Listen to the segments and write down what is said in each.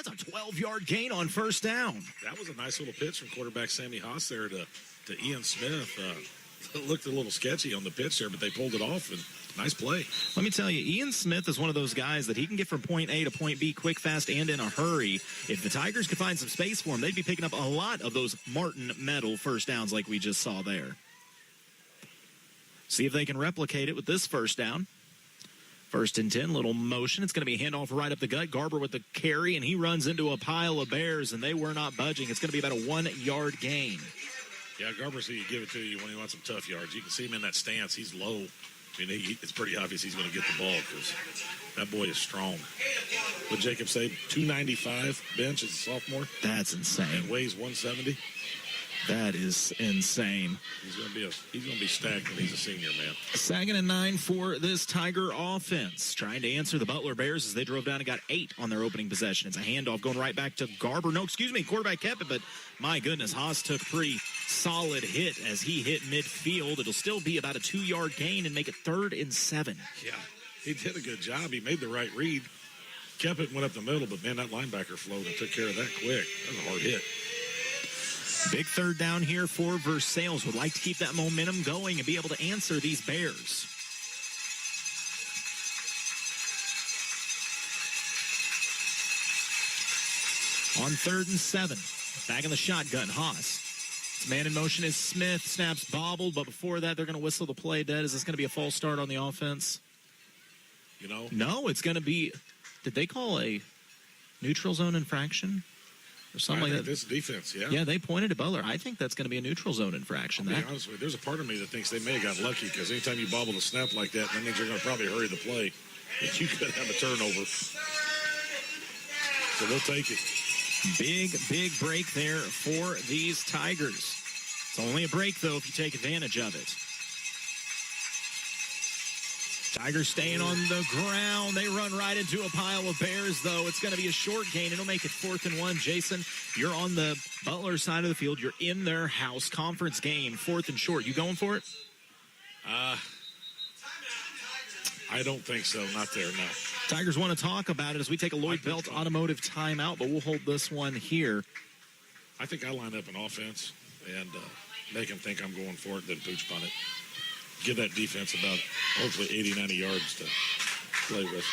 That's a 12-yard gain on first down. That was a nice little pitch from quarterback Sammy Haas there to Ian Smith. It looked a little sketchy on the pitch there, but they pulled it off, and nice play. Let me tell you, Ian Smith is one of those guys that he can get from point A to point B quick, fast, and in a hurry. If the Tigers could find some space for him, they'd be picking up a lot of those Martin Metal first downs like we just saw there. See if they can replicate it with this first down. 1st and 10, little motion. It's going to be a handoff right up the gut. Garber with the carry, and he runs into a pile of Bears, and they were not budging. It's going to be about a 1-yard gain. Yeah, Garber's who you give it to you when he wants some tough yards. You can see him in that stance. He's low. I mean, it's pretty obvious he's going to get the ball because that boy is strong. What Jacob say, 295 bench as a sophomore? That's insane. And weighs 170. That is insane. He's going to be stacked when he's a senior, man. 2nd and 9 for this Tiger offense. Trying to answer the Butler Bears as they drove down and got 8 on their opening possession. It's a handoff going right back to Garber. Quarterback kept it, but my goodness, Haas took a pretty solid hit as he hit midfield. It'll still be about a 2-yard gain and make it 3rd and 7. Yeah, he did a good job. He made the right read. Kept it and went up the middle, but man, that linebacker flowed and took care of that quick. That was a hard hit. Big 3rd down here for Versailles. Would like to keep that momentum going and be able to answer these Bears. On 3rd and 7. Back in the shotgun, Haas. Man in motion is Smith. Snaps bobbled, but before that, they're going to whistle the play dead. Is this going to be a false start on the offense? No, it's going to be... Did they call a neutral zone infraction? Or something like that. This defense, yeah. Yeah, they pointed at Butler. I think that's going to be a neutral zone infraction. I'll be honest with you, there's a part of me that thinks they may have got lucky because anytime you bobble a snap like that means you're going to probably hurry the play. But you could have a turnover. So they'll take it. Big break there for these Tigers. It's only a break, though, if you take advantage of it. Tigers staying on the ground. They run right into a pile of Bears, though. It's going to be a short gain. It'll make it 4th and 1. Jason, you're on the Butler side of the field. You're in their house. Conference game, 4th and short. You going for it? I don't think so. Not there, no. Tigers want to talk about it as we take a Lloyd Belt Automotive timeout, but we'll hold this one here. I think I line up an offense and make them think I'm going for it, then pooch punt it. Give that defense about, hopefully, 80, 90 yards to play with.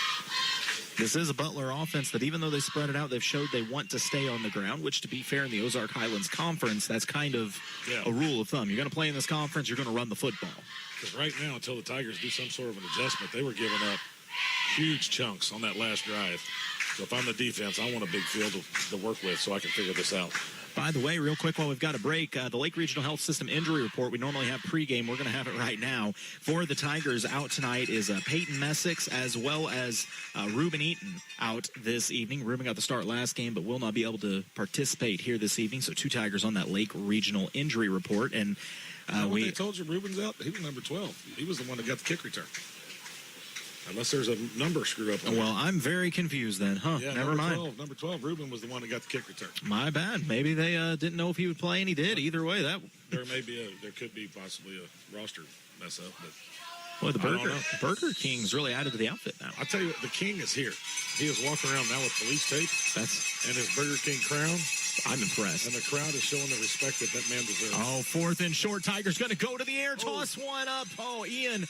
This is a Butler offense that even though they spread it out, they've showed they want to stay on the ground, which, to be fair, in the Ozark Highlands Conference, that's kind of a rule of thumb. You're going to play in this conference, you're going to run the football. Because right now, until the Tigers do some sort of an adjustment, they were giving up huge chunks on that last drive. So if I'm the defense, I want a big field to work with so I can figure this out. By the way, real quick while we've got a break, the Lake Regional Health System injury report, we normally have pregame. We're going to have it right now. For the Tigers out tonight is Peyton Messick as well as Ruben Eaton out this evening. Ruben got the start last game but will not be able to participate here this evening. So 2 Tigers on that Lake Regional injury report. And they told you Ruben's out? He was number 12. He was the one that got the kick return. Unless there's a number screw up. Well, I'm very confused then. Yeah, never mind. Number 12, Ruben was the one that got the kick return. My bad. Maybe they didn't know if he would play, and he did. Either way, there could be possibly a roster mess up. But boy, the Burger King's really added to the outfit now. I'll tell you what, the King is here. He is walking around now with police tape. And his Burger King crown. I'm impressed. And the crowd is showing the respect that man deserves. Oh, 4th and short. Tigers going to go to the air. Toss one up. Oh, Ian,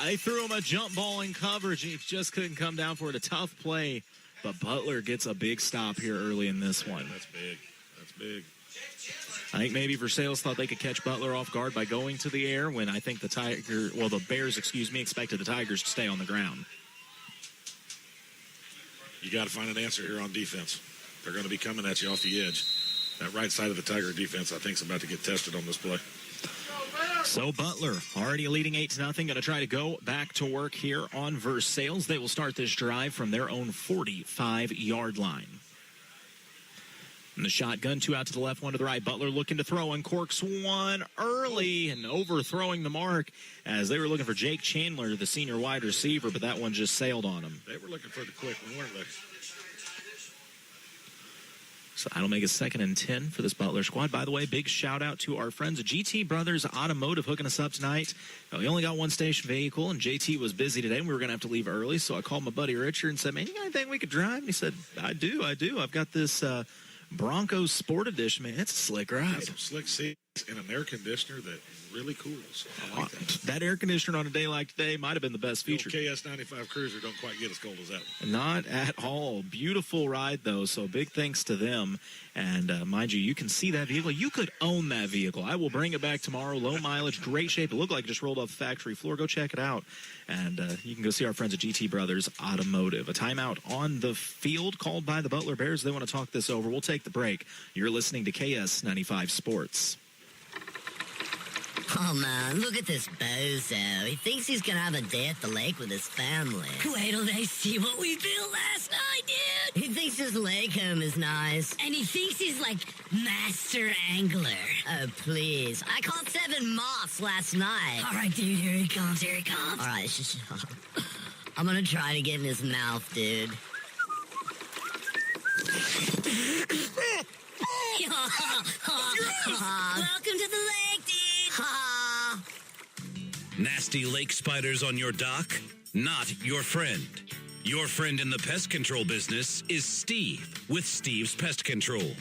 they threw him a jump ball in coverage. He just couldn't come down for it. A tough play. But Butler gets a big stop here early in this one. That's big. I think maybe Versailles thought they could catch Butler off guard by going to the air when I think the Bears, expected the Tigers to stay on the ground. You got to find an answer here on defense. They're going to be coming at you off the edge. That right side of the Tiger defense, I think, is about to get tested on this play. So Butler, already leading 8-0, going to try to go back to work here on Versailles. They will start this drive from their own 45-yard line. And the shotgun, 2 out to the left, 1 to the right. Butler looking to throw, and corks one early and overthrowing the mark as they were looking for Jake Chandler, the senior wide receiver, but that one just sailed on him. They were looking for the quick one, weren't they? So that'll make it 2nd and 10 for this Butler squad. By the way, big shout-out to our friends at GT Brothers Automotive hooking us up tonight. We only got one station vehicle, and JT was busy today, and we were going to have to leave early. So I called my buddy Richard and said, man, you got anything we could drive? And he said, I do. I've got this Bronco Sport Edition, man. It's a slick ride. Some slick seats and an air conditioner that really cools. I like that. That air conditioner on a day like today might have been the best feature. The KS95 Cruiser don't quite get as cold as that one. Not at all. Beautiful ride, though, so big thanks to them. And mind you, you can see that vehicle. You could own that vehicle. I will bring it back tomorrow. Low mileage, great shape. It looked like it just rolled off the factory floor. Go check it out. And you can go see our friends at GT Brothers Automotive. A timeout on the field called by the Butler Bears. They want to talk this over. We'll take the break. You're listening to KS95 Sports. Oh, man, look at this bozo. He thinks he's gonna have a day at the lake with his family. Wait till they see what we built last night, dude. He thinks his lake home is nice. And he thinks he's, like, master angler. Oh, please. I caught 7 moths last night. All right, dude, here he comes. All right, I'm gonna try to get in his mouth, dude. Welcome to the lake, dude. Nasty lake spiders on your dock? Not your friend. Your friend in the pest control business is Steve with Steve's Pest Control.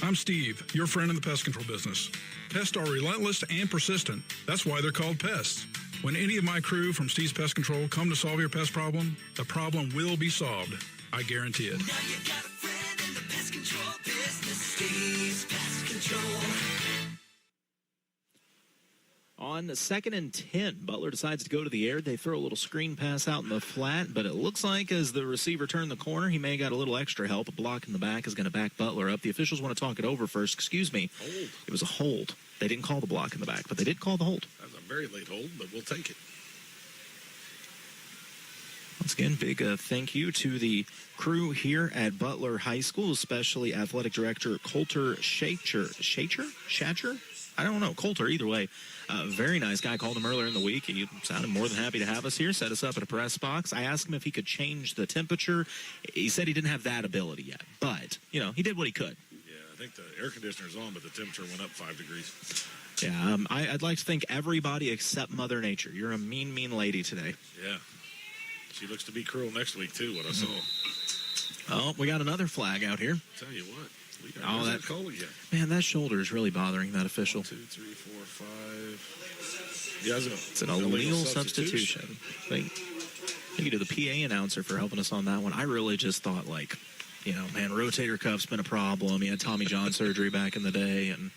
I'm Steve, your friend in the pest control business. Pests are relentless and persistent. That's why they're called pests. When any of my crew from Steve's Pest Control come to solve your pest problem, the problem will be solved. I guarantee it. Now you got a friend in the pest control business, Steve's Pest Control. On the 2nd and 10, Butler decides to go to the air. They throw a little screen pass out in the flat, but it looks like as the receiver turned the corner, he may have got a little extra help. A block in the back is going to back Butler up. The officials want to talk it over first. Excuse me. Hold. It was a hold. They didn't call the block in the back, but they did call the hold. That was a very late hold, but we'll take it. Once again, big thank you to the crew here at Butler High School, especially Athletic Director Coulter Shatcher? I don't know. Coulter, either way. Very nice guy. Called him earlier in the week. He sounded more than happy to have us here, set us up at a press box. I asked him if he could change the temperature. He said he didn't have that ability yet, but, he did what he could. Yeah, I think the air conditioner's on, but the temperature went up 5 degrees. Yeah, I'd like to thank everybody except Mother Nature. You're a mean, mean lady today. Yeah. She looks to be cruel next week, too, what I saw. Oh, we got another flag out here. Tell you what. That cold again. Man, that shoulder is really bothering that official. 1, 2, 3, 4, 5. Yeah, it's an illegal substitution. Thank you to the PA announcer for helping us on that one. I really just thought, rotator cuff's been a problem. He had Tommy John surgery back in the day, and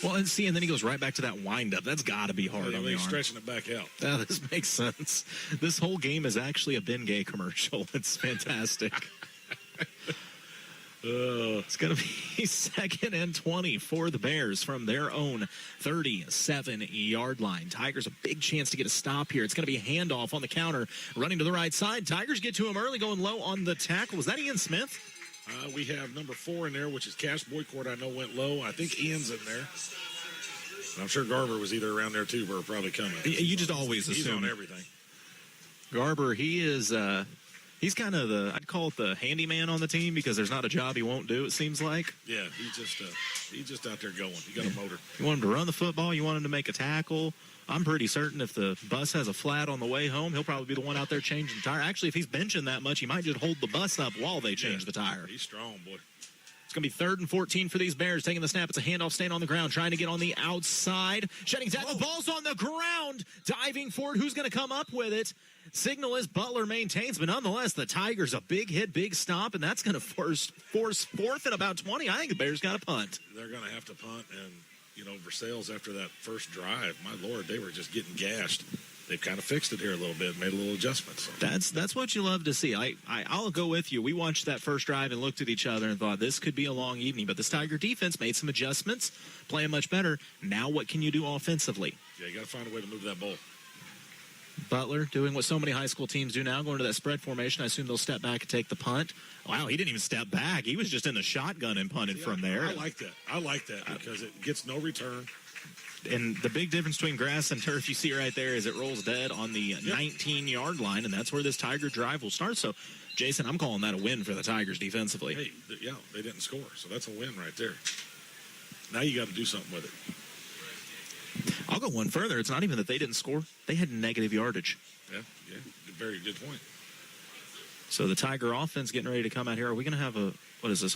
then he goes right back to that windup. That's got to be hard on the arm. Stretching it back out. Yeah, this makes sense. This whole game is actually a Ben Gay commercial. It's fantastic. It's going to be 2nd and 20 for the Bears from their own 37-yard line. Tigers a big chance to get a stop here. It's going to be a handoff on the counter, running to the right side. Tigers get to him early, going low on the tackle. Was that Ian Smith? We have number 4 in there, which is Cash Boycourt. I know went low. I think Ian's in there. And I'm sure Garber was either around there too, but probably coming. You just always assume. He's on everything. Garber, he is. He's kind of I'd call it the handyman on the team because there's not a job he won't do, it seems like. Yeah, he's just out there going. He got a motor. You want him to run the football. You want him to make a tackle. I'm pretty certain if the bus has a flat on the way home, he'll probably be the one out there changing the tire. Actually, if he's benching that much, he might just hold the bus up while they change the tire. He's strong, boy. It's going to be 3rd and 14 for these Bears. Taking the snap. It's a handoff, staying on the ground, trying to get on the outside. Shedding tackle. Ball's on the ground. Diving for it. Who's going to come up with it? Signal is Butler maintains, but nonetheless, the Tigers a big hit, big stop, and that's going to force 4th and about 20. I think the Bears got a punt. They're going to have to punt, and, Versailles after that first drive, my Lord, they were just getting gashed. They've kind of fixed it here a little bit, made a little adjustment. So. That's what you love to see. I'll go with you. We watched that first drive and looked at each other and thought this could be a long evening, but this Tiger defense made some adjustments, playing much better. Now what can you do offensively? Yeah, you got to find a way to move that ball. Butler doing what so many high school teams do now, going to that spread formation. I assume they'll step back and take the punt. Wow, he didn't even step back. He was just in the shotgun and punted from there. I like that because it gets no return. And the big difference between grass and turf you see right there is it rolls dead on the 19-yard line, and that's where this Tiger drive will start. So Jason, I'm calling that a win for the Tigers defensively. Hey, yeah, they didn't score, so that's a win right there. Now you got to do something with it. I'll go one further. It's not even that they didn't score. They had negative yardage. Yeah, very good point. So the Tiger offense getting ready to come out here. Are we going to have a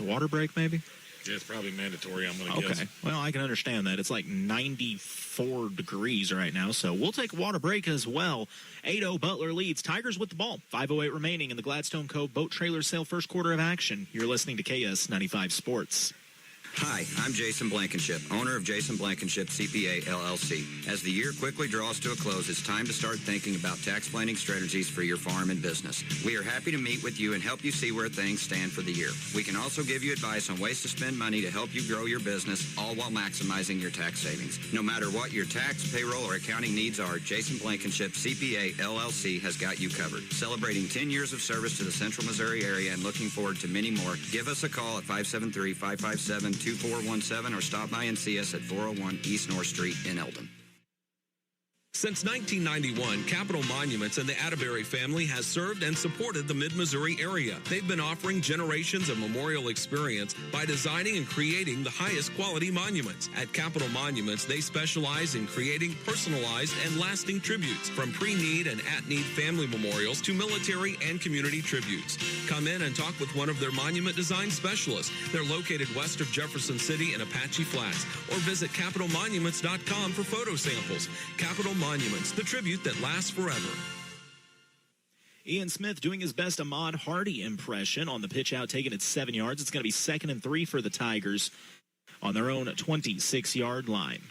water break maybe? Yeah, it's probably mandatory, I'm going to guess. Okay. Well, I can understand that. It's like 94 degrees right now, so we'll take a water break as well. 8-0 Butler leads. Tigers with the ball. 5:08 remaining in the Gladstone Cove Boat Trailer Sale first quarter of action. You're listening to KS95 Sports. Hi, I'm Jason Blankenship, owner of Jason Blankenship CPA LLC. As the year quickly draws to a close, it's time to start thinking about tax planning strategies for your farm and business. We are happy to meet with you and help you see where things stand for the year. We can also give you advice on ways to spend money to help you grow your business, all while maximizing your tax savings. No matter what your tax, payroll, or accounting needs are, Jason Blankenship CPA LLC has got you covered. Celebrating 10 years of service to the Central Missouri area and looking forward to many more, give us a call at 573-557-2417 or stop by and see us at 401 East North Street in Eldon. Since 1991, Capital Monuments and the Atterbury family has served and supported the Mid-Missouri area. They've been offering generations of memorial experience by designing and creating the highest quality monuments. At Capital Monuments, they specialize in creating personalized and lasting tributes, from pre-need and at-need family memorials to military and community tributes. Come in and talk with one of their monument design specialists. They're located west of Jefferson City in Apache Flats, or visit capitalmonuments.com for photo samples. Capital Monuments, the tribute that lasts forever. Ian Smith doing his best Ahmad Hardy impression on the pitch out, taking it 7 yards. It's going to be 2nd and 3 for the Tigers on their own 26-yard line.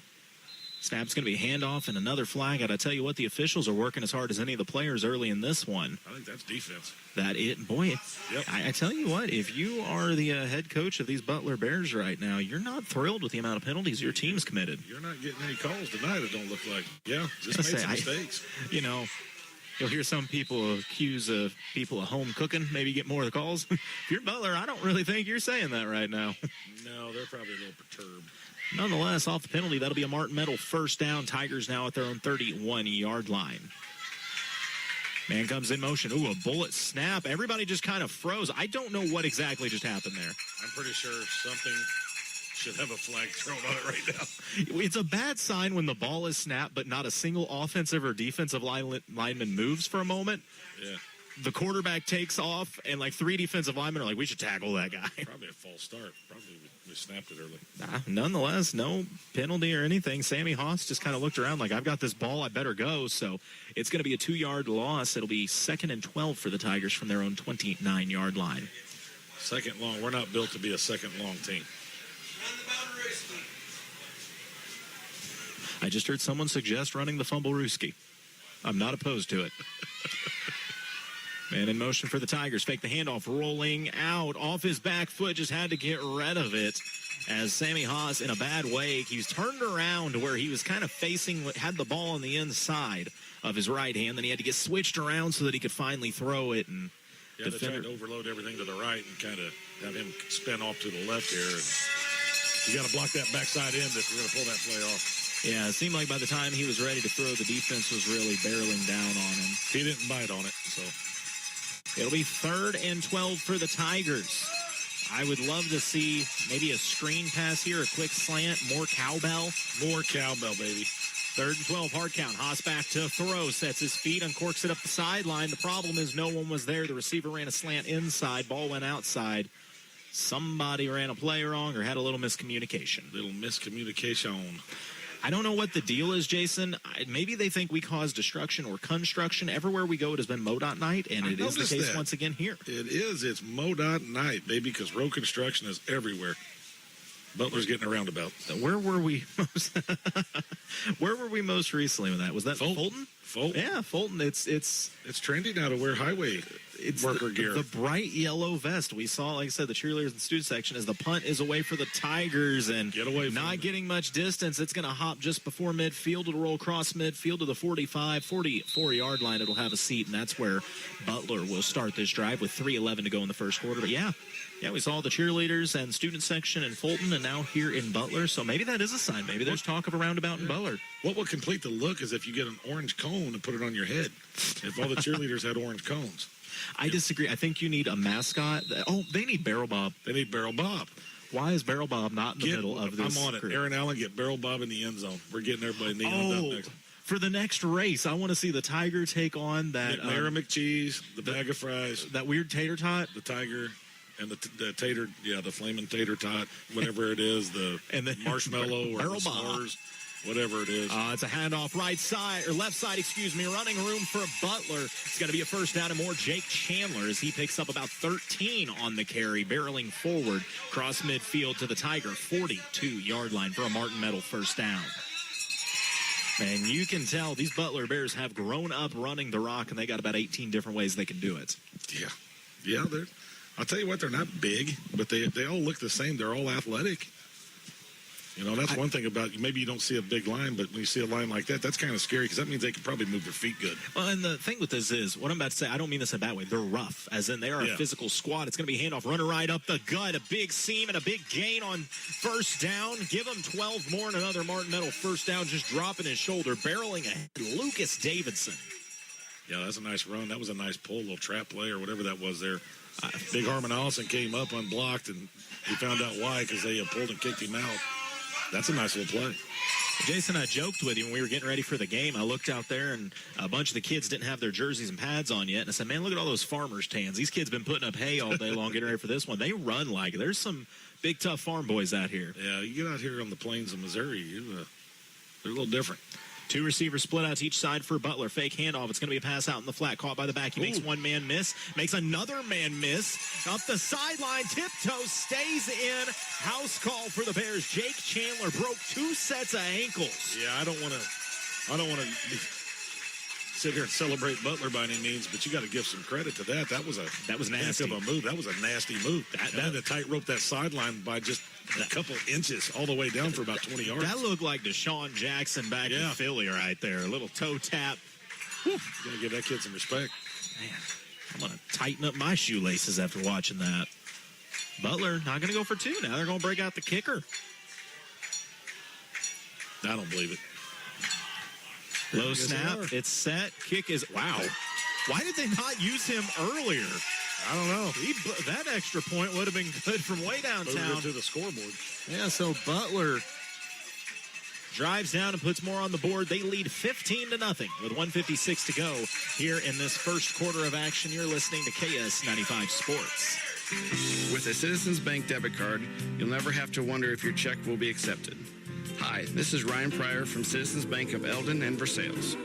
Snap's going to be a handoff and another flag. I tell you what, the officials are working as hard as any of the players early in this one. I think that's defense. Yep. I tell you what, if you are the head coach of these Butler Bears right now, you're not thrilled with the amount of penalties your team's committed. You're not getting any calls tonight, it don't look like. Yeah, just made some mistakes. You'll hear some people accuse people of home cooking, maybe get more of the calls. If you're Butler, I don't really think you're saying that right now. No, they're probably a little perturbed. Nonetheless, off the penalty, that'll be a Martin Metal first down. Tigers now at their own 31-yard line. Man comes in motion. Ooh, a bullet snap. Everybody just kind of froze. I don't know what exactly just happened there. I'm pretty sure something should have a flag thrown on it right now. It's a bad sign when the ball is snapped, but not a single offensive or defensive lineman moves for a moment. Yeah. The quarterback takes off, and like 3 defensive linemen are like, we should tackle that guy. Probably a false start. Probably we snapped it early. Nonetheless, no penalty or anything. Sammy Haas just kind of looked around like, I've got this ball, I better go. So it's going to be a 2-yard loss. It'll be 2nd and 12 for the Tigers from their own 29-yard line. Second long. We're not built to be a second long team. I just heard someone suggest running the Fumblerooski. I'm not opposed to it. Man in motion for the Tigers. Fake the handoff, rolling out off his back foot. Just had to get rid of it as Sammy Haas, in a bad way, he's turned around to where he was kind of facing, had the ball on the inside of his right hand. Then he had to get switched around so that he could finally throw it. And they tried to overload everything to the right and kind of have him spin off to the left here. And you got to block that backside end if you're going to pull that play off. Yeah, it seemed like by the time he was ready to throw, the defense was really barreling down on him. He didn't bite on it, so. It'll be 3rd and 12 for the Tigers. I would love to see maybe a screen pass here, a quick slant, more cowbell. More cowbell, baby. 3rd and 12, hard count. Haas back to throw, sets his feet, uncorks it up the sideline. The problem is no one was there. The receiver ran a slant inside, ball went outside. Somebody ran a play wrong or had a little miscommunication. I don't know what the deal is, Jason. Maybe they think we cause destruction or construction. Everywhere we go, it has been MoDOT night, and it is the case once again here. It is. It's MoDOT night, baby, because road construction is everywhere. Butler's getting a roundabout. Where were we most recently with that? Was that Fulton? Fulton? Yeah, Fulton. It's trendy now to wear highway worker gear. The bright yellow vest. We saw, like I said, the cheerleaders and student section as the punt is away for the Tigers and not getting much distance. It's going to hop just before midfield. It'll roll across midfield to the 44-yard line. It'll have a seat, and that's where Butler will start this drive with 3:11 to go in the first quarter. But yeah, we saw the cheerleaders and student section in Fulton and now here in Butler. So maybe that is a sign. Maybe there's talk of a roundabout in Butler. What will complete the look is if you get an orange cone and put it on your head. If all the cheerleaders had orange cones. I disagree. I think you need a mascot. Oh, they need Barrel Bob. They need Barrel Bob. Why is Barrel Bob not in the middle of this? I'm on it. group? Aaron Allen, get Barrel Bob in the end zone. We're getting everybody kneeling up next. For the next race, I want to see the Tiger take on that Mara McCheese, the bag of fries, that weird tater tot, the Tiger, and the tater, the flaming tater tot, whatever it is, and the marshmallow or the s'mores, whatever it is. It's a handoff right side or left side, running room for Butler. It's going to be a first down and more. Jake Chandler as he picks up about 13 on the carry, barreling forward across midfield to the Tiger 42-yard line for a Martin Metal first down. And you can tell these Butler Bears have grown up running the rock, and they got about 18 different ways they can do it. Yeah. I'll tell you what, they're not big, but they all look the same. They're all athletic. That's one thing about maybe you don't see a big line, but when you see a line like that, that's kind of scary because that means they can probably move their feet good. Well, and the thing with this is, what I'm about to say, I don't mean this in a bad way. They're rough, as in they are a physical squad. It's going to be handoff, runner right up the gut, a big seam and a big gain on first down. Give them 12 more and another Martin Metal first down, just dropping his shoulder, barreling ahead. Lucas Davidson. Yeah, that's a nice run. That was a nice pull, little trap play or whatever that was there. Big Harmon Allison came up unblocked, and he found out why because they pulled and kicked him out. That's a nice little play. Jason, I joked with you when we were getting ready for the game. I looked out there, and a bunch of the kids didn't have their jerseys and pads on yet. And I said, man, look at all those farmers' tans. These kids been putting up hay all day long getting ready for this one. They run like it. There's some big, tough farm boys out here. Yeah, you get out here on the plains of Missouri, they're a little different. Two receivers split out to each side for Butler. Fake handoff. It's going to be a pass out in the flat. Caught by the back. He makes one man miss. Makes another man miss. Up the sideline. Tiptoe stays in. House call for the Bears. Jake Chandler broke 2 sets of ankles. Yeah, I don't want to sit here and celebrate Butler by any means, but you got to give some credit to that. That was nasty. Heck of a move. That was a nasty move. That to tightrope that sideline by just a couple inches all the way down for about 20 yards. That looked like Deshaun Jackson back in Philly right there. A little toe tap. Got to give that kid some respect. Man, I'm going to tighten up my shoelaces after watching that. Butler not going to go for 2 now. They're going to break out the kicker. I don't believe it. Low snap. It's set. Kick is, wow. Why did they not use him earlier? I don't know. That extra point would have been good from way downtown. To the scoreboard. Yeah, so Butler drives down and puts more on the board. They lead 15-0 with 1:56 to go here in this first quarter of action. You're listening to KS95 Sports. With a Citizens Bank debit card, you'll never have to wonder if your check will be accepted. Hi, this is Ryan Pryor from Citizens Bank of Eldon and Versailles.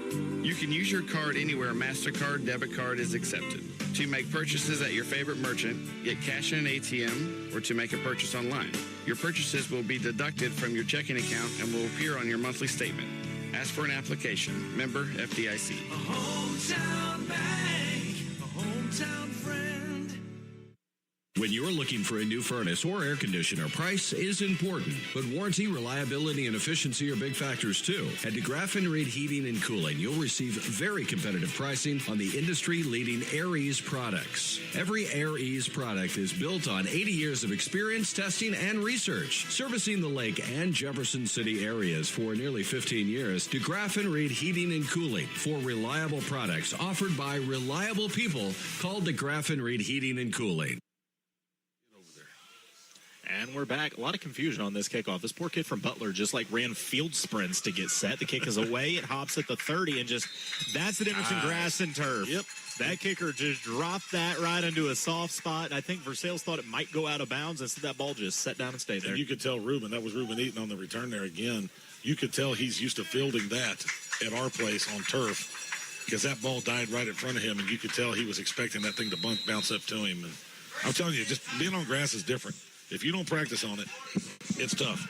You can use your card anywhere MasterCard debit card is accepted. To make purchases at your favorite merchant, get cash in an ATM, or to make a purchase online. Your purchases will be deducted from your checking account and will appear on your monthly statement. Ask for an application. Member FDIC. A hometown bank, a hometown friend. When you're looking for a new furnace or air conditioner, price is important, but warranty, reliability, and efficiency are big factors too. At DeGraff & Reed Heating and Cooling, you'll receive very competitive pricing on the industry-leading AirEase products. Every AirEase product is built on 80 years of experience, testing, and research. Servicing the Lake and Jefferson City areas for nearly 15 years, DeGraff & Reed Heating and Cooling for reliable products offered by reliable people called DeGraff & Reed Heating and Cooling. And we're back. A lot of confusion on this kickoff. This poor kid from Butler just ran field sprints to get set. The kick is away. It hops at the 30 and that's the difference in grass and turf. Yep. That kicker just dropped that right into a soft spot. And I think Versailles thought it might go out of bounds. Instead, that ball just set down and stayed there. And you could tell that was Ruben Eaton on the return there again. You could tell he's used to fielding that at our place on turf because that ball died right in front of him, and you could tell he was expecting that thing to bounce up to him. And I'm telling you, just being on grass is different. If you don't practice on it, it's tough.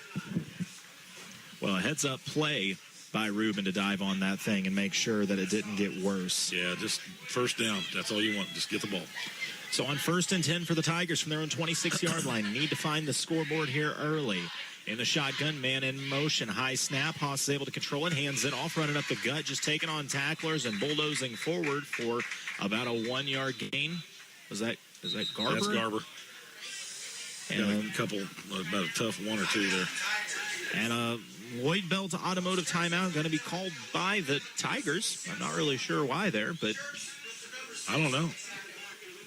Well, a heads-up play by Ruben to dive on that thing and make sure that it didn't get worse. Yeah, just first down. That's all you want. Just get the ball. So on 1st and 10 for the Tigers from their own 26-yard line. Need to find the scoreboard here early. In the shotgun, man in motion. High snap. Haas is able to control it. Hands it off, running up the gut. Just taking on tacklers and bulldozing forward for about a 1-yard gain. Is that Garber? That's Garber. And a couple, about a tough 1 or 2 there. And a Lloyd Belt automotive timeout going to be called by the Tigers. I'm not really sure why there, but I don't know.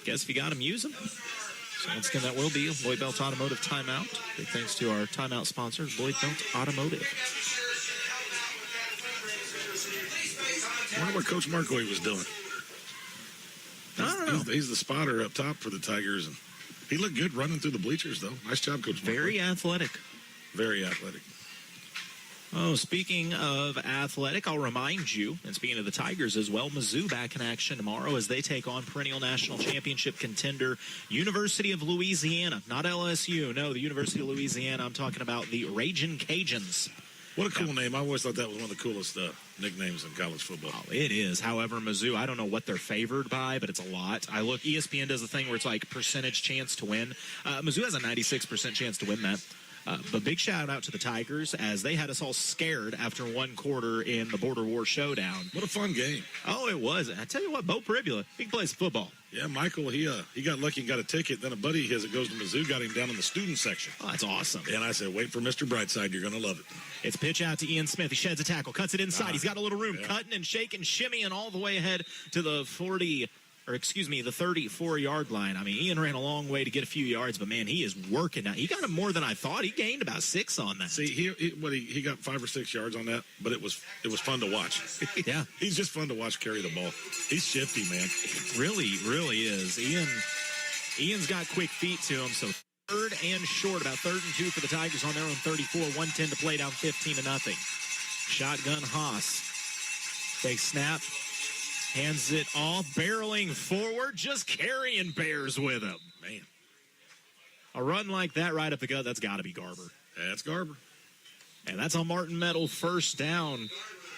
Guess if you got them, use them. So once again, that will be Lloyd Belt Automotive Timeout. Big thanks to our timeout sponsors, Lloyd Belt Automotive. I wonder what Coach Marcoy was doing. I don't know. He's the spotter up top for the Tigers, and he looked good running through the bleachers, though. Nice job, Coach Marcoy. Very athletic. Very athletic. Oh, speaking of athletic, I'll remind you, and speaking of the Tigers as well, Mizzou back in action tomorrow as they take on perennial national championship contender University of Louisiana. Not LSU, no, the University of Louisiana. I'm talking about the Ragin' Cajuns. What a cool name. I always thought that was one of the coolest nicknames in college football. Oh, it is. However, Mizzou, I don't know what they're favored by, but it's a lot. I look, ESPN does a thing where it's like percentage chance to win. Mizzou has a 96% chance to win that. But big shout out to the Tigers as they had us all scared after one quarter in the Border War Showdown. What a fun game. Oh, it was. I tell you what, Bo Peribula, he plays football. Yeah, Michael, he got lucky and got a ticket. Then a buddy of his that goes to Mizzou got him down in the student section. Oh, that's awesome. And I said, wait for Mr. Brightside. You're going to love it. It's pitch out to Ian Smith. He sheds a tackle, cuts it inside. He's got a little room, yeah. cutting and shaking, shimmying all the way ahead to the 34-yard line. I mean, Ian ran a long way to get a few yards, but, man, he is working now. He got him more than I thought. He gained about 6 on that. See, he got 5 or 6 yards on that, but it was fun to watch. Yeah. He's just fun to watch carry the ball. He's shifty, man. Really, really is. Ian's got quick feet to him, so third and short, about 3rd and 2 for the Tigers on their own 34, 1:10 to play, down 15-0. Shotgun Haas. Takes snap. Hands it off, barreling forward, just carrying Bears with him. Man. A run like that right up the gut, that's got to be Garber. That's Garber. And that's a Martin Metal first down.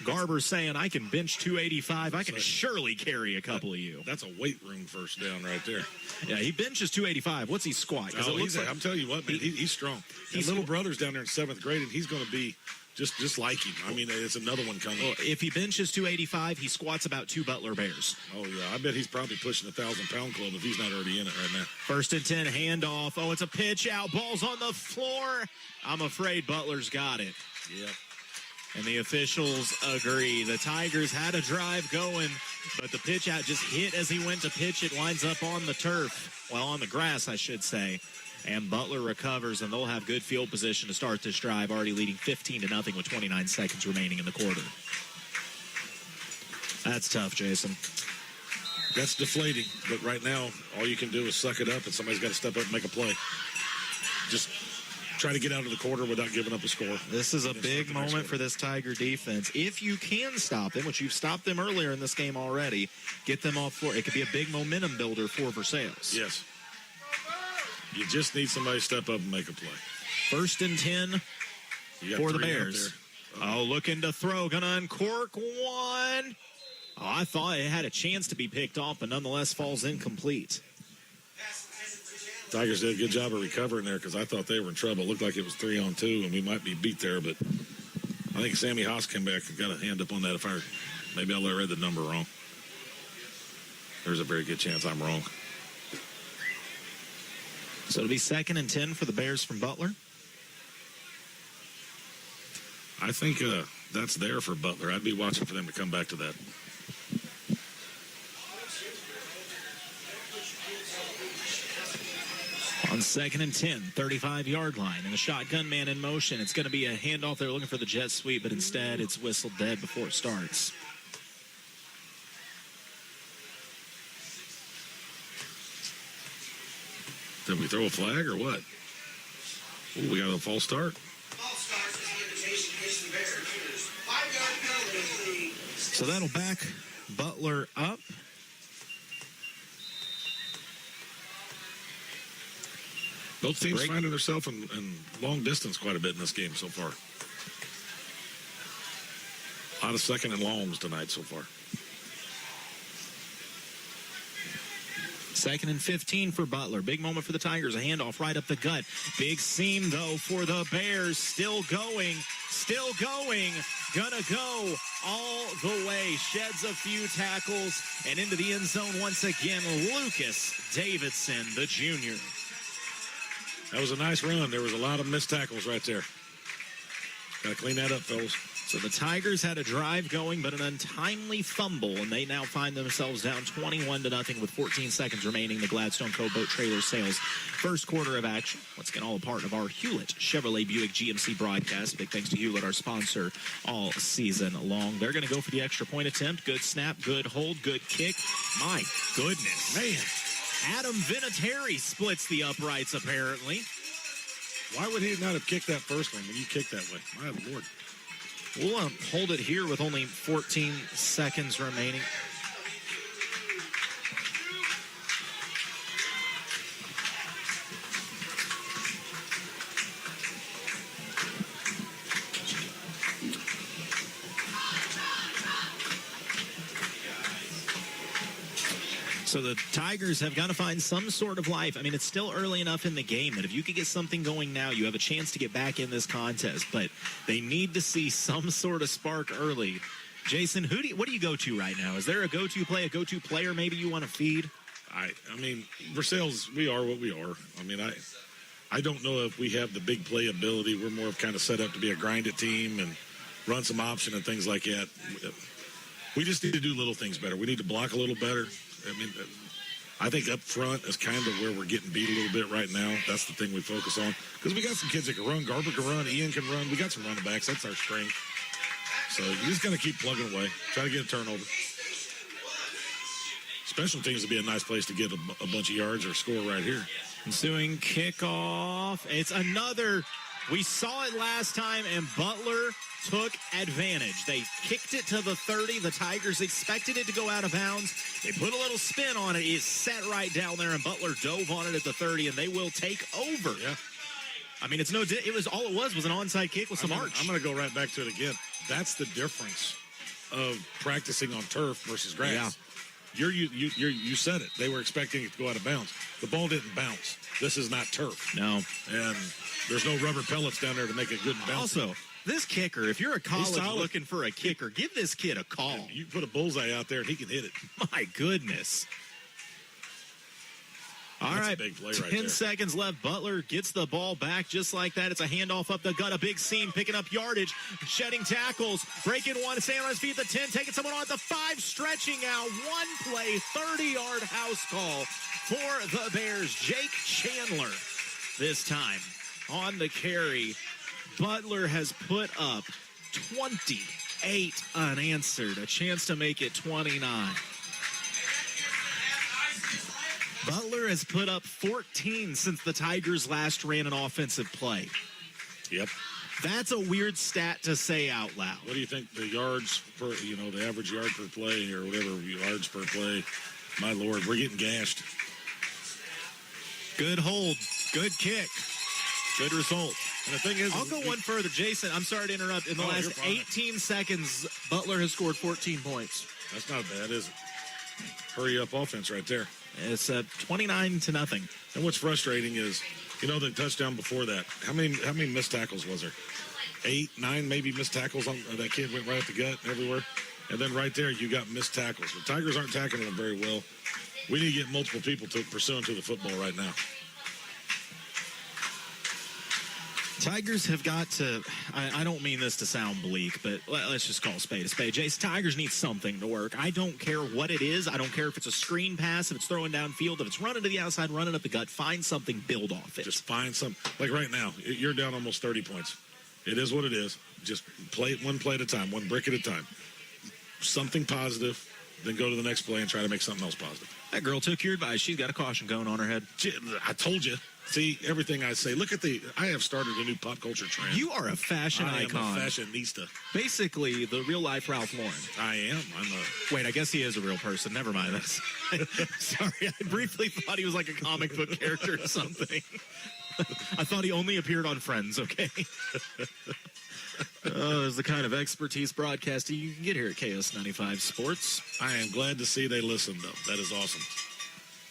Garber saying, I can bench 285. I can surely carry a couple of you. That's a weight room first down right there. Yeah, he benches 285. What's he squat? I'm telling you what, man, he's strong. His little brother's down there in 7th grade, and he's going to be just like him. I mean, it's another one coming. Well, if he benches 285, he squats about 2 Butler Bears. Oh, yeah. I bet he's probably pushing the 1,000-pound club if he's not already in it right now. 1st and 10, handoff. Oh, it's a pitch out. Ball's on the floor. I'm afraid Butler's got it. Yeah. And the officials agree. The Tigers had a drive going, but the pitch out just hit as he went to pitch. It winds up on the turf. Well, on the grass, I should say. And Butler recovers, and they'll have good field position to start this drive, already leading 15-0 with 29 seconds remaining in the quarter. That's tough, Jason. That's deflating. But right now, all you can do is suck it up, and somebody's got to step up and make a play. Just try to get out of the quarter without giving up a score. This is a big moment for this Tiger defense. If you can stop them, which you've stopped them earlier in this game already, get them off floor. It could be a big momentum builder for Versailles. Yes. You just need somebody to step up and make a play. 1st and 10 for the Bears. Oh, looking to throw. Going to uncork one. Oh, I thought it had a chance to be picked off, but nonetheless falls incomplete. Tigers did a good job of recovering there because I thought they were in trouble. It looked like it was 3-on-2, and we might be beat there, but I think Sammy Haas came back and got a hand up on that. Maybe I read the number wrong. There's a very good chance I'm wrong. So it'll be 2nd and 10 for the Bears from Butler. I think that's there for Butler. I'd be watching for them to come back to that. On 2nd and 10, 35-yard line, and the shotgun man in motion. It's going to be a handoff. They're looking for the jet sweep, but instead it's whistled dead before it starts. Did we throw a flag or what? Ooh, we got a false start. So that'll back Butler up. Both teams finding themselves in long distance quite a bit in this game so far. A lot of 2nd and longs tonight so far. 2nd and 15 for Butler. Big moment for the Tigers. A handoff right up the gut. Big seam, though, for the Bears. Still going. Gonna go all the way. Sheds a few tackles. And into the end zone once again, Lucas Davidson, the junior. That was a nice run. There was a lot of missed tackles right there. Got to clean that up, fellas. So the Tigers had a drive going, but an untimely fumble, and they now find themselves down 21-0 with 14 seconds remaining. The Gladstone Cove Boat Trailer Sales first quarter of action. Let's get all a part of our Hewlett Chevrolet Buick GMC broadcast. Big thanks to Hewlett, our sponsor, all season long. They're going to go for the extra point attempt. Good snap, good hold, good kick. My goodness. Man. Adam Vinatieri splits the uprights, apparently. Why would he not have kicked that first one when you kicked that way? My Lord. We'll hold it here with only 14 seconds remaining. So the Tigers have got to find some sort of life. I mean, it's still early enough in the game that if you could get something going now, you have a chance to get back in this contest. But they need to see some sort of spark early. Jason, what do you go to right now? Is there a go-to play, a go-to player maybe you want to feed? I mean, Versailles, we are what we are. I mean, I don't know if we have the big play ability. We're more of kind of set up to be a grind-it team and run some option and things like that. We just need to do little things better. We need to block a little better. I mean, I think up front is kind of where we're getting beat a little bit right now. That's the thing we focus on. Because we got some kids that can run. Garber can run. Ian can run. We got some running backs. That's our strength. So you just got to keep plugging away. Try to get a turnover. Special teams would be a nice place to get a bunch of yards or score right here. Ensuing kickoff. It's another. We saw it last time, and Butler took advantage. They kicked it to the 30. The Tigers expected it to go out of bounds. They put a little spin on it. It set right down there, and Butler dove on it at the 30, and they will take over. Yeah. I mean, it was all it was an onside kick with some arch. I'm going to go right back to it again. That's the difference of practicing on turf versus grass. Yeah. You said it. They were expecting it to go out of bounds. The ball didn't bounce. This is not turf. No. And there's no rubber pellets down there to make it good and bouncy. Also, this kicker, if you're a college looking for a kicker, give this kid a call. And you put a bullseye out there and he can hit it. My goodness. All That's right, a big play right 10 there. seconds left. Butler gets the ball back just like that. It's a handoff up the gut, a big seam, picking up yardage, shedding tackles, breaking one, staying on his feet at the 10, taking someone on at the 5, stretching out, one play, 30-yard house call for the Bears. Jake Chandler this time on the carry. Butler has put up 28 unanswered, a chance to make it 29. Butler has put up 14 since the Tigers last ran an offensive play. Yep. That's a weird stat to say out loud. What do you think the yards per, the average yard per play or whatever, yards per play? My Lord, we're getting gashed. Good hold, good kick, good result. And the thing is, I'll go one further. Jason, I'm sorry to interrupt. In the last 18 seconds, Butler has scored 14 points. That's not bad, is it? Hurry up offense right there. It's 29-0. And what's frustrating is, the touchdown before that. How many missed tackles was there? 8, 9 maybe missed tackles on that kid went right at the gut everywhere. And then right there you got missed tackles. The Tigers aren't tackling them very well. We need to get multiple people pursuing to the football right now. Tigers have got to, I don't mean this to sound bleak, but let's just call a spade a spade. Jace, Tigers need something to work. I don't care what it is. I don't care if it's a screen pass, if it's throwing downfield, if it's running to the outside, running up the gut. Find something, build off it. Just find some. Like right now, you're down almost 30 points. It is what it is. Just play it one play at a time, one brick at a time. Something positive, then go to the next play and try to make something else positive. That girl took your advice. She's got a caution cone on her head. I told you. See, everything I say. Look at I have started a new pop culture trend. You are a fashion icon. I am a fashionista. Basically, the real-life Ralph Lauren. I am. Wait, I guess he is a real person. Never mind this. Sorry, I briefly thought he was like a comic book character or something. I thought he only appeared on Friends, okay? It's the kind of expertise broadcasting you can get here at KS95 Sports. I am glad to see they listen, though. That is awesome.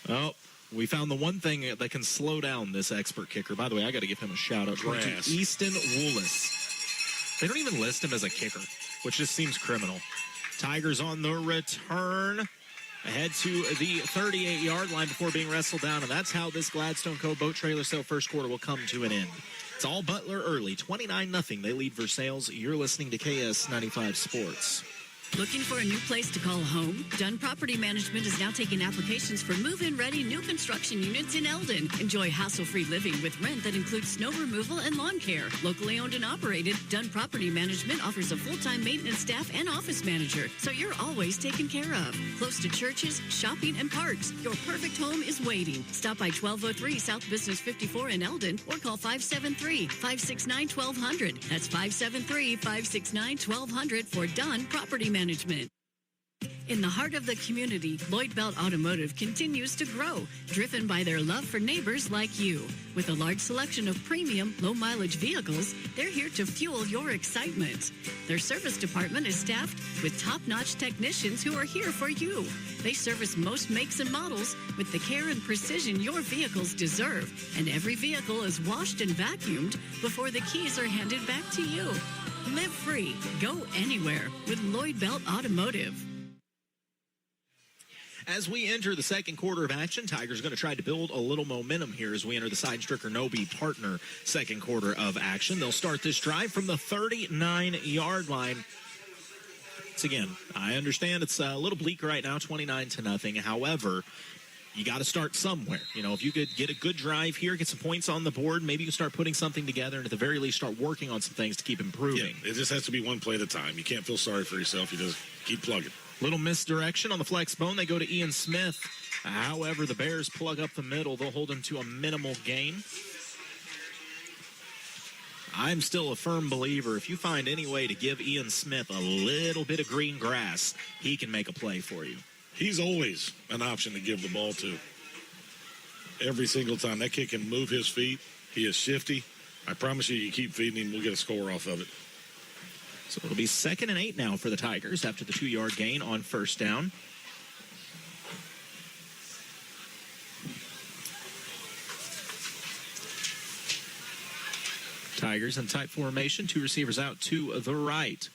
Oh, we found the one thing that can slow down this expert kicker. By the way, I got to give him a shout-out to Easton Woolis. They don't even list him as a kicker, which just seems criminal. Tigers on the return. ahead to the 38-yard line before being wrestled down, and that's how this Gladstone Cove boat trailer sale first quarter will come to an end. It's all Butler early, 29-0. They lead Versailles. You're listening to KS95 Sports. Looking for a new place to call home? Dunn Property Management is now taking applications for move-in ready new construction units in Eldon. Enjoy hassle-free living with rent that includes snow removal and lawn care. Locally owned and operated, Dunn Property Management offers a full-time maintenance staff and office manager, so you're always taken care of. Close to churches, shopping, and parks, your perfect home is waiting. Stop by 1203 South Business 54 in Eldon or call 573-569-1200. That's 573-569-1200 for Dunn Property Management. In the heart of the community, Lloyd Belt Automotive continues to grow, driven by their love for neighbors like you. With a large selection of premium, low-mileage vehicles, they're here to fuel your excitement. Their service department is staffed with top-notch technicians who are here for you. They service most makes and models with the care and precision your vehicles deserve, and every vehicle is washed and vacuumed before the keys are handed back to you. Live free. Go anywhere with Lloyd Belt Automotive. As we enter the second quarter of action, Tigers going to try to build a little momentum here as we enter the Side Stricker Nobe partner second quarter of action. They'll start this drive from the 39-yard line. Once again, I understand it's a little bleak right now, 29-0. However, you got to start somewhere. You know, if you could get a good drive here, get some points on the board, maybe you can start putting something together and at the very least start working on some things to keep improving. Yeah, it just has to be one play at a time. You can't feel sorry for yourself. You just keep plugging. Little misdirection on the flex bone. They go to Ian Smith. However, the Bears plug up the middle. They'll hold him to a minimal gain. I'm still a firm believer. If you find any way to give Ian Smith a little bit of green grass, he can make a play for you. He's always an option to give the ball to. Every single time. That kid can move his feet. He is shifty. I promise you, you keep feeding him, we'll get a score off of it. So it'll be 2nd and 8 now for the Tigers after the 2-yard gain on first down. Tigers in tight formation, 2 receivers out to the right.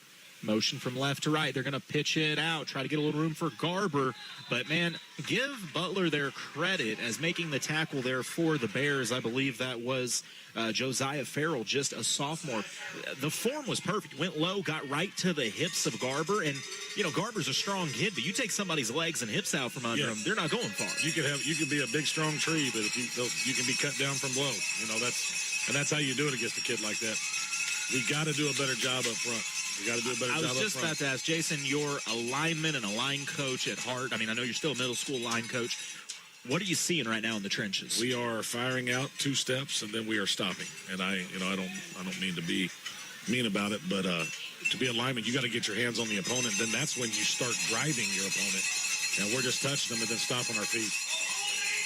Motion from left to right. They're going to pitch it out, try to get a little room for Garber. But, man, give Butler their credit as making the tackle there for the Bears. I believe that was Josiah Farrell, just a sophomore. The form was perfect. Went low, got right to the hips of Garber. And, you know, Garber's a strong kid, but you take somebody's legs and hips out from under them, they're not going far. You could be a big, strong tree, but if you can be cut down from below. You know, that's how you do it against a kid like that. We got to do a better job up front. We got to do a better job up front. I was just about to ask, Jason, you're a lineman and a line coach at heart. I mean, I know you're still a middle school line coach. What are you seeing right now in the trenches? We are firing out 2 steps, and then we are stopping. And I don't mean to be mean about it, but to be a lineman, you got to get your hands on the opponent. Then that's when you start driving your opponent. And we're just touching them and then stopping our feet.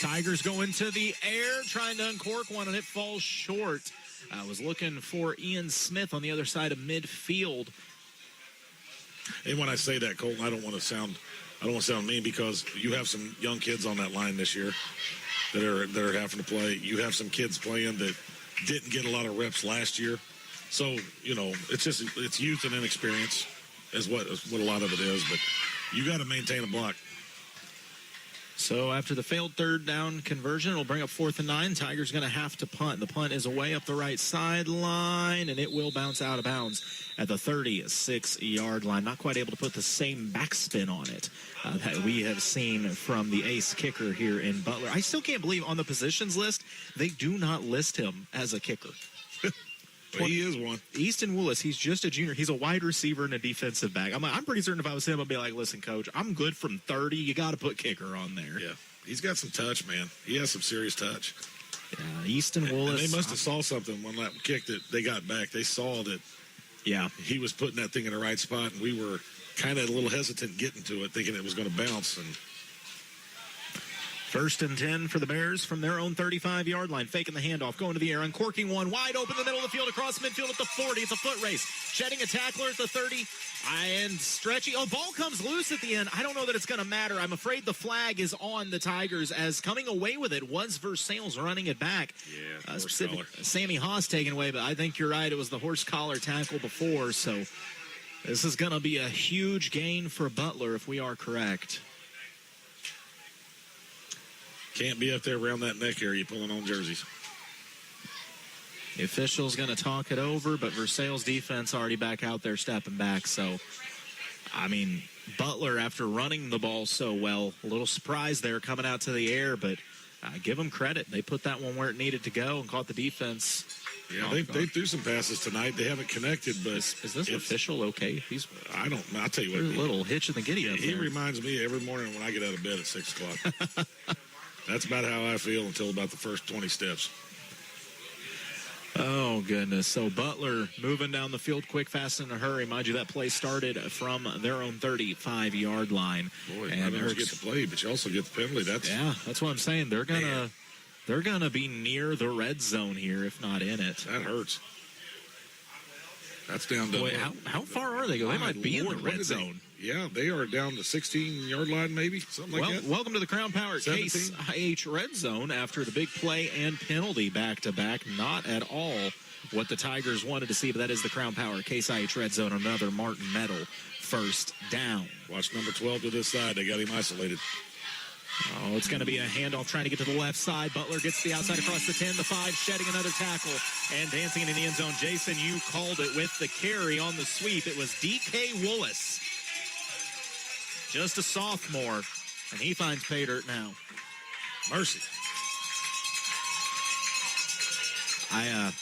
Tigers go into the air, trying to uncork one, and it falls short. I was looking for Ian Smith on the other side of midfield. And when I say that, Colton, I don't want to sound mean, because you have some young kids on that line this year that are having to play. You have some kids playing that didn't get a lot of reps last year. So, you know, it's youth and inexperience is what a lot of it is. But you got to maintain a block. So after the failed third down conversion, it'll bring up 4th and 9. Tigers going to have to punt. The punt is away up the right sideline, and it will bounce out of bounds at the 36-yard line. Not quite able to put the same backspin on it that we have seen from the ace kicker here in Butler. I still can't believe on the positions list, they do not list him as a kicker. Well, he is one. Easton Willis, he's just a junior. He's a wide receiver and a defensive back. I'm pretty certain if I was him, I'd be like, listen, coach, I'm good from 30. You got to put kicker on there. Yeah, he's got some touch, man. He has some serious touch. Yeah, Easton Willis. And they must have saw something when that kick that they got back. They saw that he was putting that thing in the right spot, and we were kind of a little hesitant getting to it, thinking it was going to bounce. And 1st and 10 for the Bears from their own 35-yard line. Faking the handoff, going to the air, uncorking one, wide open in the middle of the field, across midfield at the 40. It's a foot race. Shedding a tackler at the 30, and stretching. Oh, ball comes loose at the end. I don't know that it's going to matter. I'm afraid the flag is on the Tigers, as coming away with it was Versailles running it back. Yeah, horse collar. Sammy Haas taken away, but I think you're right. It was the horse collar tackle before, so this is going to be a huge gain for Butler if we are correct. Can't be up there around that neck area pulling on jerseys. The official's going to talk it over, but Versailles' defense already back out there stepping back. So, I mean, Butler, after running the ball so well, a little surprised there coming out to the air, but give them credit. They put that one where it needed to go and caught the defense. Yeah, they threw some passes tonight. They haven't connected, but is this official okay? I'll tell you what. A little hitch in the giddy up He there. reminds me every morning when I get out of bed at 6 o'clock. That's about how I feel until about the first 20 steps. Oh, goodness. So Butler moving down the field quick, fast, in a hurry. Mind you, that play started from their own 35-yard line. Boy, and you get the play, but you also get the penalty. That's what I'm saying. They're gonna be near the red zone here, if not in it. That hurts. That's down to... Boy, how far are they going? They might be in the red zone. Yeah, they are down the 16-yard line, maybe, something like that. Welcome to the Crown Power Case Red Zone after the big play and penalty back-to-back. Not at all what the Tigers wanted to see, but that is the Crown Power Case IH Red Zone. Another Martin Metal first down. Watch number 12 to this side. They got him isolated. Oh, it's going to be a handoff trying to get to the left side. Butler gets the outside across the 10, the 5, shedding another tackle and dancing into the end zone. Jason, you called it with the carry on the sweep. It was D.K. Willis, just a sophomore, and he finds pay dirt now. Mercy. I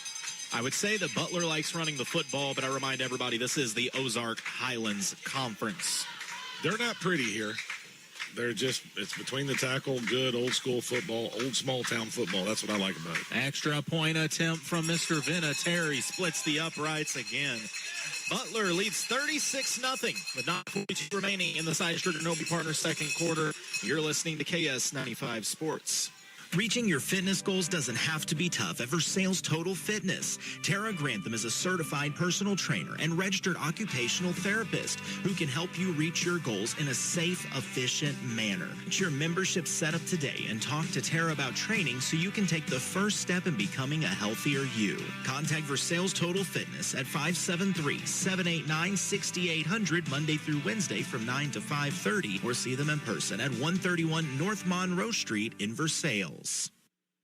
would say that Butler likes running the football, but I remind everybody this is the Ozark Highlands Conference. They're not pretty here. It's between the tackle, good old school football, old small town football. That's what I like about it. Extra point attempt from Mr. Vinatieri splits the uprights again. Butler leads 36-0 with 9:42 remaining in the Sides-Striganobi Partners second quarter. You're listening to KS95 Sports. Reaching your fitness goals doesn't have to be tough at Versailles Total Fitness. Tara Grantham is a certified personal trainer and registered occupational therapist who can help you reach your goals in a safe, efficient manner. Get your membership set up today and talk to Tara about training so you can take the first step in becoming a healthier you. Contact Versailles Total Fitness at 573-789-6800 Monday through Wednesday from 9 to 5:30 or see them in person at 131 North Monroe Street in Versailles.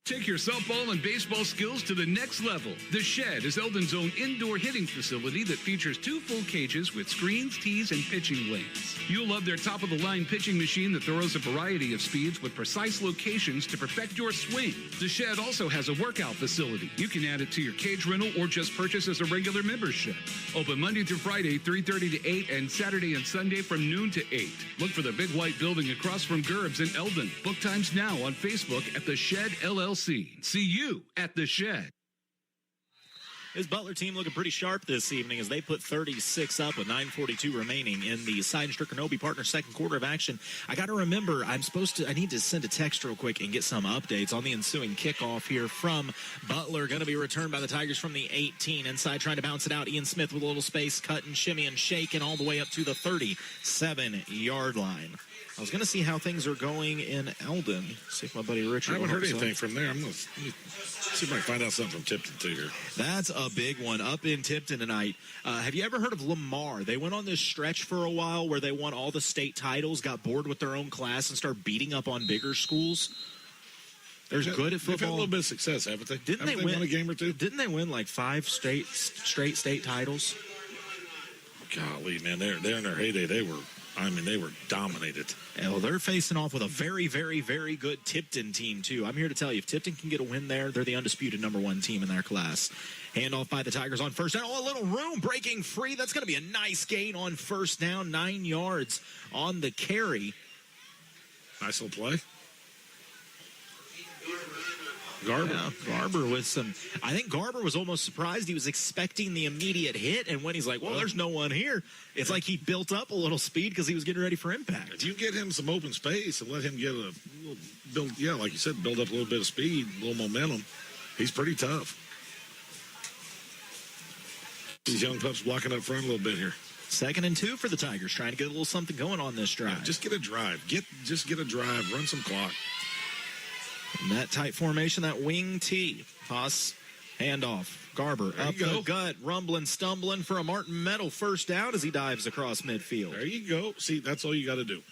Take your softball and baseball skills to the next level. The Shed is Eldon's own indoor hitting facility that features 2 full cages with screens, tees, and pitching lanes. You'll love their top-of-the-line pitching machine that throws a variety of speeds with precise locations to perfect your swing. The Shed also has a workout facility. You can add it to your cage rental or just purchase as a regular membership. Open Monday through Friday, 3:30 to 8, and Saturday and Sunday from noon to 8. Look for the big white building across from Gerb's in Eldon. Book times now on Facebook at The Shed LLC. See you at The Shed. His Butler team looking pretty sharp this evening as they put 36 up with 9:42 remaining in the Sides-Striganobi Partners second quarter of action. I got to remember, I need to send a text real quick and get some updates on the ensuing kickoff here from Butler. Going to be returned by the Tigers from the 18. Inside trying to bounce it out. Ian Smith with a little space, cut and shimmy and shake, and all the way up to the 37-yard line. I was going to see how things are going in Eldon. See if my buddy Richard... I haven't heard anything from there. I'm going to see if I can find out something from Tipton, too, here. That's a big one up in Tipton tonight. Have you ever heard of Lamar? They went on this stretch for a while where they won all the state titles, got bored with their own class, and started beating up on bigger schools. They're good at football. They've had a little bit of success, haven't they? Didn't they win a game or two? Didn't they win like 5 straight state titles? Golly, man, they're in their heyday. They were dominated. Well, they're facing off with a very, very, very good Tipton team, too. I'm here to tell you, if Tipton can get a win there, they're the undisputed #1 team in their class. Handoff by the Tigers on first down. Oh, a little room breaking free. That's going to be a nice gain on first down. 9 yards on the carry. Nice little play. Garber with some... I think Garber was almost surprised. He was expecting the immediate hit, and when he's like, well, there's no one here, it's like he built up a little speed because he was getting ready for impact. If you get him some open space and let him get a little build, like you said, build up a little bit of speed, a little momentum, he's pretty tough. These young pups blocking up front a little bit here. 2nd and 2 for the Tigers, trying to get a little something going on this drive. Yeah, just get a drive. Just get a drive. Run some clock. In that tight formation, that wing T. Pass, handoff. Garber up the gut, rumbling, stumbling for a Martin Metal first down as he dives across midfield. There you go. See, that's all you got to do.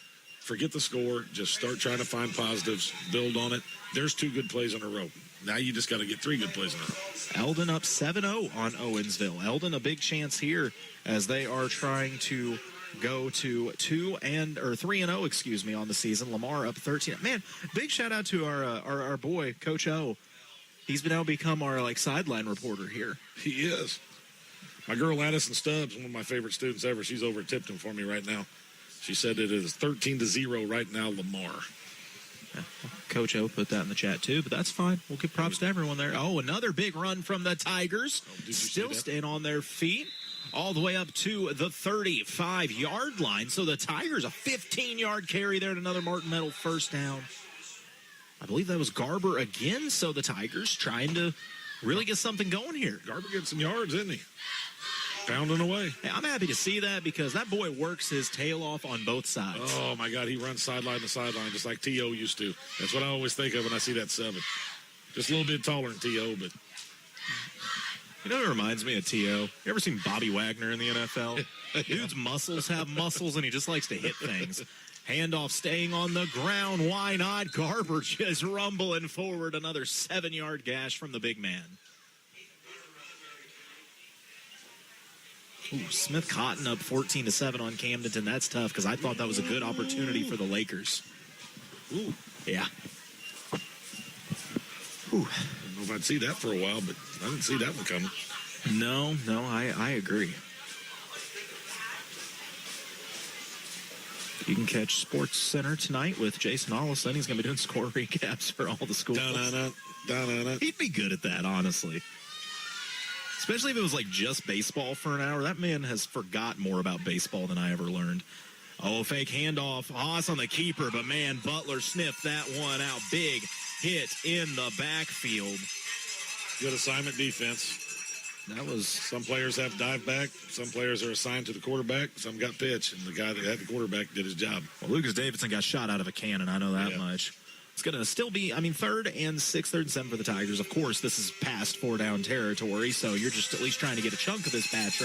forget the score. Just start trying to find positives, build on it. There's 2 good plays in a row. Now you just got to get 3 good plays in a row. Eldon up 7-0 on Owensville. Eldon a big chance here as they are trying to go to 3-0, excuse me, on the season. Lamar up 13. Man, big shout out to our boy Coach O. He's been able to become our sideline reporter here. He is. My girl Addison Stubbs, one of my favorite students ever. She's over at Tipton for me right now. She said it is 13-0 right now, Lamar. Yeah, Coach O put that in the chat too, but that's fine. We'll give props to everyone there. Oh, another big run from the Tigers. Still staying on their feet. All the way up to the 35-yard line. So the Tigers, a 15-yard carry there, and another Martin Metal first down. I believe that was Garber again. So the Tigers trying to really get something going here. Garber getting some yards, isn't he? Pounding away. Hey, I'm happy to see that because that boy works his tail off on both sides. Oh, my God. He runs sideline to sideline just like T.O. used to. That's what I always think of when I see that 7. Just a little bit taller than T.O., but... You know, it reminds me of T.O. You ever seen Bobby Wagner in the NFL? Dude's muscles have muscles, and he just likes to hit things. Handoff staying on the ground. Why not? Garber just rumbling forward. Another 7-yard gash from the big man. Ooh, Smith Cotton up 14-7 on Camdenton. That's tough because I thought that was a good opportunity for the Lakers. Ooh. Yeah. Ooh. I don't know if I'd see that for a while, but I didn't see that one coming. No, I agree. You can catch Sports Center tonight with Jason Ollison. He's going to be doing score recaps for all the schools. He'd be good at that, honestly. Especially if it was just baseball for an hour. That man has forgot more about baseball than I ever learned. Oh, fake handoff. Haas on the keeper, but man, Butler sniffed that one out. Big hit in the backfield. Good assignment defense. That was... Some players have dive back. Some players are assigned to the quarterback. Some got pitch, and the guy that had the quarterback did his job. Well, Lucas Davidson got shot out of a cannon. I know that much. It's going to still be, 3rd and 6, 3rd and 7 for the Tigers. Of course, this is past 4-down territory, so you're just at least trying to get a chunk of this back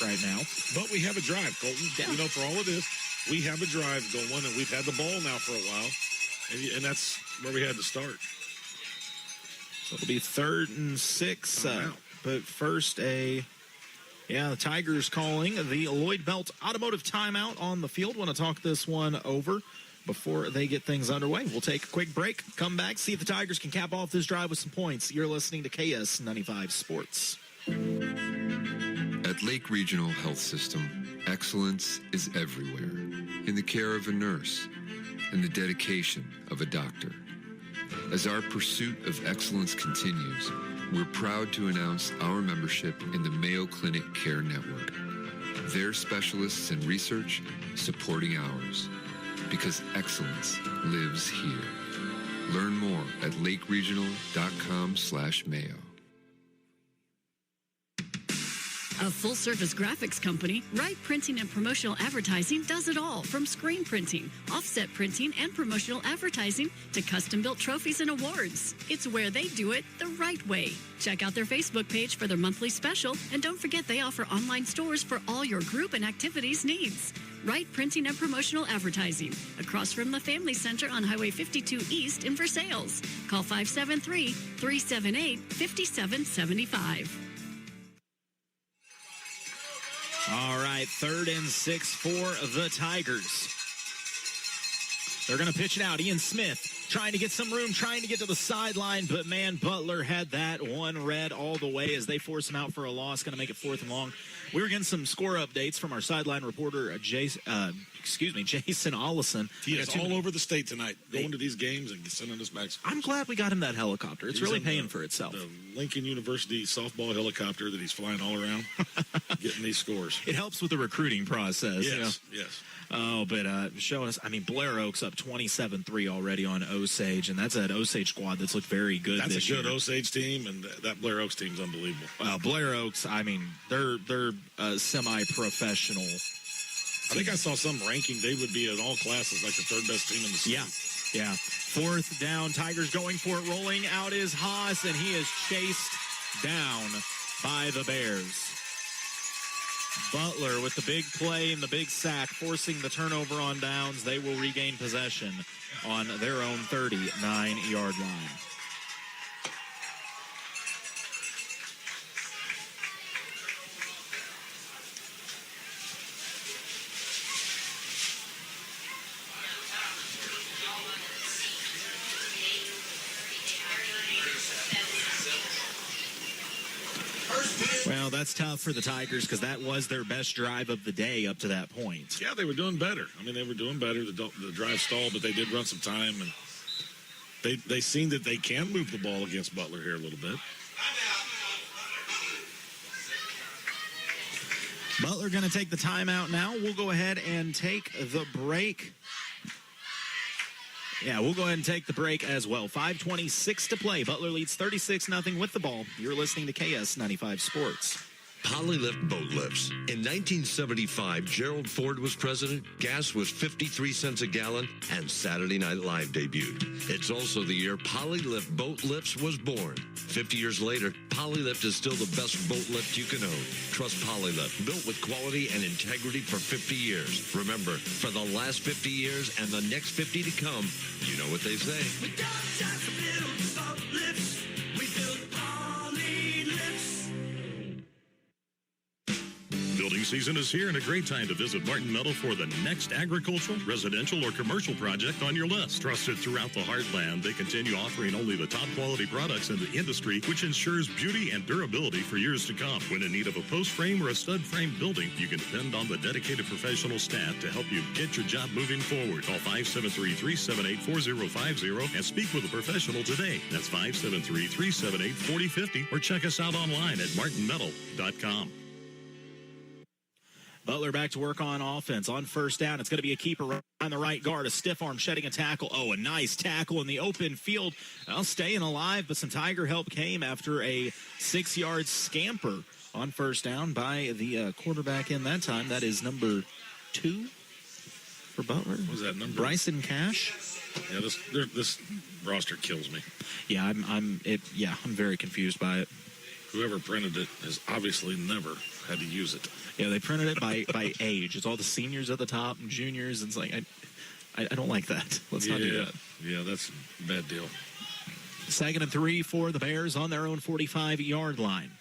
right now. But we have a drive, Colton. Yeah. For all of this, we have a drive going, and we've had the ball now for a while, and that's where we had to start. So it'll be 3rd and 6, but first the Tigers calling the Lloyd Belt Automotive timeout on the field. Want to talk this one over before they get things underway. We'll take a quick break, come back, see if the Tigers can cap off this drive with some points. You're listening to KS95 Sports. At Lake Regional Health System, excellence is everywhere, in the care of a nurse and the dedication of a doctor. As our pursuit of excellence continues, we're proud to announce our membership in the Mayo Clinic Care Network. Their specialists in research supporting ours, because excellence lives here. Learn more at lakeregional.com/Mayo. A full-service graphics company, Wright Printing and Promotional Advertising does it all, from screen printing, offset printing, and promotional advertising to custom-built trophies and awards. It's where they do it the right way. Check out their Facebook page for their monthly special, and don't forget they offer online stores for all your group and activities needs. Wright Printing and Promotional Advertising, across from the Family Center on Highway 52 East in Versailles. Call 573-378-5775. All right, 3rd and 6 for the Tigers. They're going to pitch it out. Ian Smith trying to get some room, trying to get to the sideline, but man, Butler had that one read all the way as they force him out for a loss. Going to make it 4th and long. We were getting some score updates from our sideline reporter, Jason Ollison. He is all over the state tonight, going to these games and sending us back. I'm glad we got him that helicopter. It's really paying for itself. The Lincoln University softball helicopter that he's flying all around, getting these scores. It helps with the recruiting process. Yes. Oh, but showing us, Blair Oaks up 27-3 already on Osage, and that's an Osage squad that's looked very good this year. That's a good Osage team, and that Blair Oaks team's unbelievable. Blair Oaks, they're semi-professional. I think I saw some ranking. They would be in all classes like the 3rd best team in the state. Yeah. 4th down, Tigers going for it. Rolling out is Haas, and he is chased down by the Bears. Butler with the big play and the big sack, forcing the turnover on downs. They will regain possession on their own 39-yard line. Well, that's tough for the Tigers because that was their best drive of the day up to that point. Yeah, they were doing better. I mean, they were doing better. The drive stalled, but they did run some time, and they seen that they can move the ball against Butler here a little bit. Butler going to take the timeout now. We'll go ahead and take the break. Yeah, we'll go ahead and take the break as well. 5:26 to play. Butler leads 36-0 with the ball. You're listening to KS95 Sports. Polylift boat lifts. In 1975, Gerald Ford was president, gas was 53 cents a gallon, and Saturday Night Live debuted. It's also the year Polylift boat lifts was born. 50 years later, Polylift is still the best boat lift you can own. Trust Polylift, built with quality and integrity for 50 years. Remember, for the last 50 years and the next 50 to come, you know what they say. We don't just build boat lifts, we build Polylifts. Building season is here and a great time to visit Martin Metal for the next agricultural, residential, or commercial project on your list. Trusted throughout the heartland, they continue offering only the top quality products in the industry, which ensures beauty and durability for years to come. When in need of a post frame or a stud frame building, you can depend on the dedicated professional staff to help you get your job moving forward. Call 573-378-4050 and speak with a professional today. That's 573-378-4050 or check us out online at martinmetal.com. Butler back to work on offense. On first down, it's going to be a keeper on the right guard, a stiff arm shedding a tackle. Oh, a nice tackle in the open field. Well, staying alive, but some Tiger help came after a 6-yard scamper on first down by the quarterback in that time. That is number 2 for Butler. What was that number? Bryson Cash. Yeah, this roster kills me. Yeah, I'm very confused by it. Whoever printed it has obviously never had to use it. Yeah, they printed it by age. It's all the seniors at the top and juniors. And it's like, I don't like that. Let's not do that. Yeah, that's a bad deal. 2nd and 3 for the Bears on their own 45-yard line.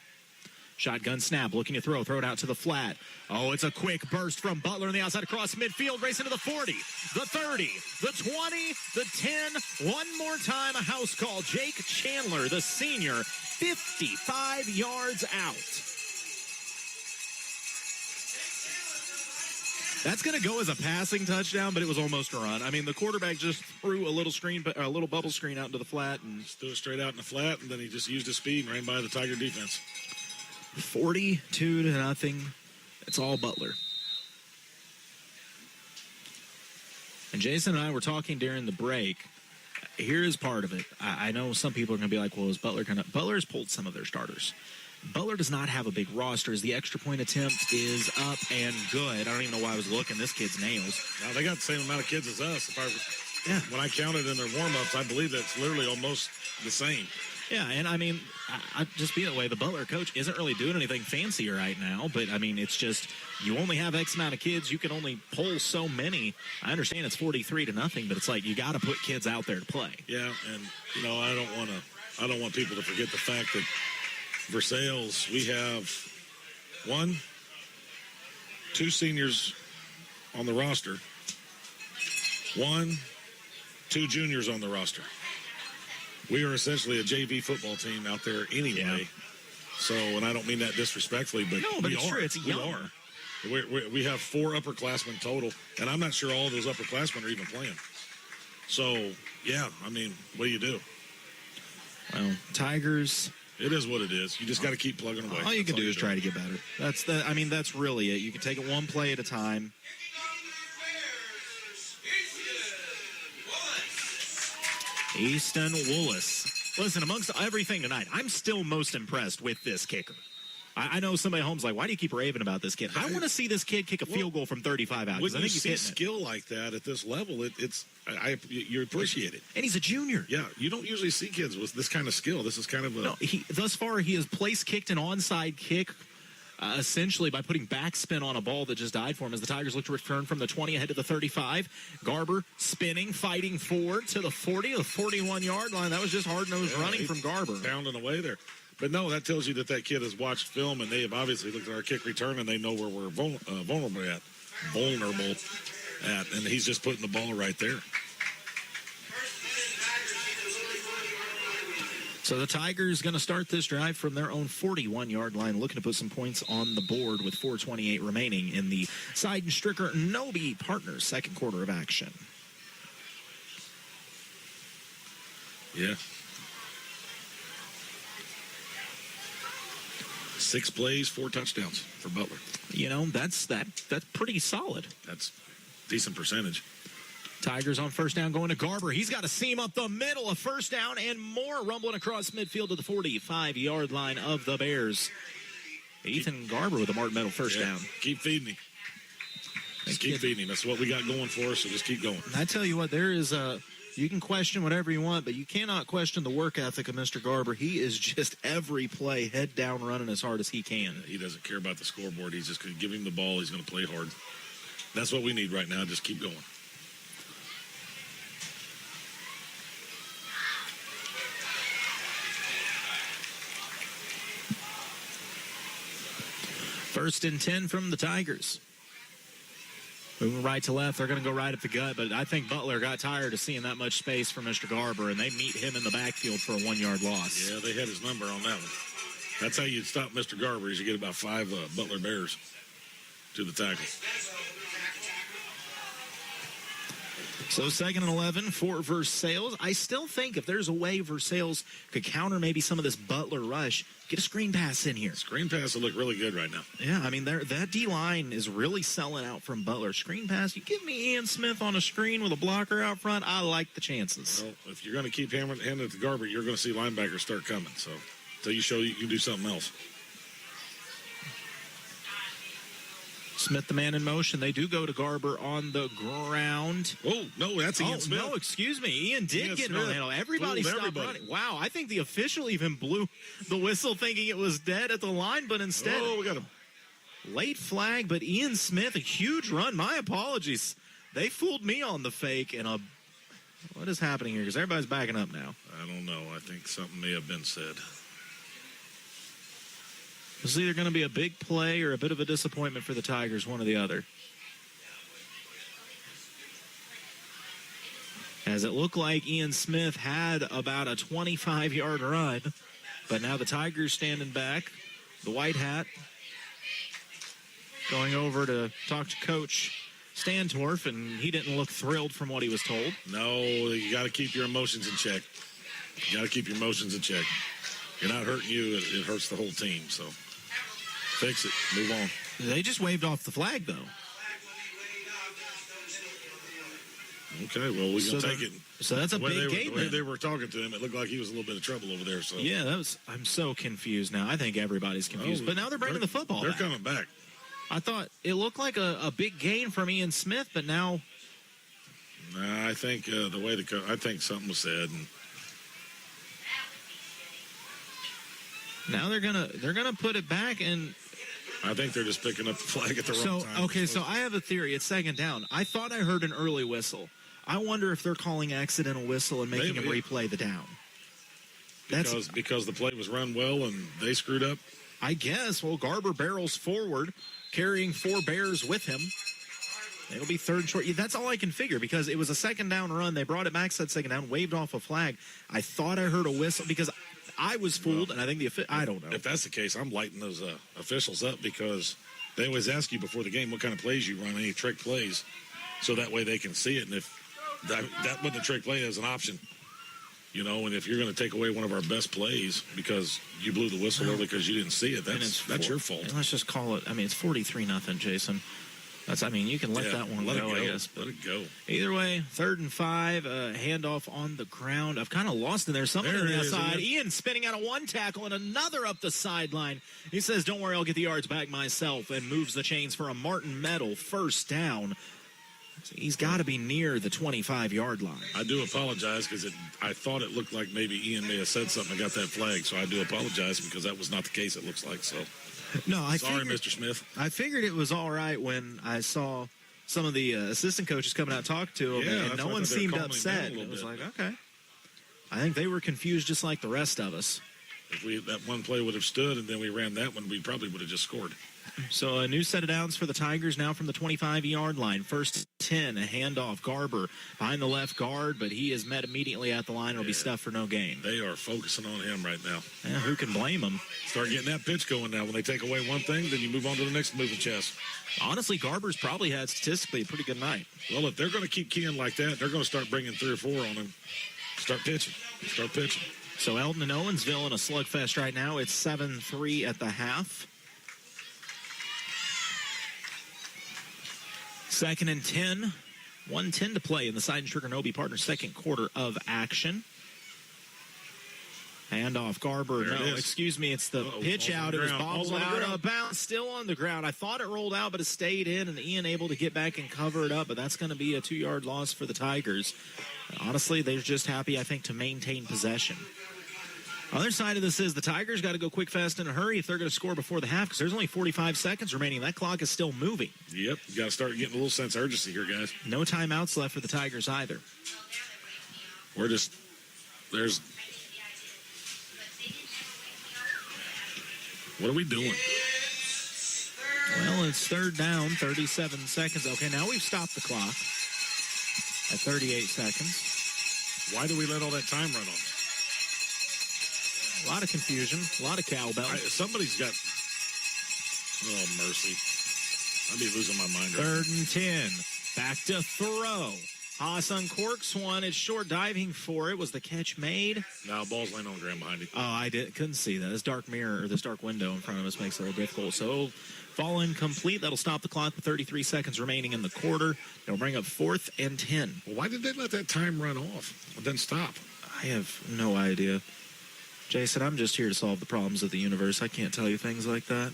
Shotgun snap, looking to throw it out to the flat. Oh, it's a quick burst from Butler on the outside across midfield, racing to the 40, the 30, the 20, the 10. One more time, a house call. Jake Chandler, the senior, 55 yards out. That's going to go as a passing touchdown, but it was almost a run. I mean, the quarterback just threw a little bubble screen out into the flat. And just threw it straight out in the flat, and then he just used his speed and ran by the Tiger defense. 42-0. It's all Butler. And Jason and I were talking during the break. Here is part of it. I know some people are going to be like, well, is Butler going to... Butler's pulled some of their starters. Butler does not have a big roster as the extra point attempt is up and good. I don't even know why I was looking. This kid's nails. Now, they got the same amount of kids as us. When I counted in their warm-ups, I believe that's literally almost the same. Yeah, and I mean, I just be that way. The Butler coach isn't really doing anything fancy right now, but I mean, it's just you only have X amount of kids. You can only pull so many. I understand it's 43-0, but it's like you got to put kids out there to play. Yeah, and I don't want people to forget the fact that Versailles, we have 2 seniors on the roster, 2 juniors on the roster. We are essentially a JV football team out there anyway. Yeah. So, and I don't mean that disrespectfully, but no, but it's true. It's young. We have 4 upperclassmen total, and I'm not sure all of those upperclassmen are even playing. So, yeah, I mean, what do you do? Well, Tigers. It is what it is. You just got to keep plugging away. All you can do is try to get better. That's really it. You can take it one play at a time. Easton Willis. Listen, amongst everything tonight, I'm still most impressed with this kicker. I know somebody at home's like, why do you keep raving about this kid? I want to see this kid kick a field goal from 35 out. When you see skill like that at this level, you appreciate it. And he's a junior. Yeah, you don't usually see kids with this kind of skill. This is kind of a... No, thus far, he has place kicked an onside kick essentially by putting backspin on a ball that just died for him as the Tigers look to return from the 20 ahead to the 35. Garber spinning, fighting forward to the 40, the 41-yard line. That was just hard-nosed running from Garber. Pounding away there. But no, that tells you that kid has watched film, and they have obviously looked at our kick return, and they know where we're vulnerable at. And he's just putting the ball right there. So the Tigers going to start this drive from their own 41-yard line, looking to put some points on the board with 4:28 remaining in the Seidenstricker-Nobe Partners second quarter of action. Yeah. 6 plays, 4 touchdowns for Butler. You know, that's pretty solid. That's decent percentage. Tigers on first down going to Garber. He's got a seam up the middle, a first down and more, rumbling across midfield to the 45-yard line of the Bears. Ethan Garber with a Martin Metal first down. Keep feeding him. Just keep feeding him. That's what we got going for us, so just keep going. I tell you what, there is you can question whatever you want, but you cannot question the work ethic of Mr. Garber. He is just every play head down running as hard as he can. He doesn't care about the scoreboard. He's just going to give him the ball. He's going to play hard. That's what we need right now. Just keep going. First and 10 from the Tigers. Moving right to left, they're going to go right at the gut, but I think Butler got tired of seeing that much space for Mr. Garber, and they meet him in the backfield for a 1-yard loss. Yeah, they had his number on that one. That's how you stop Mr. Garber, is you get about 5 Butler Bears to the tackle. So 2nd and 11 for Versailles. I still think if there's a way Versailles could counter maybe some of this Butler rush, get a screen pass in here. Screen pass will look really good right now. Yeah, I mean, that D-line is really selling out from Butler. Screen pass, you give me Ian Smith on a screen with a blocker out front, I like the chances. Well, if you're going to keep handing it to Garber, you're going to see linebackers start coming. So until you show you can do something else. Smith, the man in motion. They do go to Garber on the ground. Oh, no, that's Ian Smith. No, excuse me. Ian did get on the handle. Everybody stopped running. Wow, I think the official even blew the whistle thinking it was dead at the line, but instead, we got a late flag, but Ian Smith, a huge run. My apologies. They fooled me on the fake. And what is happening here? Because everybody's backing up now. I don't know. I think something may have been said. It's either going to be a big play or a bit of a disappointment for the Tigers, one or the other. As it looked like Ian Smith had about a 25-yard run, but now the Tigers standing back, the white hat, going over to talk to Coach Stantorf, and he didn't look thrilled from what he was told. No, you got to keep your emotions in check. You got to keep your emotions in check. You're not hurting you, it hurts the whole team, so fix it. Move on. They just waved off the flag, though. Okay, well, we're going to take it. So that's a big game. The way they were talking to him, it looked like he was a little bit of trouble over there. So yeah, I'm so confused now. I think everybody's confused. But now they're bringing the football back. They're coming back. I thought it looked like a big gain from Ian Smith, but now... Nah, I think I think something was said. And now they're gonna put it back, and I think they're just picking up the flag at the wrong time. Okay, so I have a theory. It's second down. I thought I heard an early whistle. I wonder if they're calling accidental whistle and making him replay the down. Because the play was run well and they screwed up? I guess. Well, Garber barrels forward, carrying 4 Bears with him. It'll be third and short. Yeah, that's all I can figure because it was a second down run. They brought it back, said second down, waved off a flag. I thought I heard a whistle because I was fooled, and I think I don't know. If that's the case, I'm lighting those officials up because they always ask you before the game what kind of plays you run, any trick plays, so that way they can see it. And if that wasn't a trick play as an option, and if you're going to take away one of our best plays because you blew the whistle early because you didn't see it, that's your fault. Let's just call it. I mean, it's 43-0, Jason. You can let that one go, I guess. Let it go. Either way, 3rd and 5, handoff on the ground. I've kind of lost in there. Something on the outside. Ian spinning out of one tackle and another up the sideline. He says, don't worry, I'll get the yards back myself, and moves the chains for a Martin Metal first down. He's got to be near the 25-yard line. I do apologize because I thought it looked like maybe Ian may have said something and got that flag, so I do apologize because that was not the case, it looks like. So, no, sorry, Mr. Smith. I figured it was all right when I saw some of the assistant coaches coming out and talk to him, and no one seemed upset. It was like, okay. I think they were confused just like the rest of us. If that one play would have stood and then we ran that one, we probably would have just scored. So a new set of downs for the Tigers now from the 25-yard line. First 10, a handoff. Garber behind the left guard, but he is met immediately at the line. It'll be stuffed for no gain. They are focusing on him right now. Yeah, who can blame them? Start getting that pitch going now. When they take away one thing, then you move on to the next moving chess. Honestly, Garber's probably had statistically a pretty good night. Well, if they're going to keep keying like that, they're going to start bringing 3 or 4 on him. Start pitching. So Eldon and Owensville in a slugfest right now. It's 7-3 at the half. 2nd and 10. 1:10 to play in the Seidenstricker-Nobe Partners second quarter of action. Handoff, Garber. It's the pitch out. It was bobbled out of bounds, still on the ground. I thought it rolled out, but it stayed in, and Ian able to get back and cover it up, but that's going to be a 2-yard loss for the Tigers. Honestly, they're just happy, I think, to maintain possession. Other side of this is the Tigers got to go quick, fast, in a hurry if they're going to score before the half because there's only 45 seconds remaining. That clock is still moving. Yep, you got to start getting a little sense of urgency here, guys. No timeouts left for the Tigers either. What are we doing? Well, it's 3rd down, 37 seconds. Okay, now we've stopped the clock at 38 seconds. Why do we let all that time run off? A lot of confusion, a lot of cowbell. Somebody's got... Oh, mercy. I'd be losing my mind. 3rd and 10. Back to throw. Haas uncorks one. It's short diving for it. Was the catch made? No, ball's laying on the ground behind him. Oh, I couldn't see that. This dark mirror, or this dark window in front of us makes it a little difficult. So, fall incomplete. That'll stop the clock with 33 seconds remaining in the quarter. It'll bring up 4th and 10. Well, why did they let that time run off and then stop? I have no idea. Jason, I'm just here to solve the problems of the universe. I can't tell you things like that.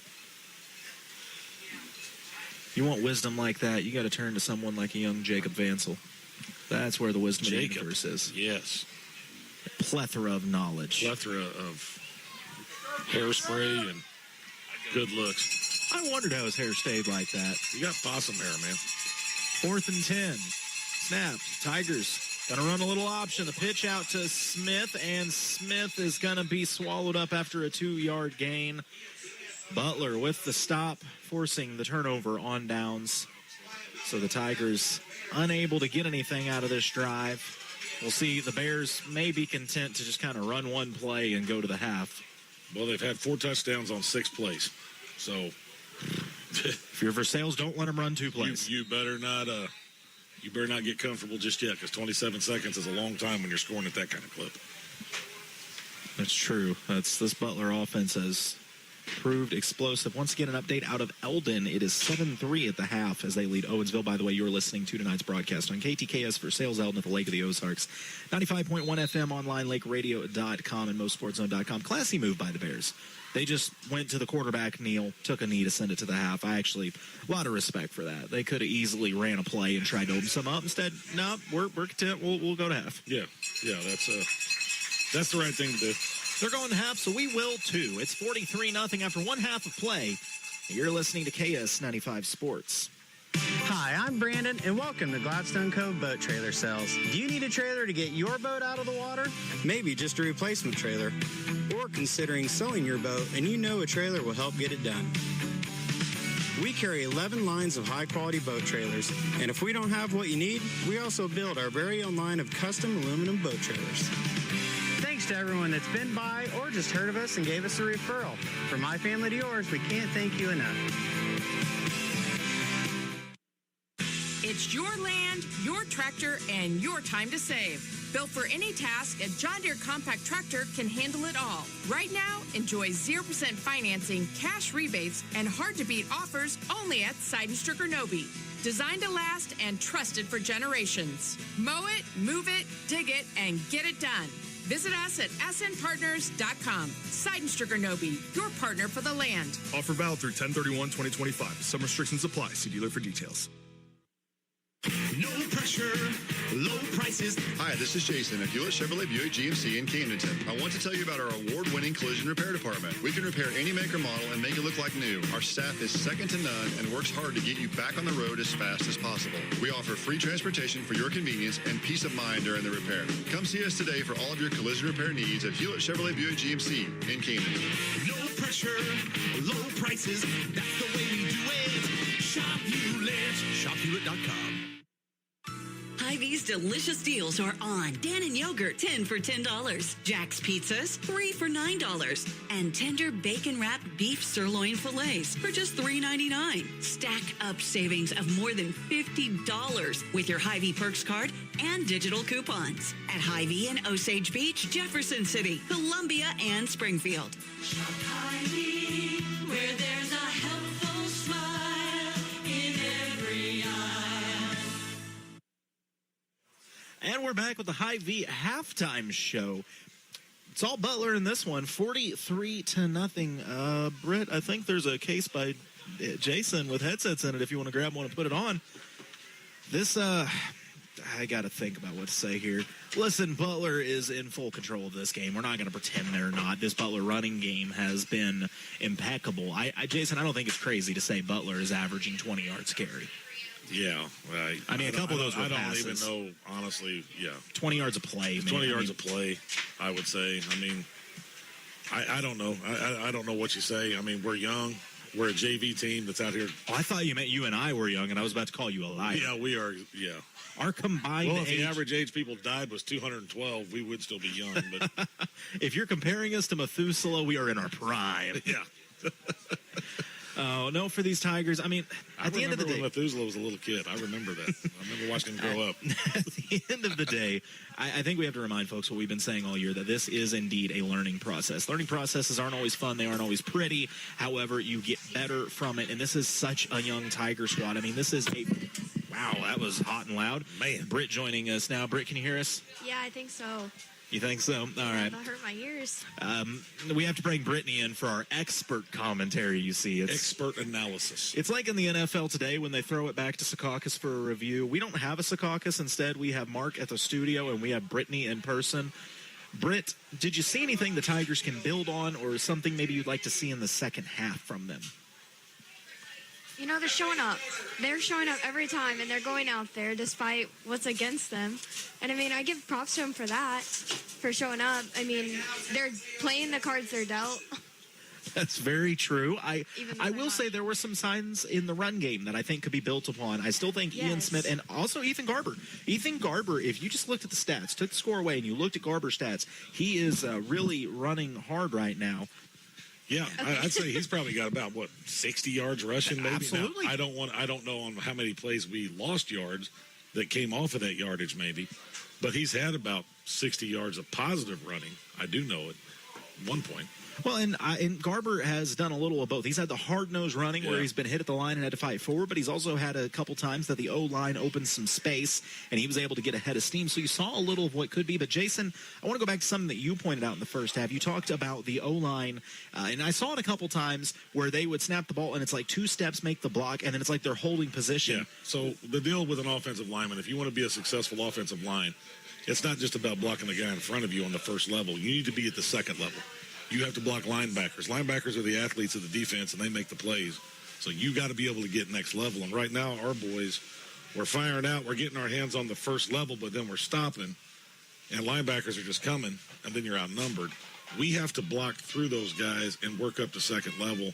You want wisdom like that, you got to turn to someone like a young Jacob Vansel. That's where the wisdom of the universe is. Yes. A plethora of knowledge. Plethora of hairspray and good looks. I wondered how his hair stayed like that. You got possum hair, man. 4th and 10. Snap. Tigers going to run a little option. The pitch out to Smith, and Smith is going to be swallowed up after a 2-yard gain. Butler with the stop, forcing the turnover on downs. So the Tigers unable to get anything out of this drive. We'll see. The Bears may be content to just kind of run one play and go to the half. Well, they've had 4 touchdowns on 6 plays. So if you're Versailles, don't let them run 2 plays. You better not get comfortable just yet, because 27 seconds is a long time when you're scoring at that kind of clip. That's true. This Butler offense has proved explosive. Once again, an update out of Eldon. It is 7-3 at the half as they lead Owensville. By the way, you're listening to tonight's broadcast on KTKS Versailles Eldon at the Lake of the Ozarks. 95.1 FM online, lakeradio.com, and MoSportsZone.com. Classy move by the Bears. They just went to the quarterback, Neal, took a knee to send it to the half. A lot of respect for that. They could have easily ran a play and tried to open some up. Instead, no, we're content. We'll go to half. Yeah, that's the right thing to do. They're going to half, so we will too. It's 43-0 after one half of play. You're listening to KS95 Sports. Hi, I'm Brandon, and welcome to Gladstone Cove Boat Trailer Sales. Do you need a trailer to get your boat out of the water? Maybe just a replacement trailer. Or considering selling your boat, and you know a trailer will help get it done. We carry 11 lines of high-quality boat trailers, and if we don't have what you need, we also build our very own line of custom aluminum boat trailers. Thanks to everyone that's been by or just heard of us and gave us a referral. From my family to yours, we can't thank you enough. It's your land, your tractor, and your time to save. Built for any task, a John Deere compact tractor can handle it all. Right now, enjoy 0% financing, cash rebates, and hard-to-beat offers only at Seidenstricker-Nobe. Designed to last and trusted for generations. Mow it, move it, dig it, and get it done. Visit us at snpartners.com. Seidenstricker-Nobe, your partner for the land. Offer valid through 10/31/2025. Some restrictions apply. See dealer for details. No pressure, low prices. Hi, this is Jason at Hewlett Chevrolet Buick GMC in Camdenton. I want to tell you about our award-winning collision repair department. We can repair any make or model and make it look like new. Our staff is second to none and works hard to get you back on the road as fast as possible. We offer free transportation for your convenience and peace of mind during the repair. Come see us today for all of your collision repair needs at Hewlett Chevrolet Buick GMC in Camdenton. No pressure, low prices. That's the way we do it. Shop Hewlett. ShopHewlett.com. Hy-Vee's delicious deals are on. Dannon yogurt, 10 for $10. Jack's pizzas, 3 for $9. And tender bacon-wrapped beef sirloin fillets for just $3.99. Stack up savings of more than $50 with your Hy-Vee Perks card and digital coupons. At Hy-Vee in Osage Beach, Jefferson City, Columbia, and Springfield. Shop Hy-Vee, where there's a helpful smile in every eye. And we're back with the Hy-Vee halftime show. It's all Butler in this one, 43-0. Britt, I think there's a case by Jason with headsets in it if you want to grab one and put it on. This, I got to think about what to say here. Listen, Butler is in full control of this game. We're not going to pretend they're not. This Butler running game has been impeccable. Jason, I don't think it's crazy to say Butler is averaging 20 yards carry. Yeah. I mean, a couple of those were passes. I don't even know, honestly, 20 yards of play. 20 yards of play, I would say. I mean, I don't know. I don't know what you say. I mean, we're young. We're a JV team that's out here. Oh, I thought you meant you and I were young, and I was about to call you a liar. Yeah, we are, yeah. Our combined if age... the average age people died was 212, we would still be young. But if you're comparing us to Methuselah, we are in our prime. Yeah. Oh, no, for these Tigers. I mean, at the end of the day... when Methuselah was a little kid. I remember that. I remember watching him grow up. At the end of the day, I think we have to remind folks what we've been saying all year, that this is indeed a learning process. Learning processes aren't always fun. They aren't always pretty. However, you get better from it. And this is such a young Tiger squad. I mean, this is a... Wow, that was hot and loud. Man. Britt joining us now. Britt, can you hear us? Yeah, I think so. You think so? All right. That hurt my ears. We have to bring Brittany in for our expert commentary, you see. It's expert analysis. It's like in the NFL today when they throw it back to Secaucus for a review. We don't have a Secaucus. Instead, we have Mark at the studio, and we have Brittany in person. Britt, did you see anything the Tigers can build on, or something maybe you'd like to see in the second half from them? You know, they're showing up. They're showing up every time, and they're going out there despite what's against them. And, I mean, I give props to them for that, for showing up. I mean, they're playing the cards they're dealt. That's very true. I will say there were some signs in the run game that I think could be built upon. I still think Ian Smith and also Ethan Garber. Ethan Garber, if you just looked at the stats, took the score away, and you looked at Garber's stats, he is really running hard right now. Yeah, I'd say he's probably got about 60 yards rushing. Maybe. Absolutely. Now, I don't know on how many plays we lost yards that came off of that yardage, maybe, but he's had about 60 yards of positive running. I do know at one point. Well, and Garber has done a little of both. He's had the hard-nosed running where he's been hit at the line and had to fight forward, but he's also had a couple times that the O-line opened some space, and he was able to get ahead of steam. So you saw a little of what could be. But, Jason, I want to go back to something that you pointed out in the first half. You talked about the O-line, and I saw it a couple times where they would snap the ball, and it's like 2 steps make the block, and then it's like they're holding position. Yeah, so the deal with an offensive lineman, if you want to be a successful offensive line, it's not just about blocking the guy in front of you on the first level. You need to be at the second level. You have to block linebackers. Linebackers are the athletes of the defense, and they make the plays. So you got to be able to get next level. And right now, our boys, we're firing out. We're getting our hands on the first level, but then we're stopping. And linebackers are just coming, and then you're outnumbered. We have to block through those guys and work up to second level.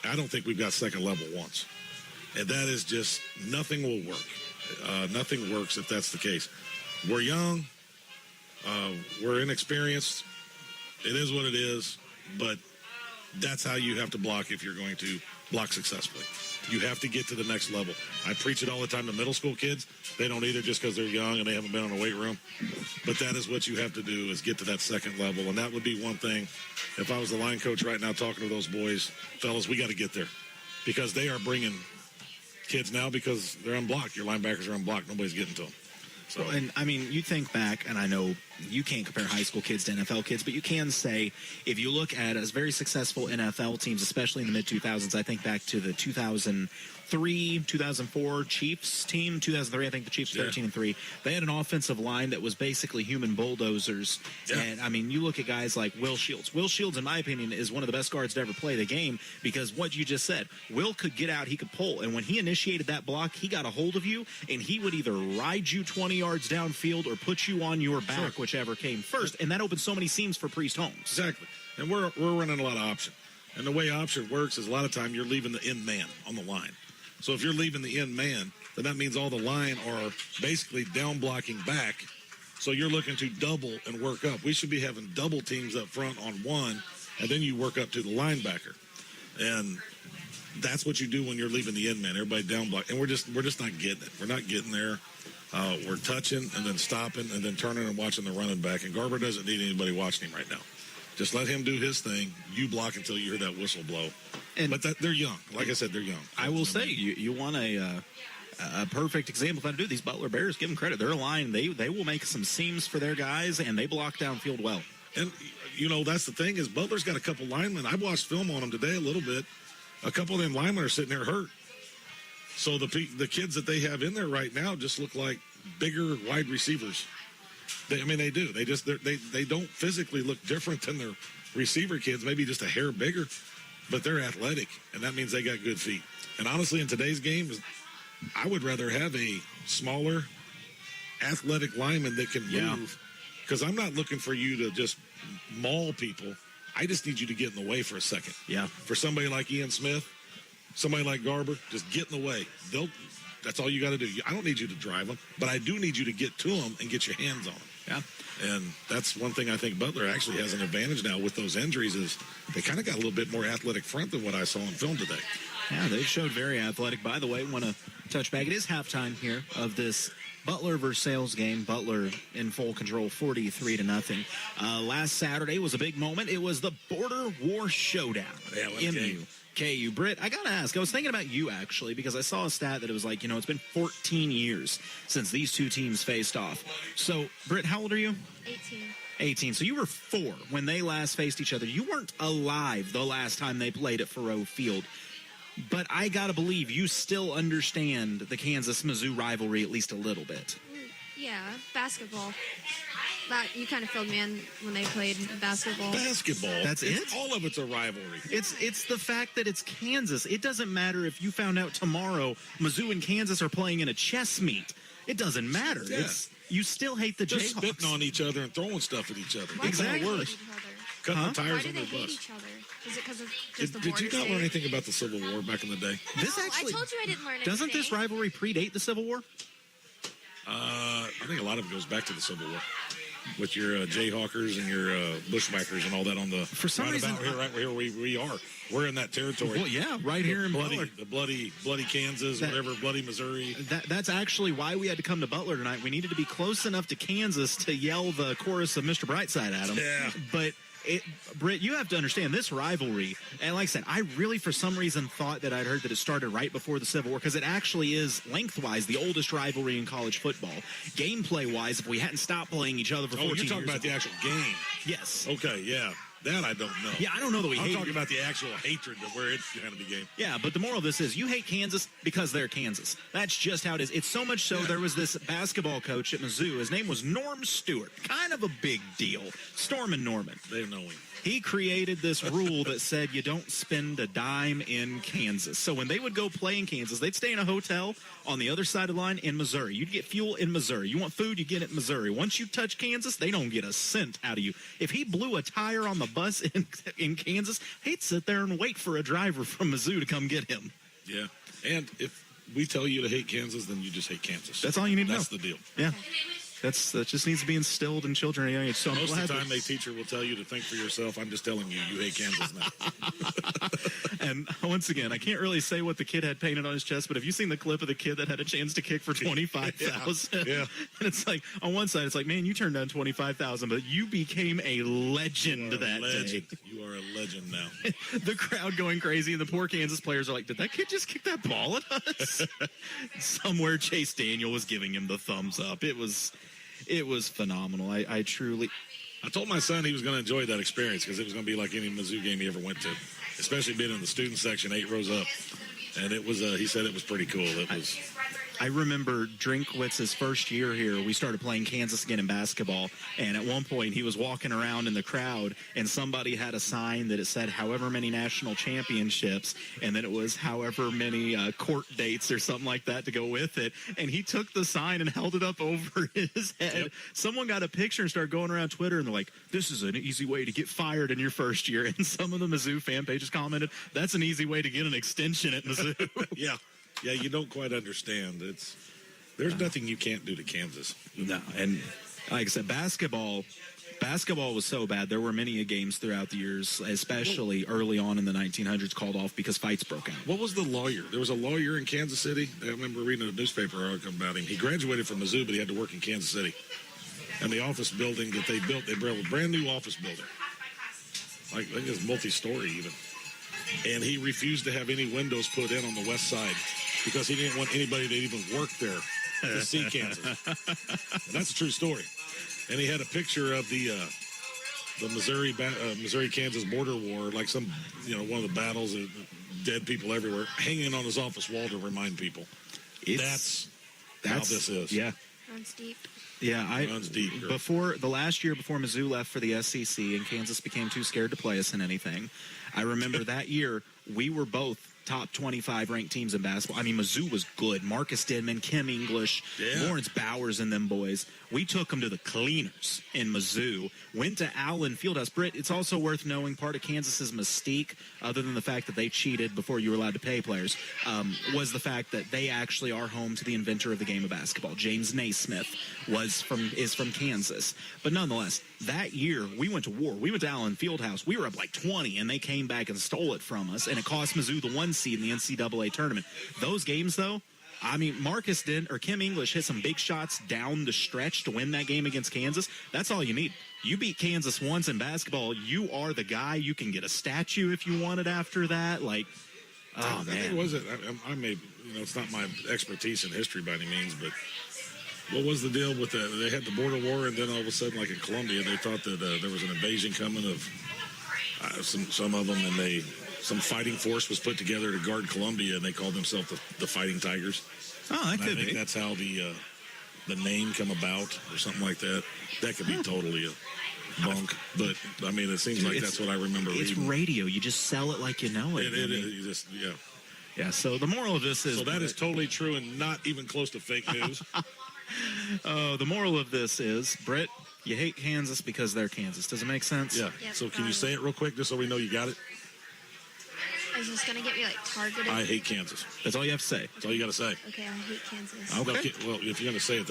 I don't think we've got second level once. And that is just, nothing will work. Nothing works if that's the case. We're young. We're inexperienced. It is what it is, but that's how you have to block if you're going to block successfully. You have to get to the next level. I preach it all the time to middle school kids. They don't either just because they're young and they haven't been in a weight room. But that is what you have to do, is get to that second level. And that would be one thing. If I was the line coach right now talking to those boys, fellas, we got to get there. Because they are bringing kids now because they're unblocked. Your linebackers are unblocked. Nobody's getting to them. So, well, and I mean, you think back, and I know you can't compare high school kids to NFL kids, but you can say if you look at as very successful NFL teams, especially in the mid-2000s, I think back to the 2003, 2004 Chiefs team, 2003, I think the Chiefs 13-3. They had an offensive line that was basically human bulldozers. Yeah. And, I mean, you look at guys like Will Shields. Will Shields, in my opinion, is one of the best guards to ever play the game because what you just said, Will could get out, he could pull, and when he initiated that block, he got a hold of you, and he would either ride you 20 yards downfield or put you on your back, whichever came first, and that opened so many seams for Priest Holmes. Exactly. And we're running a lot of option. And the way option works is a lot of time you're leaving the end man on the line. So if you're leaving the end man, then that means all the line are basically down blocking back. So you're looking to double and work up. We should be having double teams up front on one, and then you work up to the linebacker. And that's what you do when you're leaving the end man. Everybody down block. And we're just not getting it. We're not getting there. We're touching and then stopping and then turning and watching the running back. And Garber doesn't need anybody watching him right now. Just let him do his thing. You block until you hear that whistle blow. But they're young. Like I said, they're young. I will say, you want a perfect example of how to do these Butler Bears. Give them credit. Their line, they will make some seams for their guys, and they block downfield well. And, you know, that's the thing is Butler's got a couple linemen. I watched film on them today a little bit. A couple of them linemen are sitting there hurt. So the kids that they have in there right now just look like bigger wide receivers. They do. They don't physically look different than their receiver kids, maybe just a hair bigger, but they're athletic, and that means they got good feet. And honestly, in today's game, I would rather have a smaller, athletic lineman that can move, because I'm not looking for you to just maul people. I just need you to get in the way for a second. Yeah. For somebody like Ian Smith, somebody like Garber, just get in the way. That's all you got to do. I don't need you to drive them, but I do need you to get to them and get your hands on them. Yeah. And that's one thing I think Butler actually has an advantage now with those injuries is they kind of got a little bit more athletic front than what I saw in film today. Yeah, they showed very athletic. By the way, want to touch back. It is halftime here of this Butler Versailles game. Butler in full control, 43-0. Last Saturday was a big moment. It was the Border War Showdown. Yeah, what a game. KU. Britt, I got to ask, I was thinking about you, actually, because I saw a stat that it was like, it's been 14 years since these two teams faced off. So, Britt, how old are you? 18. So you were 4 when they last faced each other. You weren't alive the last time they played at Faurot Field. But I got to believe you still understand the Kansas-Mizzou rivalry at least a little bit. Yeah, basketball. That you kind of filled me in when they played basketball. Basketball. That's it? All of it's a rivalry. It's the fact that it's Kansas. It doesn't matter if you found out tomorrow Mizzou and Kansas are playing in a chess meet. It doesn't matter. Yeah. You still hate the Jayhawks. They're spitting on each other and throwing stuff at each other. Exactly. Cutting the tires Why do on they their hate bus. each other? Is it because of just the Did border you not state? learn anything about the Civil War back in the day? I told you I didn't learn anything. Doesn't this rivalry predate the Civil War? I think a lot of it goes back to the Civil War. With your Jayhawkers and your Bushwhackers and all that on the for some reason right here we are. We're in that territory. Well, yeah, right here in Butler. The bloody Kansas, bloody Missouri. That's actually why we had to come to Butler tonight. We needed to be close enough to Kansas to yell the chorus of Mr. Brightside at them. Yeah. But Britt, you have to understand this rivalry. And like I said, I really, for some reason, thought that I'd heard that it started right before the Civil War because it actually is lengthwise the oldest rivalry in college football. Gameplay-wise, if we hadn't stopped playing each other for 14 years. You're talking about the actual game. Yes. Okay, yeah. That I don't know. Yeah, I don't know that I'm talking about the actual hatred of where it's kind of the game. Yeah, but the moral of this is you hate Kansas because they're Kansas. That's just how it is. It's so much so there was this basketball coach at Mizzou. His name was Norm Stewart. Kind of a big deal. Storm and Norman. They know him. He created this rule that said you don't spend a dime in Kansas. So when they would go play in Kansas, they'd stay in a hotel on the other side of the line in Missouri. You'd get fuel in Missouri. You want food, you get it in Missouri. Once you touch Kansas, they don't get a cent out of you. If he blew a tire on the bus in Kansas, he'd sit there and wait for a driver from Mizzou to come get him. Yeah. And if we tell you to hate Kansas, then you just hate Kansas. That's all you need to know. That's the deal. Yeah. That just needs to be instilled in children at a young age. So most of the time, a teacher will tell you to think for yourself. I'm just telling you, you hate Kansas now. And once again, I can't really say what the kid had painted on his chest, but have you seen the clip of the kid that had a chance to kick for $25,000? Yeah. And it's like, on one side, it's like, man, you turned down $25,000, but you became a legend that day. You are a legend now. The crowd going crazy, and the poor Kansas players are like, did that kid just kick that ball at us? Somewhere Chase Daniel was giving him the thumbs up. It was phenomenal. I truly... I told my son he was going to enjoy that experience because it was going to be like any Mizzou game he ever went to, especially being in the student section 8 rows up. And it was, he said it was pretty cool. I remember Drinkwitz's first year here, we started playing Kansas again in basketball, and at one point he was walking around in the crowd, and somebody had a sign that it said however many national championships, and then it was however many court dates or something like that to go with it, and he took the sign and held it up over his head. Yep. Someone got a picture and started going around Twitter, and they're like, this is an easy way to get fired in your first year, and some of the Mizzou fan pages commented, that's an easy way to get an extension at Mizzou. Yeah. Yeah, you don't quite understand. There's nothing you can't do to Kansas. No, and like I said, basketball was so bad. There were many games throughout the years, especially early on in the 1900s, called off because fights broke out. What was the lawyer? There was a lawyer in Kansas City. I remember reading a newspaper article about him. He graduated from Mizzou, but he had to work in Kansas City. And the office building that they built a brand new office building. Like, I think it's multi-story even. And he refused to have any windows put in on the west side because he didn't want anybody to even work there to see Kansas. And that's a true story. And he had a picture of the Missouri-Kansas border war, like some, one of the battles, dead people everywhere, hanging on his office wall to remind people. That's how this is. Yeah. Runs deep. Yeah, runs deep. Girl. Before the last year before Mizzou left for the SEC and Kansas became too scared to play us in anything, I remember that year we were both top 25 ranked teams in basketball. I mean, Mizzou was good. Marcus Denman, Kim English, Lawrence Bowers and them boys. We took them to the cleaners in Mizzou. Went to Allen Fieldhouse. Britt, it's also worth knowing part of Kansas's mystique, other than the fact that they cheated before you were allowed to pay players, was the fact that they actually are home to the inventor of the game of basketball. James Naismith is from Kansas. But nonetheless, that year we went to war. We went to Allen Fieldhouse. We were up like 20, and they came back and stole it from us, and it cost Mizzou the 1 seed in the NCAA tournament. Those games, though, I mean, Kim English hit some big shots down the stretch to win that game against Kansas. That's all you need. You beat Kansas once in basketball, you are the guy. You can get a statue if you want it after that. Like, oh, man. I think was it? I may, it's not my expertise in history by any means, but what was the deal with that? They had the border war, and then all of a sudden, like in Colombia, they thought that there was an invasion coming of some of them, and some fighting force was put together to guard Colombia, and they called themselves the Fighting Tigers. Oh, that could be. I think that's how the name come about, or something like that. That could be totally a bunk, but I mean, it seems like that's what I remember reading. It's radio. You just sell it like you know it. It is. Yeah. Yeah. So the moral of this is that is totally true and not even close to fake news. The moral of this is, Britt, you hate Kansas because they're Kansas. Does it make sense? Yeah. Yep, so can you say it real quick just so we know you got it? Is this going to get me, targeted? I hate Kansas. That's all you have to say. That's all you got to say. Okay, I hate Kansas. Okay. Well, if you're going to say it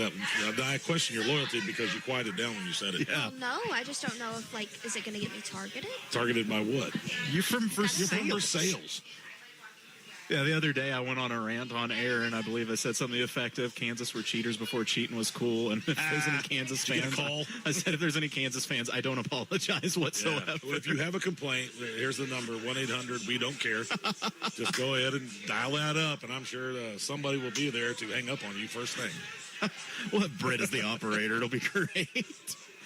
I question your loyalty because you quieted down when you said it. Yeah. No, I just don't know if, is it going to get me targeted? Targeted by what? You're from Versailles. You're from Versailles. Yeah, the other day I went on a rant on air, and I believe I said something effective. Kansas were cheaters before cheating was cool. And if there's any Kansas fans, I said if there's any Kansas fans, I don't apologize whatsoever. Yeah. Well, if you have a complaint, here's the number, 1-800-WE-DON'T-CARE. Just go ahead and dial that up, and I'm sure somebody will be there to hang up on you first thing. We'll have Britt as the operator. It'll be great.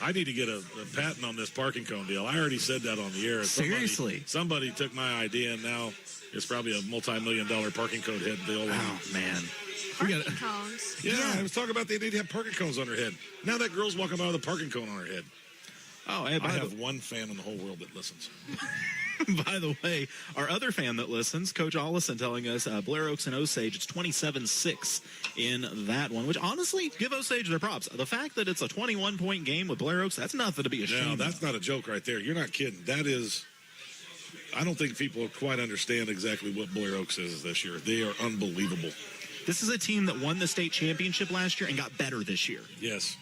I need to get a patent on this parking cone deal. I already said that on the air. Seriously? Somebody took my idea, and now it's probably a multi-million-dollar parking code head deal. Oh, man. Parking cones. Yeah, I was talking about they need to have parking cones on their head. Now that girl's walking by with a parking cone on her head. Oh, I have one fan in the whole world that listens. By the way, our other fan that listens, Coach Ollison, telling us Blair Oaks and Osage, it's 27-6 in that one, which honestly, give Osage their props. The fact that it's a 21-point game with Blair Oaks, that's nothing to be ashamed of. No, that's not a joke right there. You're not kidding. That is, I don't think people quite understand exactly what Blair Oaks is this year. They are unbelievable. This is a team that won the state championship last year and got better this year. Yes.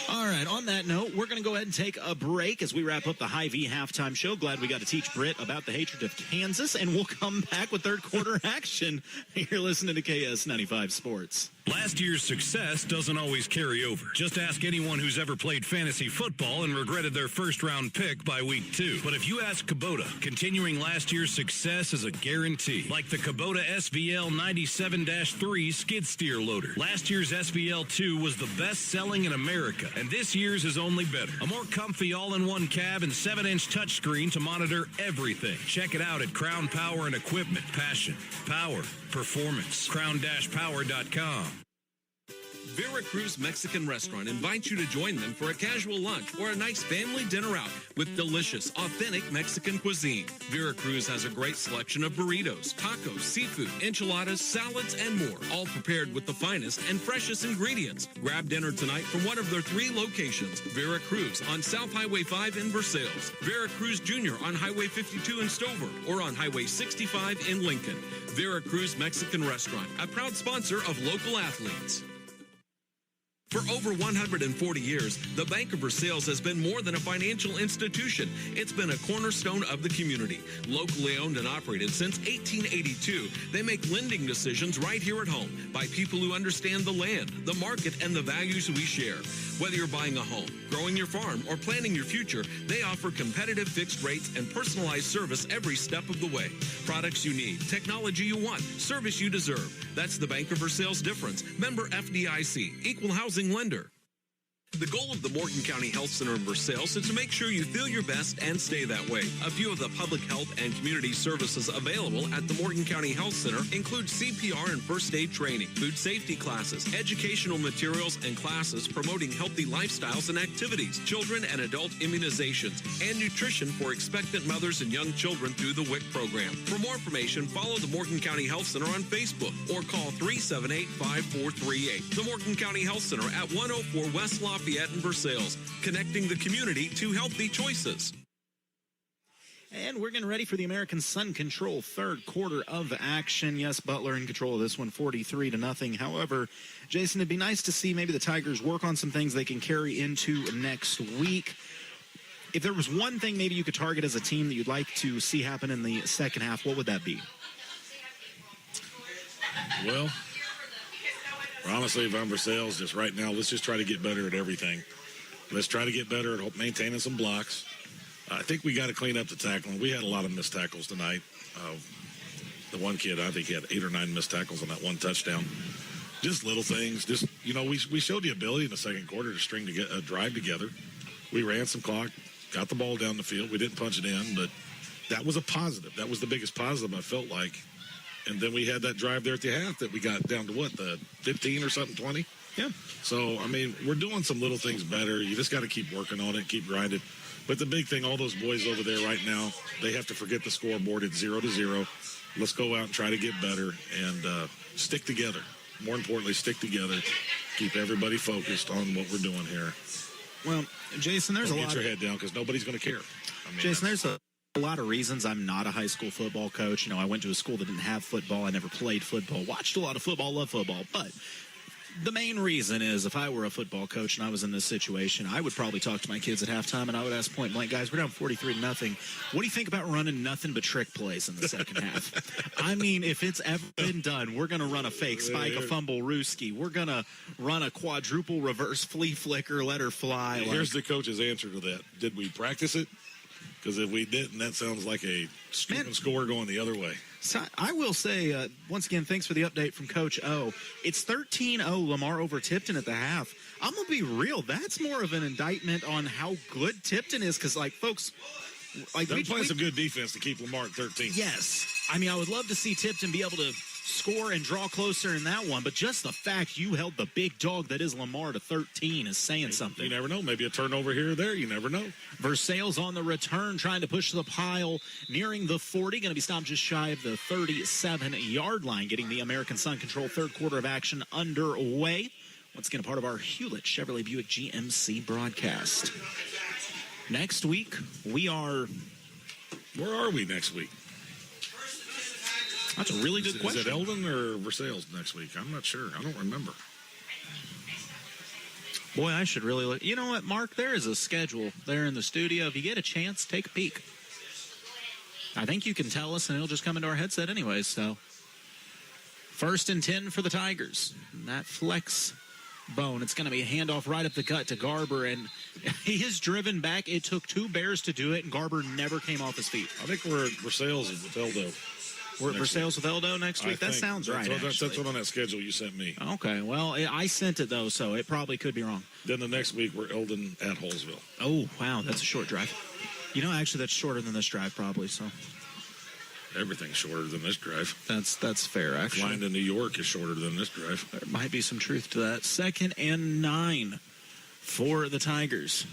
All All right, on that note, we're going to go ahead and take a break as we wrap up the Hy-Vee halftime show. Glad we got to teach Britt about the hatred of Kansas, and we'll come back with third quarter action. You're listening to KS95 Sports. Last year's success doesn't always carry over. Just ask anyone who's ever played fantasy football and regretted their first-round pick by week 2. But if you ask Kubota, continuing last year's success is a guarantee. Like the Kubota SVL 97-3 skid steer loader. Last year's SVL 2 was the best-selling in America, and this year's is only better. A more comfy all-in-one cab and 7-inch touchscreen to monitor everything. Check it out at Crown Power and Equipment. Passion, power, performance. Crown-Power.com. Veracruz Mexican Restaurant invites you to join them for a casual lunch or a nice family dinner out with delicious, authentic Mexican cuisine. Veracruz has a great selection of burritos, tacos, seafood, enchiladas, salads, and more, all prepared with the finest and freshest ingredients. Grab dinner tonight from one of their 3 locations: Veracruz on South Highway 5 in Versailles, Veracruz Jr. on Highway 52 in Stover, or on Highway 65 in Lincoln. Veracruz Mexican Restaurant, a proud sponsor of local athletes. For over 140 years, the Bank of Versailles has been more than a financial institution. It's been a cornerstone of the community. Locally owned and operated since 1882, they make lending decisions right here at home by people who understand the land, the market, and the values we share. Whether you're buying a home, growing your farm, or planning your future, they offer competitive fixed rates and personalized service every step of the way. Products you need, technology you want, service you deserve. That's the Bank of Versailles difference. Member FDIC, Equal Housing Lender. The goal of the Morgan County Health Center in Versailles is to make sure you feel your best and stay that way. A few of the public health and community services available at the Morgan County Health Center include CPR and first aid training, food safety classes, educational materials and classes promoting healthy lifestyles and activities, children and adult immunizations, and nutrition for expectant mothers and young children through the WIC program. For more information, follow the Morgan County Health Center on Facebook or call 378-5438. The Morgan County Health Center at 104 West Lafayette in Versailles, connecting the community to healthy choices. And we're getting ready for the American Sun Control third quarter of action. Yes, Butler in control of this one, 43-0. However, Jason, it'd be nice to see maybe the Tigers work on some things they can carry into next week. If there was one thing maybe you could target as a team that you'd like to see happen in the second half, what would that be? Well, honestly, if I'm Versailles, just right now, let's just try to get better at everything. Let's try to get better at maintaining some blocks. I think we got to clean up the tackling. We had a lot of missed tackles tonight. The one kid, I think he had 8 or 9 missed tackles on that one touchdown. Just little things. Just, we showed the ability in the second quarter to string a drive together. We ran some clock, got the ball down the field. We didn't punch it in, but that was a positive. That was the biggest positive I felt like. And then we had that drive there at the half that we got down to the 15 or something, 20? Yeah. So, we're doing some little things better. You just got to keep working on it, keep grinding. But the big thing, all those boys over there right now, they have to forget the scoreboard. It's 0-0. Let's go out and try to get better and stick together. More importantly, stick together. Keep everybody focused on what we're doing here. Well, Jason, there's a lot. Get your head down because nobody's going to care. Jason, there's a lot of reasons I'm not a high school football coach. I went to a school that didn't have football. I never played football. Watched a lot of football, love football. But the main reason is if I were a football coach and I was in this situation, I would probably talk to my kids at halftime and I would ask point blank, guys, we're down 43-0. What do you think about running nothing but trick plays in the second half? If it's ever been done, we're going to run a fake spike, a fumble rooski. We're going to run a quadruple reverse flea flicker, let her fly. Here's the coach's answer to that. Did we practice it? Because if we didn't, that sounds like a score going the other way. So I will say, once again, thanks for the update from Coach O. It's 13-0 Lamar over Tipton at the half. I'm going to be real. That's more of an indictment on how good Tipton is because, folks, they're playing some good defense to keep Lamar at 13. Yes. I would love to see Tipton be able to score and draw closer in that one, but just the fact you held the big dog that is Lamar to 13 is saying something. You never know. Maybe a turnover here or there. You never know. Versailles on the return, trying to push the pile, nearing the 40, going to be stopped just shy of the 37-yard line, getting the American Sun Control third quarter of action underway. Once again, a part of our Hewlett Chevrolet Buick GMC broadcast. Next week, we are... Where are we next week? That's a really good question. Is it Eldon or Versailles next week? I'm not sure. I don't remember. Boy, I should really look. You know what, Mark? There is a schedule there in the studio. If you get a chance, take a peek. I think you can tell us, and it'll just come into our headset anyways. So, 1st and 10 for the Tigers. And that flex bone. It's going to be a handoff right up the gut to Garber, and he is driven back. It took 2 Bears to do it, and Garber never came off his feet. I think we're at Versailles with Eldo. We're at Versailles with Eldo next week? That sounds right, That's what on that schedule you sent me. Okay, well, I sent it, though, so it probably could be wrong. Then the next week, we're Eldon at Hallsville. Oh, wow, that's a short drive. You know, actually, that's shorter than this drive, probably, so. Everything's shorter than this drive. That's fair, actually. Flying to New York is shorter than this drive. There might be some truth to that. 2nd and 9 for the Tigers.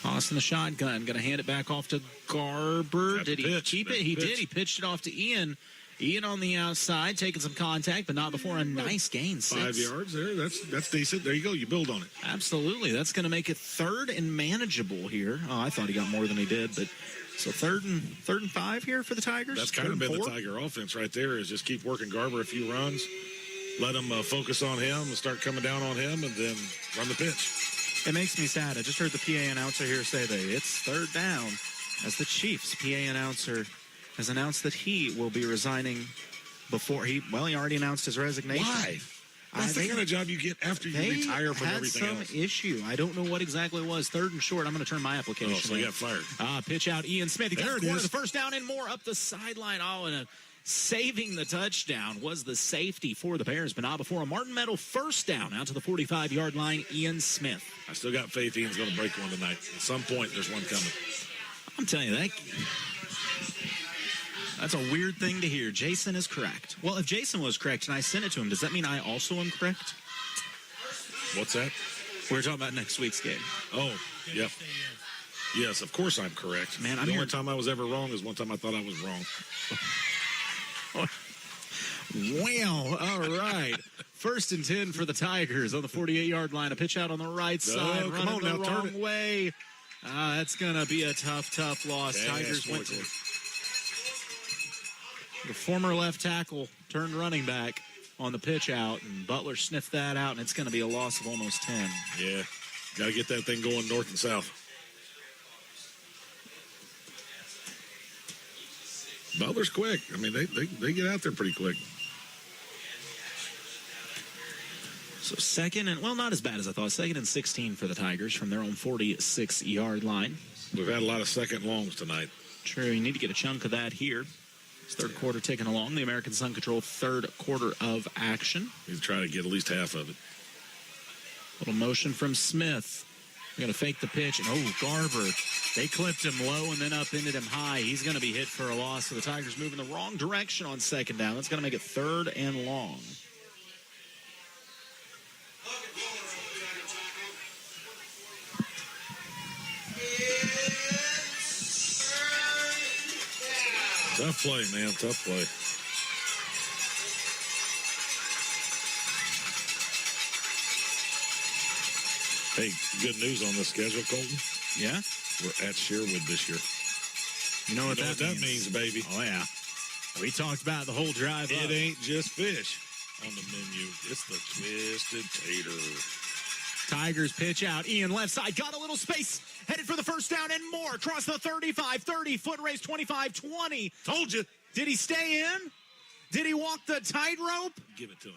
Austin the shotgun. Going to hand it back off to Garber. Did he keep it? He did. He pitched it off to Ian. Ian on the outside, taking some contact, but not before a nice gain. 5 yards there. That's decent. There you go. You build on it. Absolutely. That's going to make it 3rd and manageable here. Oh, I thought he got more than he did, but so 3rd and 5 here for the Tigers. That's kind of been the Tiger offense right there. Is just keep working Garber a few runs, let him focus on him and start coming down on him, and then run the pitch. It makes me sad. I just heard the PA announcer here say that it's 3rd down as the Chiefs PA announcer has announced that he will be resigning before he already announced his resignation. Why? That's the kind of job you get after you retire from everything else. They had some issue. I don't know what exactly it was. 3rd and short. I'm going to turn my application. Oh, so he got fired. Pitch out, Ian Smith. He there got the 1st down and more up the sideline. Oh, and saving the touchdown was the safety for the Bears, but not before a Martin Meadow 1st down out to the 45-yard line, Ian Smith. I still got faith Ian's going to break one tonight. At some point, there's one coming. I'm telling you, that's a weird thing to hear. Jason is correct. Well, if Jason was correct and I sent it to him, does that mean I also am correct? What's that? We're talking about next week's game. Oh, yep. Yes, of course I'm correct. Man, the only time I was ever wrong is one time I thought I was wrong. Well, all right. 1st and 10 for the Tigers on the 48-yard line. A pitch out on the right side, running the wrong way. That's going to be a tough loss. Tigers went to the former left tackle turned running back on the pitch out, and Butler sniffed that out, and it's going to be a loss of almost 10. Yeah, got to get that thing going north and south. Butler's quick. I mean, they get out there pretty quick. So 2nd and, not as bad as I thought. 2nd and 16 for the Tigers from their own 46-yard line. We've had a lot of second longs tonight. True, you need to get a chunk of that here. It's 3rd quarter ticking along. The American Sun Control 3rd quarter of action. He's trying to get at least half of it. Little motion from Smith. They're going to fake the pitch. And, Garber. They clipped him low and then upended him high. He's going to be hit for a loss. So the Tigers moving the wrong direction on 2nd down. That's going to make it 3rd and long. Tough play, man. Tough play. Hey, good news on the schedule, Colton. Yeah? We're at Sherwood this year. You know what that means, baby. Oh, yeah. We talked about the whole drive It ain't just fish on the menu. It's the twisted tater. Tigers pitch out. Ian left side. Got a little space. Headed for the 1st down and more. Across the 35, 30, foot race, 25, 20. Told you. Did he stay in? Did he walk the tightrope? Give it to him.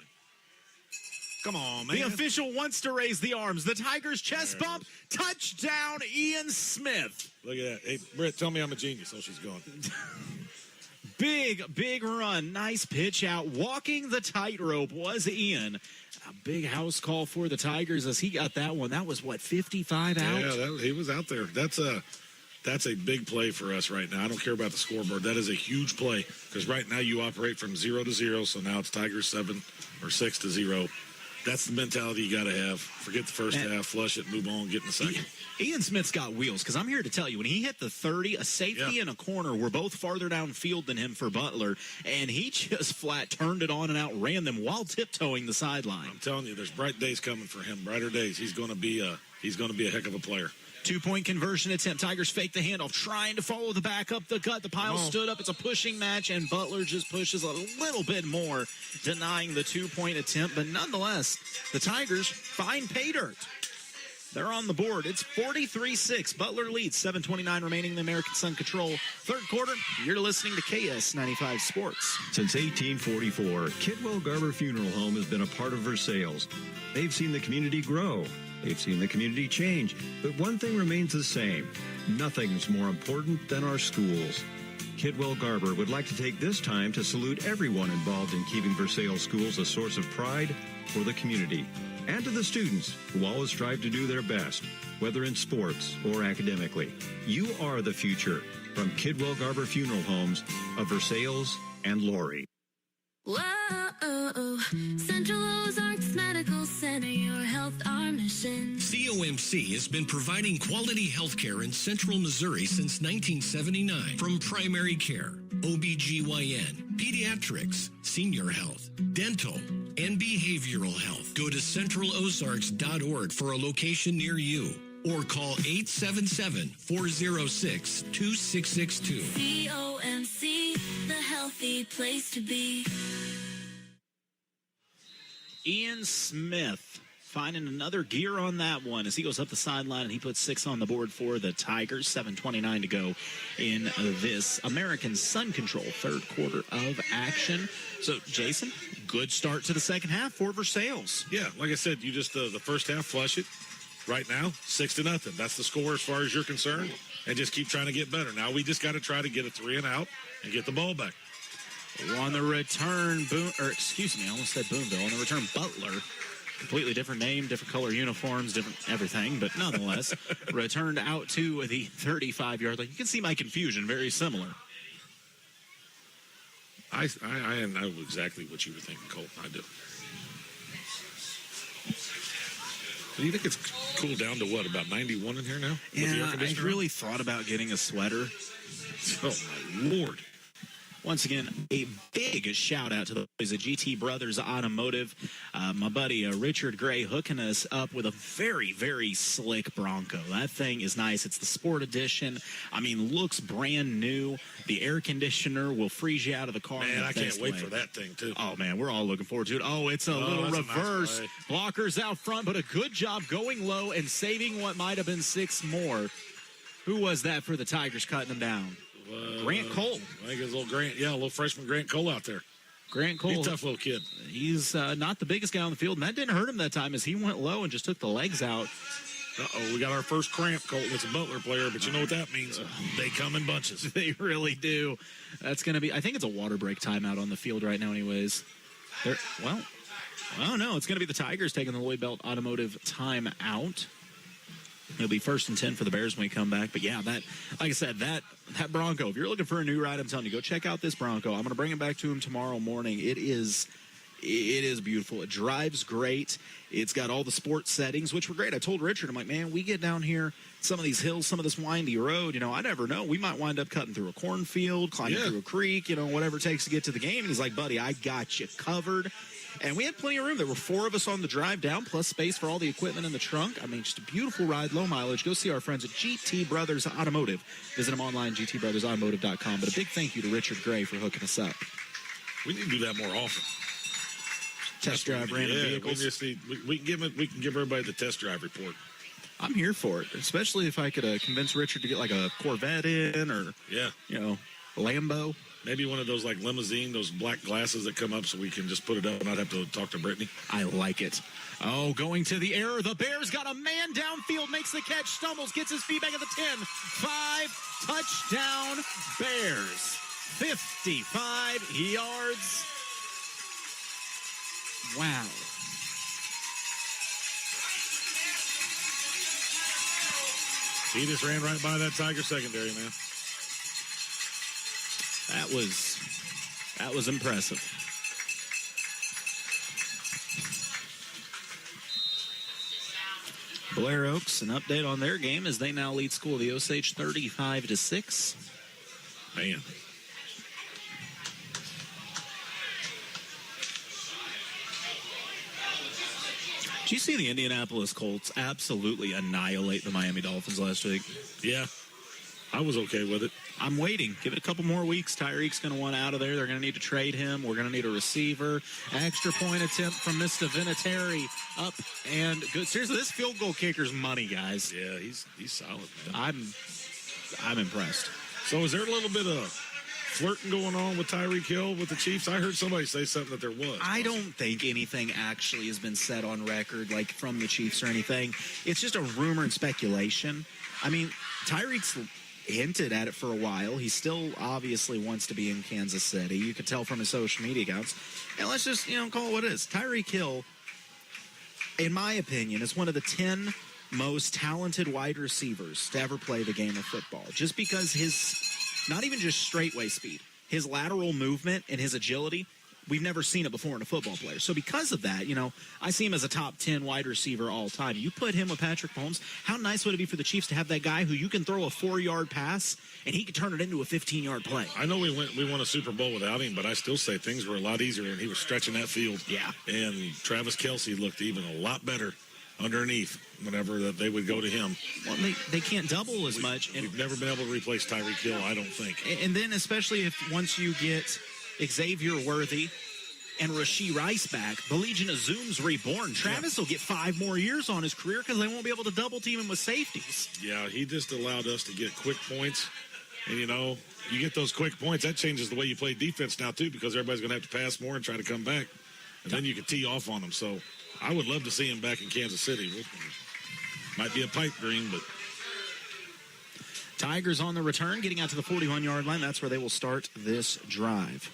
Come on, man. The official wants to raise the arms. The Tigers chest bump. Touchdown, Ian Smith. Look at that. Hey, Britt, tell me I'm a genius. Oh, she's gone. Big run. Nice pitch out. Walking the tightrope was Ian. A big house call for the Tigers as he got that one. That was, 55 out? Yeah, he was out there. That's a big play for us right now. I don't care about the scoreboard. That is a huge play because right now you operate from 0-0, so now it's Tigers 7 or 6-0. That's the mentality you got to have. Forget the first half, flush it, move on, get in the second. Ian Smith's got wheels because I'm here to tell you, when he hit the 30, a safety and a corner were both farther downfield than him for Butler, and he just flat turned it on and outran them while tiptoeing the sideline. I'm telling you, there's bright days coming for him, brighter days. He's going to be he's going to be a heck of a player. 2-point conversion attempt. Tigers fake the handoff, trying to follow the back up the gut. The pile stood up. It's a pushing match, and Butler just pushes a little bit more, denying the 2-point attempt. But nonetheless, the Tigers find pay dirt. They're on the board. It's 43-6. Butler leads. 7:29 remaining in the American Sun Control third quarter. You're listening to KS95 Sports. Since 1844, Kidwell Garber Funeral Home has been a part of Versailles. They've seen the community grow. They've seen the community change, but one thing remains the same. Nothing's more important than our schools. Kidwell Garber would like to take this time to salute everyone involved in keeping Versailles schools a source of pride for the community, and to the students who always strive to do their best, whether in sports or academically. You are the future. From Kidwell Garber Funeral Homes of Versailles and Laurie. Whoa, Central Ozarks Medical Center, your health, our mission. COMC has been providing quality health care in Central Missouri since 1979. From primary care, OBGYN, pediatrics, senior health, dental, and behavioral health. Go to centralozarks.org for a location near you, or call 877-406-2662. COMC, the healthy place to be. Ian Smith finding another gear on that one as he goes up the sideline, and he puts 6 on the board for the Tigers. 7:29 to go in this American Sun Control third quarter of action. So, Jason, good start to the second half for Versailles. Yeah, like I said, you just the first half flush it. Right now, 6-0. That's the score as far as you're concerned, and just keep trying to get better. Now we just got to try to get a 3 and out and get the ball back. On the return, I almost said Boonville. On the return, Butler. Completely different name, different color uniforms, different everything, but nonetheless, returned out to the 35-yard line. You can see my confusion, very similar. I know exactly what you were thinking, Colton. I do. Do you think it's cooled down to what, about 91 in here now? Yeah, I really thought about getting a sweater. Oh, my Lord. Once again, a big shout out to the boys at GT Brothers Automotive. My buddy Richard Gray hooking us up with a very, very slick Bronco. That thing is nice. It's the Sport Edition. I mean, looks brand new. The air conditioner will freeze you out of the car. Man, I can't wait for that thing, too. Oh, man, we're all looking forward to it. Oh, it's a little reverse. Nice blockers out front, but a good job going low and saving what might have been 6 more. Who was that for the Tigers cutting them down? Grant Cole. I think it's a little freshman Grant Cole out there. Grant Cole. He's a tough little kid. He's not the biggest guy on the field, and that didn't hurt him that time as he went low and just took the legs out. Uh-oh, we got our first cramp, Colton. It's a Butler player, but you know what that means. They come in bunches. They really do. That's going to be, I think it's a water break timeout on the field right now anyways. Well, no, it's going to be the Tigers taking the Lloyd Belt Automotive timeout. It'll be 1st and 10 for the Bears when we come back. But, yeah, like I said, that Bronco, if you're looking for a new ride, I'm telling you, go check out this Bronco. I'm going to bring it back to him tomorrow morning. It is beautiful. It drives great. It's got all the sports settings, which were great. I told Richard, I'm like, man, we get down here, some of these hills, some of this windy road, I never know. We might wind up cutting through a cornfield, climbing through a creek, whatever it takes to get to the game. And he's like, buddy, I got you covered. And we had plenty of room. There were 4 of us on the drive down, plus space for all the equipment in the trunk. I mean, just a beautiful ride, low mileage. Go see our friends at GT Brothers Automotive. Visit them online, gtbrothersautomotive.com. But a big thank you to Richard Gray for hooking us up. We need to do that more often. Test drive random vehicles. We can give everybody the test drive report. I'm here for it, especially if I could convince Richard to get like a Corvette in or, Lambo. Maybe one of those like limousine, those black glasses that come up so we can just put it up and not have to talk to Brittany. I like it. Oh, going to the air. The Bears got a man downfield, makes the catch, stumbles, gets his feet back at the 10. 5, touchdown Bears. 55 yards. Wow. He just ran right by that Tiger secondary, man. That was impressive. Blair Oaks, an update on their game as they now lead School of the Osage 35-6. Man. Did you see the Indianapolis Colts absolutely annihilate the Miami Dolphins last week? Yeah, I was okay with it. I'm waiting. Give it a couple more weeks. Tyreek's going to want out of there. They're going to need to trade him. We're going to need a receiver. Extra point attempt from Mr. Vinatieri. Up and good. Seriously, this field goal kicker's money, guys. Yeah, he's solid, man. I'm impressed. So is there a little bit of flirting going on with Tyreek Hill with the Chiefs? I heard somebody say something that there was. I don't think anything actually has been said on record, like from the Chiefs or anything. It's just a rumor and speculation. I mean, Tyreek's hinted at it for a while. He still obviously wants to be in Kansas City. You could tell from his social media accounts. And let's just, call it what it is. Tyreek Hill, in my opinion, is one of the 10 most talented wide receivers to ever play the game of football. Just because his, not even just straightway speed, his lateral movement and his agility, we've never seen it before in a football player. So because of that, I see him as a top 10 wide receiver all time. You put him with Patrick Mahomes, how nice would it be for the Chiefs to have that guy who you can throw a 4-yard pass and he could turn it into a 15-yard play? I know we won a Super Bowl without him, but I still say things were a lot easier and he was stretching that field. Yeah. And Travis Kelce looked even a lot better underneath whenever that they would go to him. Well, they can't double as much. We've never been able to replace Tyreek Hill, I don't think. And then especially if once you get Xavier Worthy and Rashee Rice back, the Legion of Zoom's reborn. Travis will get 5 more years on his career because they won't be able to double team him with safeties. Yeah, he just allowed us to get quick points. And, you get those quick points, that changes the way you play defense now, too, because everybody's going to have to pass more and try to come back. And then you can tee off on them. So I would love to see him back in Kansas City. Might be a pipe dream, but... Tigers on the return, getting out to the 41-yard line. That's where they will start this drive.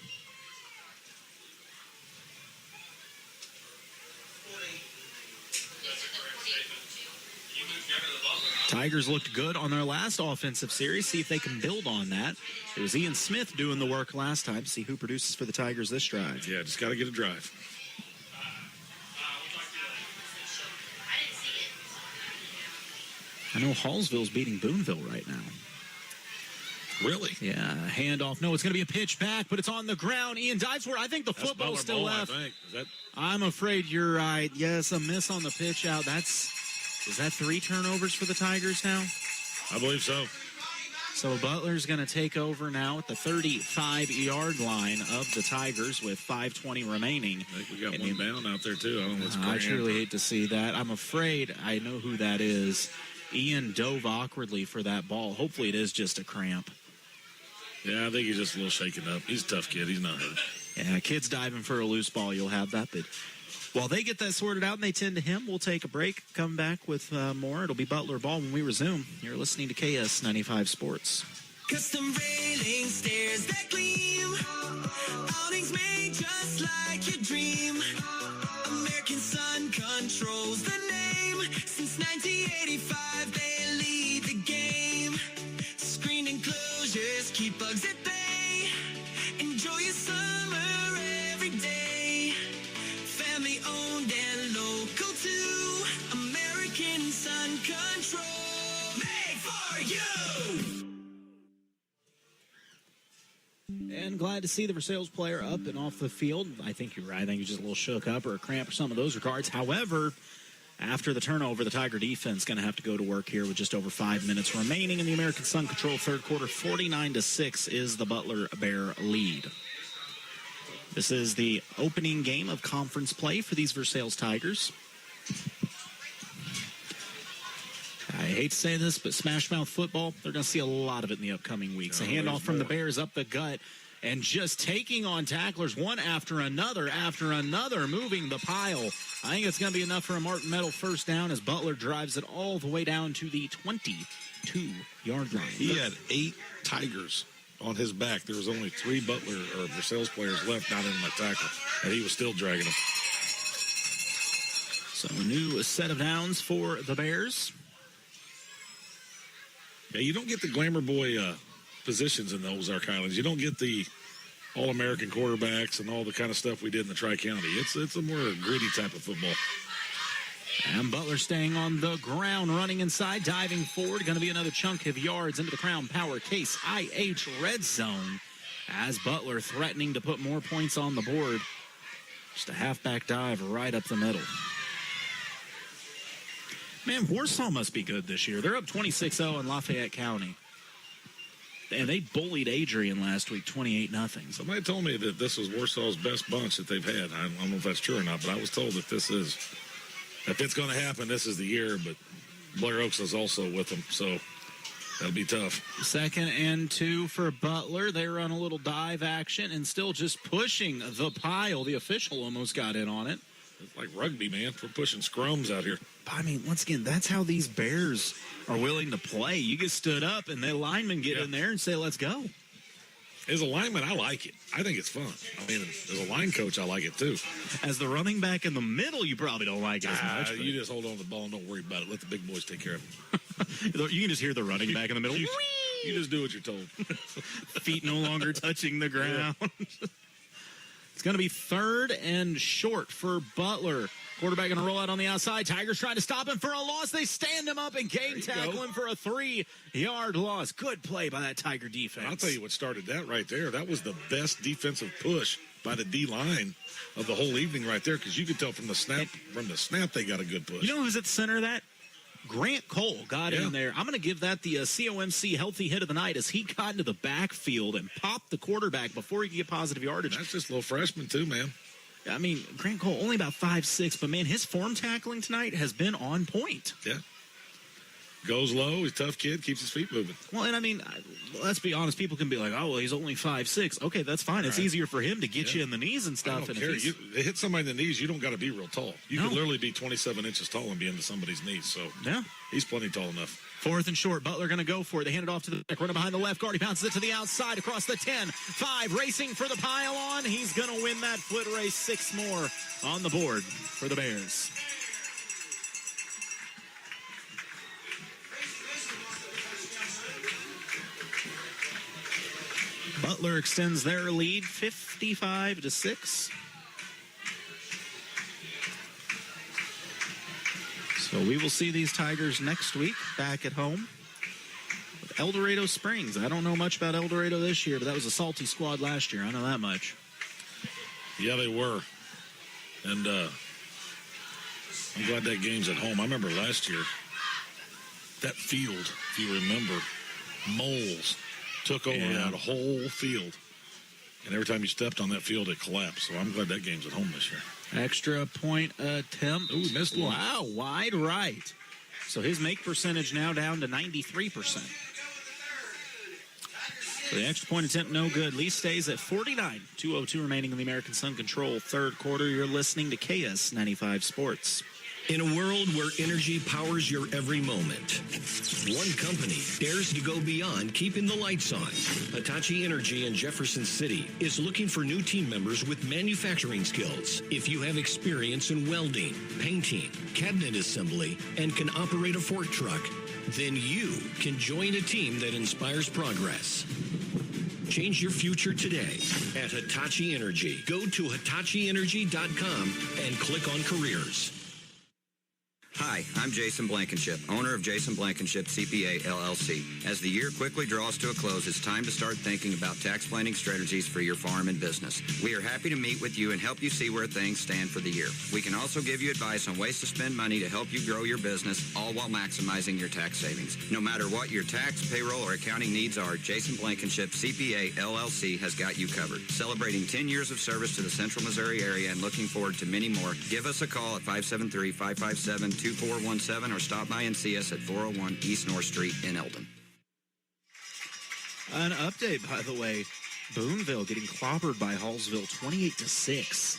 Tigers looked good on their last offensive series. See if they can build on that. It was Ian Smith doing the work last time. See who produces for the Tigers this drive. Yeah, just got to get a drive. I know Hallsville's beating Boonville right now. Really? Yeah, handoff. No, it's going to be a pitch back, but it's on the ground. Ian dives for it. I think the football's still left. I think. I'm afraid you're right. Yes, a miss on the pitch out. Is that 3 turnovers for the Tigers now? I believe so. So Butler's going to take over now at the 35-yard line of the Tigers with 5:20 remaining. I think we got one down out there, too. I don't know what's going on. I truly hate to see that. I'm afraid I know who that is. Ian dove awkwardly for that ball. Hopefully it is just a cramp. Yeah, I think he's just a little shaken up. He's a tough kid. He's not hurt. Yeah, kids diving for a loose ball, you'll have that. But while they get that sorted out and they tend to him, we'll take a break, come back with more. It'll be Butler ball when we resume. You're listening to KS95 Sports. Custom railing stairs that gleam. Awnings made just like your dream. American Sun controls the name. Since 1985, they lead the game. Screen enclosures keep bugs at bay. Enjoy your summer every day. Family owned and local too. American Sun Control, made for you. And glad to see the Versailles player up and off the field. I think you're right. I think he's just a little shook up or a cramp or some of those regards. However, after the turnover, the Tiger defense going to have to go to work here with just over 5 minutes remaining in the American Sun Control third quarter. 49-6 is the Butler Bear lead. This is the opening game of conference play for these Versailles Tigers. I hate to say this, but smash mouth football, they're going to see a lot of it in the upcoming weeks. A handoff from the Bears up the gut and just taking on tacklers one after another, moving the pile. I think it's going to be enough for a Martin Meadow first down as Butler drives it all the way down to the 22-yard line. He had 8 Tigers on his back. There was only 3 Butler or Versailles players left not in that tackle, and he was still dragging them. So a new set of downs for the Bears. Yeah, you don't get the glamour boy positions in the Ozark Highlands. You don't get the All-American quarterbacks and all the kind of stuff we did in the Tri-County. It's a more gritty type of football. And Butler staying on the ground, running inside, diving forward. Going to be another chunk of yards into the Crown Power Case IH red zone as Butler threatening to put more points on the board. Just a halfback dive right up the middle. Man, Warsaw must be good this year. They're up 26-0 in Lafayette County. And they bullied Adrian last week, 28-0. Somebody told me that this was Warsaw's best bunch that they've had. I don't know if that's true or not, but I was told that this is, if it's going to happen, this is the year. But Blair Oaks is also with them, so that'll be tough. 2nd and 2 for Butler. They run a little dive action and still just pushing the pile. The official almost got in on it. It's like rugby, man. We're pushing scrums out here. I mean, once again, that's how these Bears are willing to play. You get stood up, and the linemen get in there and say, let's go. As a lineman, I like it. I think it's fun. I mean, as a line coach, I like it, too. As the running back in the middle, you probably don't like it as much. You just hold on to the ball and don't worry about it. Let the big boys take care of it. You can just hear the running back in the middle. You just do what you're told. Feet no longer touching the ground. It's going to be 3rd and short for Butler. Quarterback going to roll out on the outside. Tigers trying to stop him for a loss. They stand him up and game tackle him for a 3-yard loss. Good play by that Tiger defense. I'll tell you what started that right there. That was the best defensive push by the D-line of the whole evening right there, because you could tell from the snap they got a good push. You know who's at the center of that? Grant Cole got in there. I'm going to give that the COMC healthy hit of the night as he got into the backfield and popped the quarterback before he could get positive yardage. That's just a little freshman too, man. I mean, Grant Cole, only about 5'6", but, man, his form tackling tonight has been on point. Yeah. Goes low. He's a tough kid. Keeps his feet moving. Well, and, I mean, let's be honest. People can be like, oh, well, he's only 5'6". Okay, that's fine. It's easier for him to get you in the knees and stuff. I don't care. They hit somebody in the knees, you don't got to be real tall. You can literally be 27 inches tall and be into somebody's knees. So, he's plenty tall enough. 4th and short. Butler going to go for it. They hand it off to the back. Running behind the left guard. He bounces it to the outside across the 10. 5 racing for the pile on. He's going to win that foot race. 6 more on the board for the Bears. Butler extends their lead 55-6. So we will see these Tigers next week back at home with El Dorado Springs. I don't know much about El Dorado this year, but that was a salty squad last year. I know that much. Yeah, they were. And I'm glad that game's at home. I remember last year, that field, if you remember, moles took over that whole field. And every time you stepped on that field, it collapsed. So I'm glad that game's at home this year. Extra point attempt. Ooh, missed one. Wow, wide right. So his make percentage now down to 93%. So the extra point attempt, no good. Lee stays at 49. 2:02 remaining in the American Sun Control third quarter. You're listening to KS95 Sports. In a world where energy powers your every moment, one company dares to go beyond keeping the lights on. Hitachi Energy in Jefferson City is looking for new team members with manufacturing skills. If you have experience in welding, painting, cabinet assembly, and can operate a fork truck, then you can join a team that inspires progress. Change your future today at Hitachi Energy. Go to HitachiEnergy.com and click on careers. Hi, I'm Jason Blankenship, owner of Jason Blankenship CPA LLC. As the year quickly draws to a close, it's time to start thinking about tax planning strategies for your farm and business. We are happy to meet with you and help you see where things stand for the year. We can also give you advice on ways to spend money to help you grow your business, all while maximizing your tax savings. No matter what your tax, payroll, or accounting needs are, Jason Blankenship CPA LLC has got you covered. Celebrating 10 years of service to the Central Missouri area and looking forward to many more, give us a call at 573-557-2417 or stop by and see us at 401 East North Street in Eldon. An update, by the way. Boonville getting clobbered by Hallsville 28-6.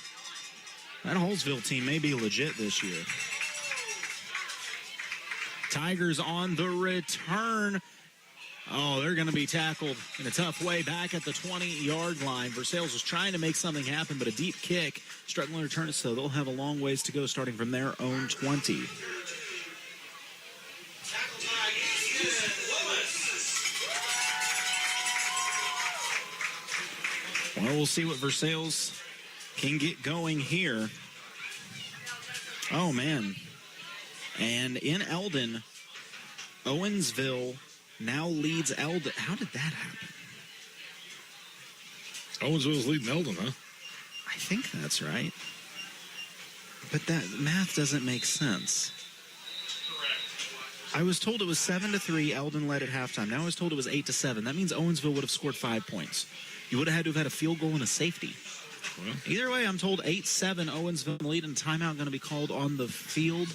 That Hallsville team may be legit this year. Tigers on the return. Oh, they're going to be tackled in a tough way back at the 20-yard line. Versailles was trying to make something happen, but a deep kick struggling to return it, so they'll have a long ways to go starting from their own 20. Well, we'll see what Versailles can get going here. Oh, man. And in Eldon, Owensville now leads Eldon. How did that happen? Owensville's leading Eldon, huh? I think that's right. But that math doesn't make sense. I was told it was 7-3. Eldon led at halftime. Now I was told it was 8-7. That means Owensville would have scored 5 points. You would have had to have had a field goal and a safety. Well, either way, I'm told 8-7. Owensville lead, and timeout going to be called on the field.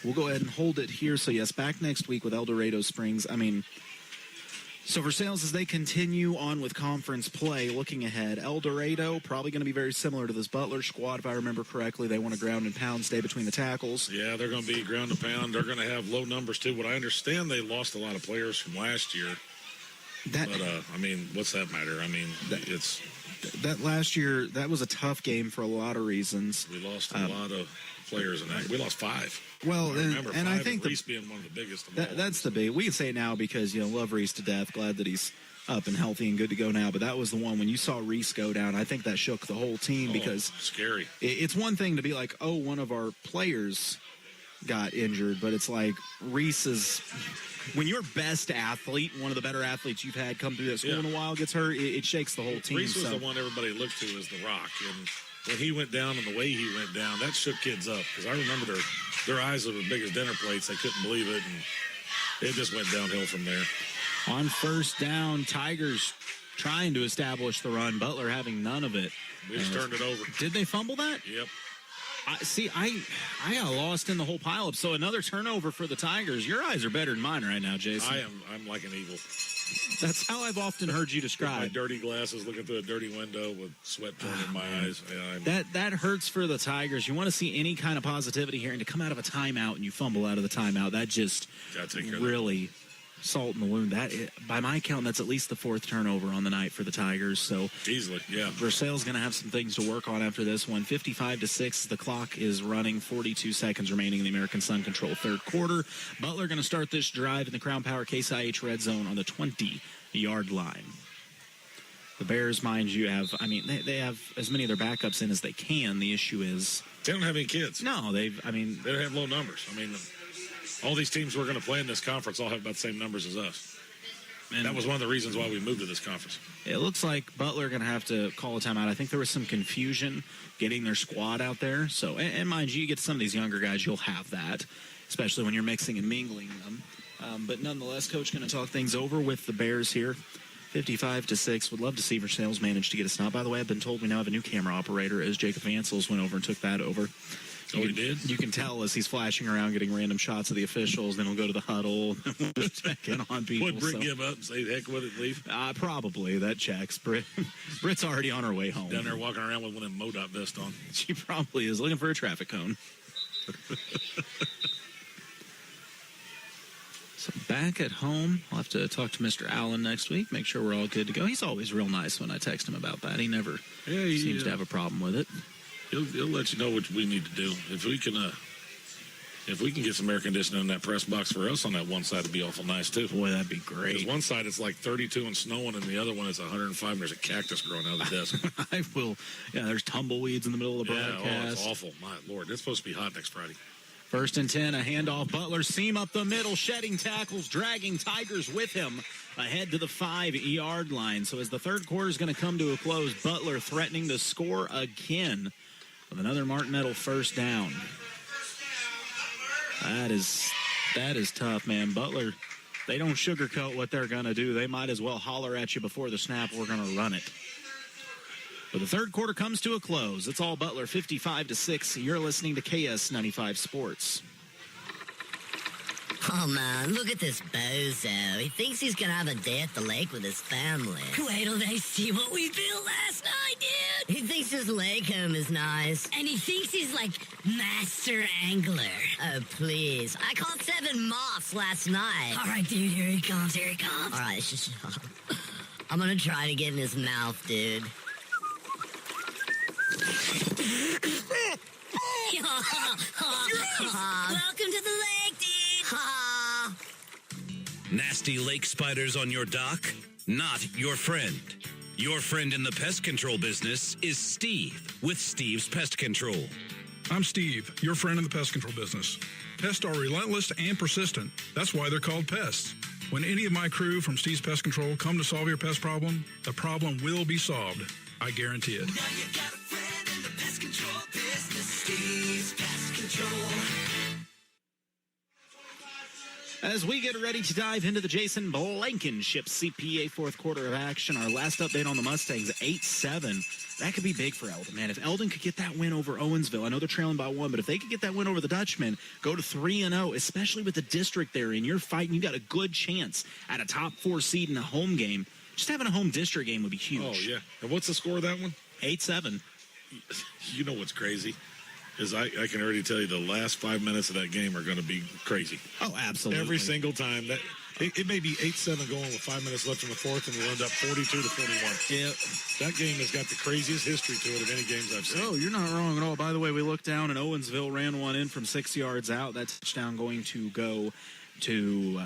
We'll go ahead and hold it here. So, yes, back next week with El Dorado Springs. So Versailles, as they continue on with conference play, looking ahead, El Dorado probably going to be very similar to this Butler squad, if I remember correctly. They want a ground and pound, stay between the tackles. Yeah, they're going to be ground and pound. They're going to have low numbers, too. What I understand, they lost a lot of players from last year. But, what's that matter? It's... That last year, that was a tough game for a lot of reasons. We lost a lot of players in that. We lost 5. Well, I I think Reese being one of the biggest of all. That's the big. We can say it now because love Reese to death. Glad that he's up and healthy and good to go now. But that was the one when you saw Reese go down. I think that shook the whole team because scary. It's one thing to be like, oh, one of our players got injured, but it's like Reese is. When your best athlete, one of the better athletes you've had come through that school in a while, gets hurt, it shakes the whole team. Reese was the one everybody looked to as the rock, and when he went down and the way he went down, that shook kids up because I remember their eyes were as big as dinner plates. They couldn't believe it, and it just went downhill from there. On first down, Tigers trying to establish the run. Butler having none of it. We just turned it over. Did they fumble that? Yep. I got lost in the whole pileup. So another turnover for the Tigers. Your eyes are better than mine right now, Jason. I'm like an eagle. That's how I've often heard you describe. With my dirty glasses, looking through a dirty window with sweat pouring in my eyes. Yeah, that hurts for the Tigers. You want to see any kind of positivity here, and to come out of a timeout and you fumble out of the timeout, that just really salt in the wound. That, by my count, that's at least the 4th turnover on the night for the Tigers. So easily, yeah. Versailles going to have some things to work on after this one. 55-6. The clock is running. 42 seconds remaining in the American Sun Control third quarter. Butler going to start this drive in the Crown Power Case IH red zone on the 20-yard line. The Bears, mind you, they have as many of their backups in as they can. The issue is they don't have any kids. No, they don't have low numbers. All these teams we're going to play in this conference all have about the same numbers as us. And that was one of the reasons why we moved to this conference. It looks like Butler going to have to call a timeout. I think there was some confusion getting their squad out there. So, and mind you, get some of these younger guys, you'll have that, especially when you're mixing and mingling them. But nonetheless, Coach going to talk things over with the Bears here. 55-6. Would love to see Versailles manage to get a stop. By the way, I've been told we now have a new camera operator as Jacob Vansels went over and took that over. He did? You can tell as he's flashing around, getting random shots of the officials. Then he'll go to the huddle, check in on people. Would Britt give up and say, heck with it, leave? Probably. That checks. Britt's already on her way home. Down there walking around with one of them MoDOT vests on. She probably is looking for a traffic cone. So back at home, I'll have to talk to Mr. Allen next week, make sure we're all good to go. He's always real nice when I text him about that. He never seems to have a problem with it. He'll let you know what we need to do. If we can get some air conditioning in that press box for us on that one side, it'd be awful nice too. Boy, that'd be great. Because one side it's like 32 and snowing, and the other one is 105 and there's a cactus growing out of the desk. I will. Yeah, there's tumbleweeds in the middle of the broadcast. Oh, it's awful. My Lord, it's supposed to be hot next Friday. 1st and 10, a handoff. Butler seam up the middle, shedding tackles, dragging Tigers with him ahead to the 5-yard line. So as the third quarter is going to come to a close, Butler threatening to score again with another Martin Metal first down. That is tough, man. Butler, they don't sugarcoat what they're going to do. They might as well holler at you before the snap, we're going to run it. But the third quarter comes to a close. It's all Butler, 55-6. You're listening to KS95 Sports. Oh, man, look at this bozo. He thinks he's going to have a day at the lake with his family. Wait till they see what we built last night, dude. He thinks his lake home is nice. And he thinks he's, like, master angler. Oh, please. I caught 7 moths last night. All right, dude, here he comes. All right, I'm going to try to get in his mouth, dude. Welcome to the lake, dude. Nasty lake spiders on your dock? Not your friend. Your friend in the pest control business is Steve with Steve's Pest Control. I'm Steve, your friend in the pest control business. Pests are relentless and persistent. That's why they're called pests. When any of my crew from Steve's Pest Control come to solve your pest problem, the problem will be solved. I guarantee it. Now you got a friend in the pest control business, Steve's Pest Control. As we get ready to dive into the Jason Blankenship CPA fourth quarter of action, our last update on the Mustangs, 8-7. That could be big for Eldon, man. If Eldon could get that win over Owensville, I know they're trailing by 1, but if they could get that win over the Dutchmen, go to 3-0, especially with the district there, and you're fighting, you got a good chance at a top 4 seed in a home game. Just having a home district game would be huge. Oh, yeah. And what's the score of that one? 8-7. You know what's crazy? Is I can already tell you the last 5 minutes of that game are going to be crazy. Oh, absolutely. Every single time. That it may be 8-7 going with 5 minutes left in the fourth, and we'll end up 42-41. Yeah. That game has got the craziest history to it of any games I've seen. Oh, you're not wrong at all. By the way, we looked down, and Owensville ran one in from 6 yards out. That touchdown going to go to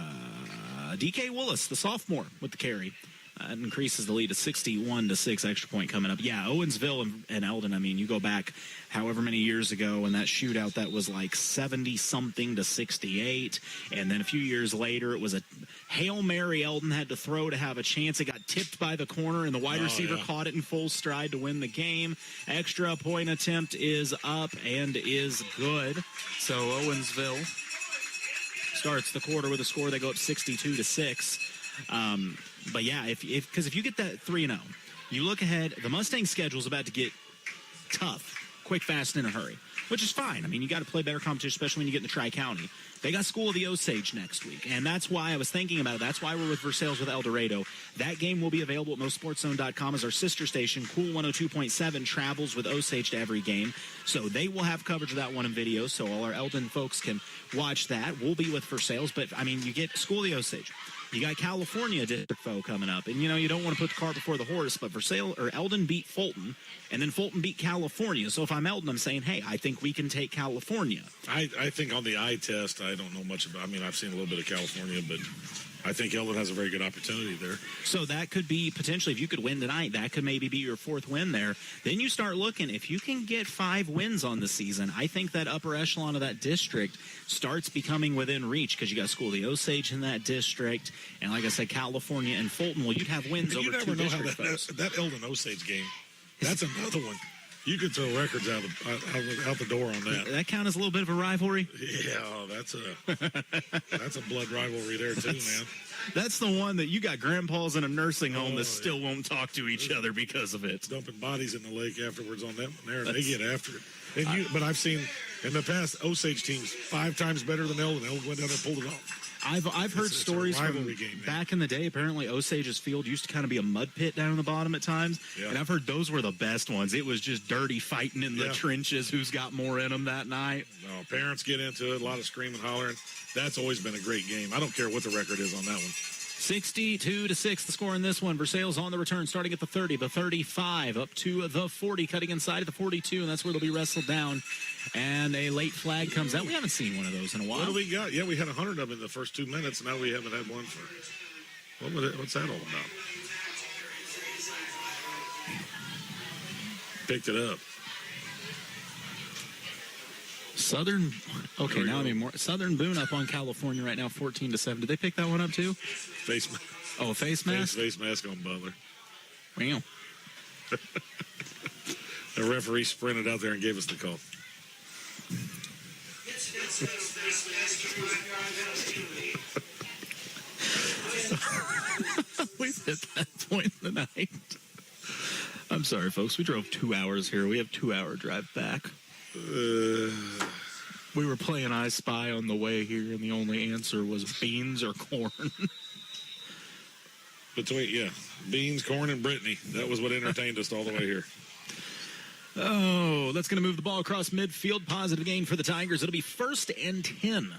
DK Willis, the sophomore, with the carry. It increases the lead to 61-6, extra point coming up. Yeah, Owensville and Eldon, I mean, you go back however many years ago, and that shootout that was like 70-something to 68. And then a few years later, it was a Hail Mary Eldon had to throw to have a chance. It got tipped by the corner, and the wide receiver caught it in full stride to win the game. Extra point attempt is up and is good. So Owensville starts the quarter with a score. They go up 62-6. But yeah, if you get that 3-0, you look ahead, the Mustang schedule is about to get tough, quick, fast, in a hurry, which is fine. I mean, you got to play better competition, especially when you get in the Tri-County. They got School of the Osage next week, and that's why I was thinking about it. That's why we're with Versailles with El Dorado. That game will be available at MoSportsZone.com as our sister station, Cool 102.7, travels with Osage to every game. So they will have coverage of that one in video, so all our Eldon folks can watch that. We'll be with Versailles, but, I mean, you get School of the Osage. You got California district foe coming up, and you don't want to put the cart before the horse. But Eldon beat Fulton, and then Fulton beat California. So if I'm Eldon, I'm saying, hey, I think we can take California. I think on the eye test, I don't know much about. I mean, I've seen a little bit of California, but I think Eldon has a very good opportunity there. So that could be potentially, if you could win tonight, that could maybe be your fourth win there. Then you start looking, if you can get 5 wins on the season, I think that upper echelon of that district starts becoming within reach because you got School of the Osage in that district. And like I said, California and Fulton, well, you'd have wins over 2 district foes. That Eldon Osage game, that's another one. You could throw records out the door on that. That count as a little bit of a rivalry? Yeah, that's a blood rivalry there too, man. That's the one that you got grandpas in a nursing home that still won't talk to each other because of it. Dumping bodies in the lake afterwards on them there, and they get after it. But I've seen in the past Osage teams 5 times better than Eldon. Eldon went down there and pulled it off. I've heard stories from back in the day. Apparently, Osage's field used to kind of be a mud pit down in the bottom at times, and I've heard those were the best ones. It was just dirty fighting in the trenches. Who's got more in them that night? No, parents get into it. A lot of screaming, hollering. That's always been a great game. I don't care what the record is on that one. 62-6, the score in this one. Versailles on the return, starting at the 30, the 35, up to the 40, cutting inside at the 42, and that's where they'll be wrestled down. And a late flag comes out. We haven't seen one of those in a while. What do we got? Yeah, we had 100 of them in the first 2 minutes. Now we haven't had one for. What's that all about? Picked it up. Southern Boone up on California right now, 14-7. Did they pick that one up too? Face mask. Oh, face mask? Face mask on Butler. Wow. The referee sprinted out there and gave us the call. We've hit that point in the night. I'm sorry, folks. We drove 2 hours here. We have 2-hour drive back. We were playing I Spy on the way here, and the only answer was beans or corn. Beans, corn, and Brittany. That was what entertained us all the way here. Oh, that's going to move the ball across midfield. Positive gain for the Tigers. It'll be 1st and 10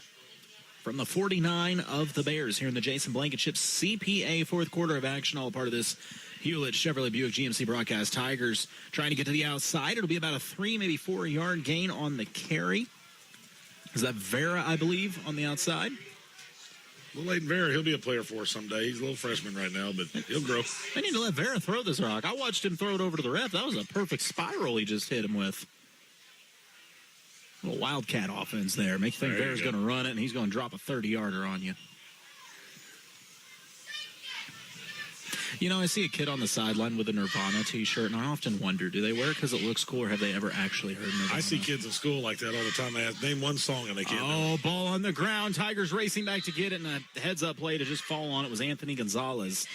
from the 49 of the Bears here in the Jason Blankenship CPA fourth quarter of action. All part of this Hewlett Chevrolet Buick GMC broadcast. Tigers trying to get to the outside. It'll be about a 3, maybe 4-yard gain on the carry. Is that Vera, I believe, on the outside? Little Aiden Vera, he'll be a player for us someday. He's a little freshman right now, but he'll grow. I need to let Vera throw this rock. I watched him throw it over to the ref. That was a perfect spiral he just hit him with. A little Wildcat offense there. Make you think Vera's going to run it, and he's going to drop a 30-yarder on you. You know, I see a kid on the sideline with a Nirvana T-shirt, and I often wonder, do they wear it because it looks cool, or have they ever actually heard Nirvana? I see kids in school like that all the time. They name one song and they can't. Oh, ball on the ground. Tigers racing back to get it, and a heads-up play to just fall on it was Anthony Gonzalez.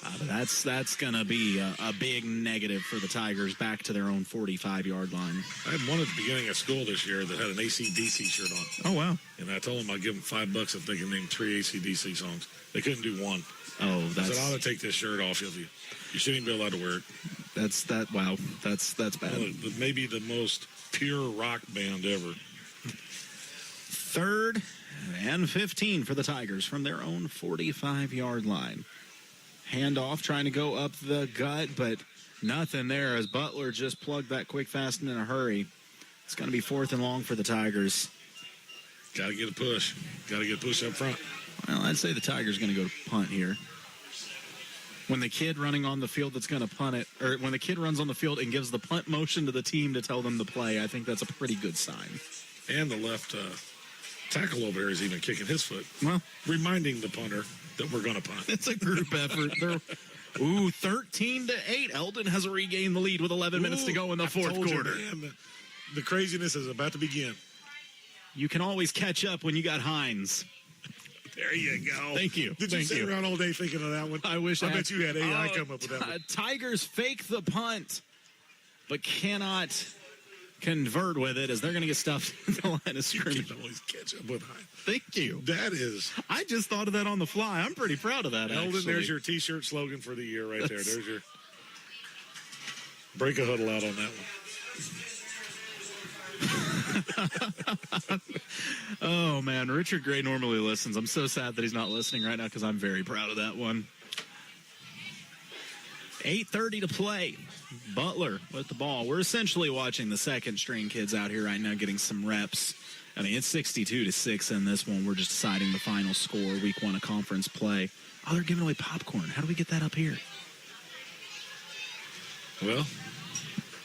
But that's going to be a big negative for the Tigers back to their own 45-yard line. I had one at the beginning of school this year that had an AC/DC shirt on. Oh, wow. And I told them I'd give them $5 if they can name 3 AC/DC songs. They couldn't do one. Oh, that's... I said, I ought to take this shirt off. You shouldn't even be allowed to wear it. Wow. That's bad. Well, maybe the most pure rock band ever. 3rd and 15 for the Tigers from their own 45-yard line. Handoff trying to go up the gut, but nothing there as Butler just plugged that quick, fast, and in a hurry. It's going to be 4th and long for the Tigers. Got to get a push. Got to get a push up front. Well, I'd say the Tigers are going to go punt here. When the kid running on the field that's going to punt it, or when the kid runs on the field and gives the punt motion to the team to tell them to play, I think that's a pretty good sign. And the left tackle over there is even kicking his foot. Well, reminding the punter that we're going to punt. It's a group effort. 13-8. Eldon has regained the lead with 11 minutes to go in the fourth quarter. Man, the craziness is about to begin. You can always catch up when you got Hines. There you go. Thank you. Did you sit around all day thinking of that one? I wish I bet you had AI come up with that one. Tigers fake the punt, but cannot convert with it as they're going to get stuffed in the line of scrimmage. You can always catch up with Hines. Thank you. That is. I just thought of that on the fly. I'm pretty proud of that, Eldon, actually. there's your T-shirt slogan for the year right there. There's your break a huddle out on that one. Oh, man. Richard Gray normally listens. I'm so sad that he's not listening right now because I'm very proud of that one. 8:30 to play. Butler with the ball. We're essentially watching the second-string kids out here right now getting some reps. I mean, it's 62-6 in this one. We're just deciding the final score, week 1 of conference play. Oh, they're giving away popcorn. How do we get that up here? Well,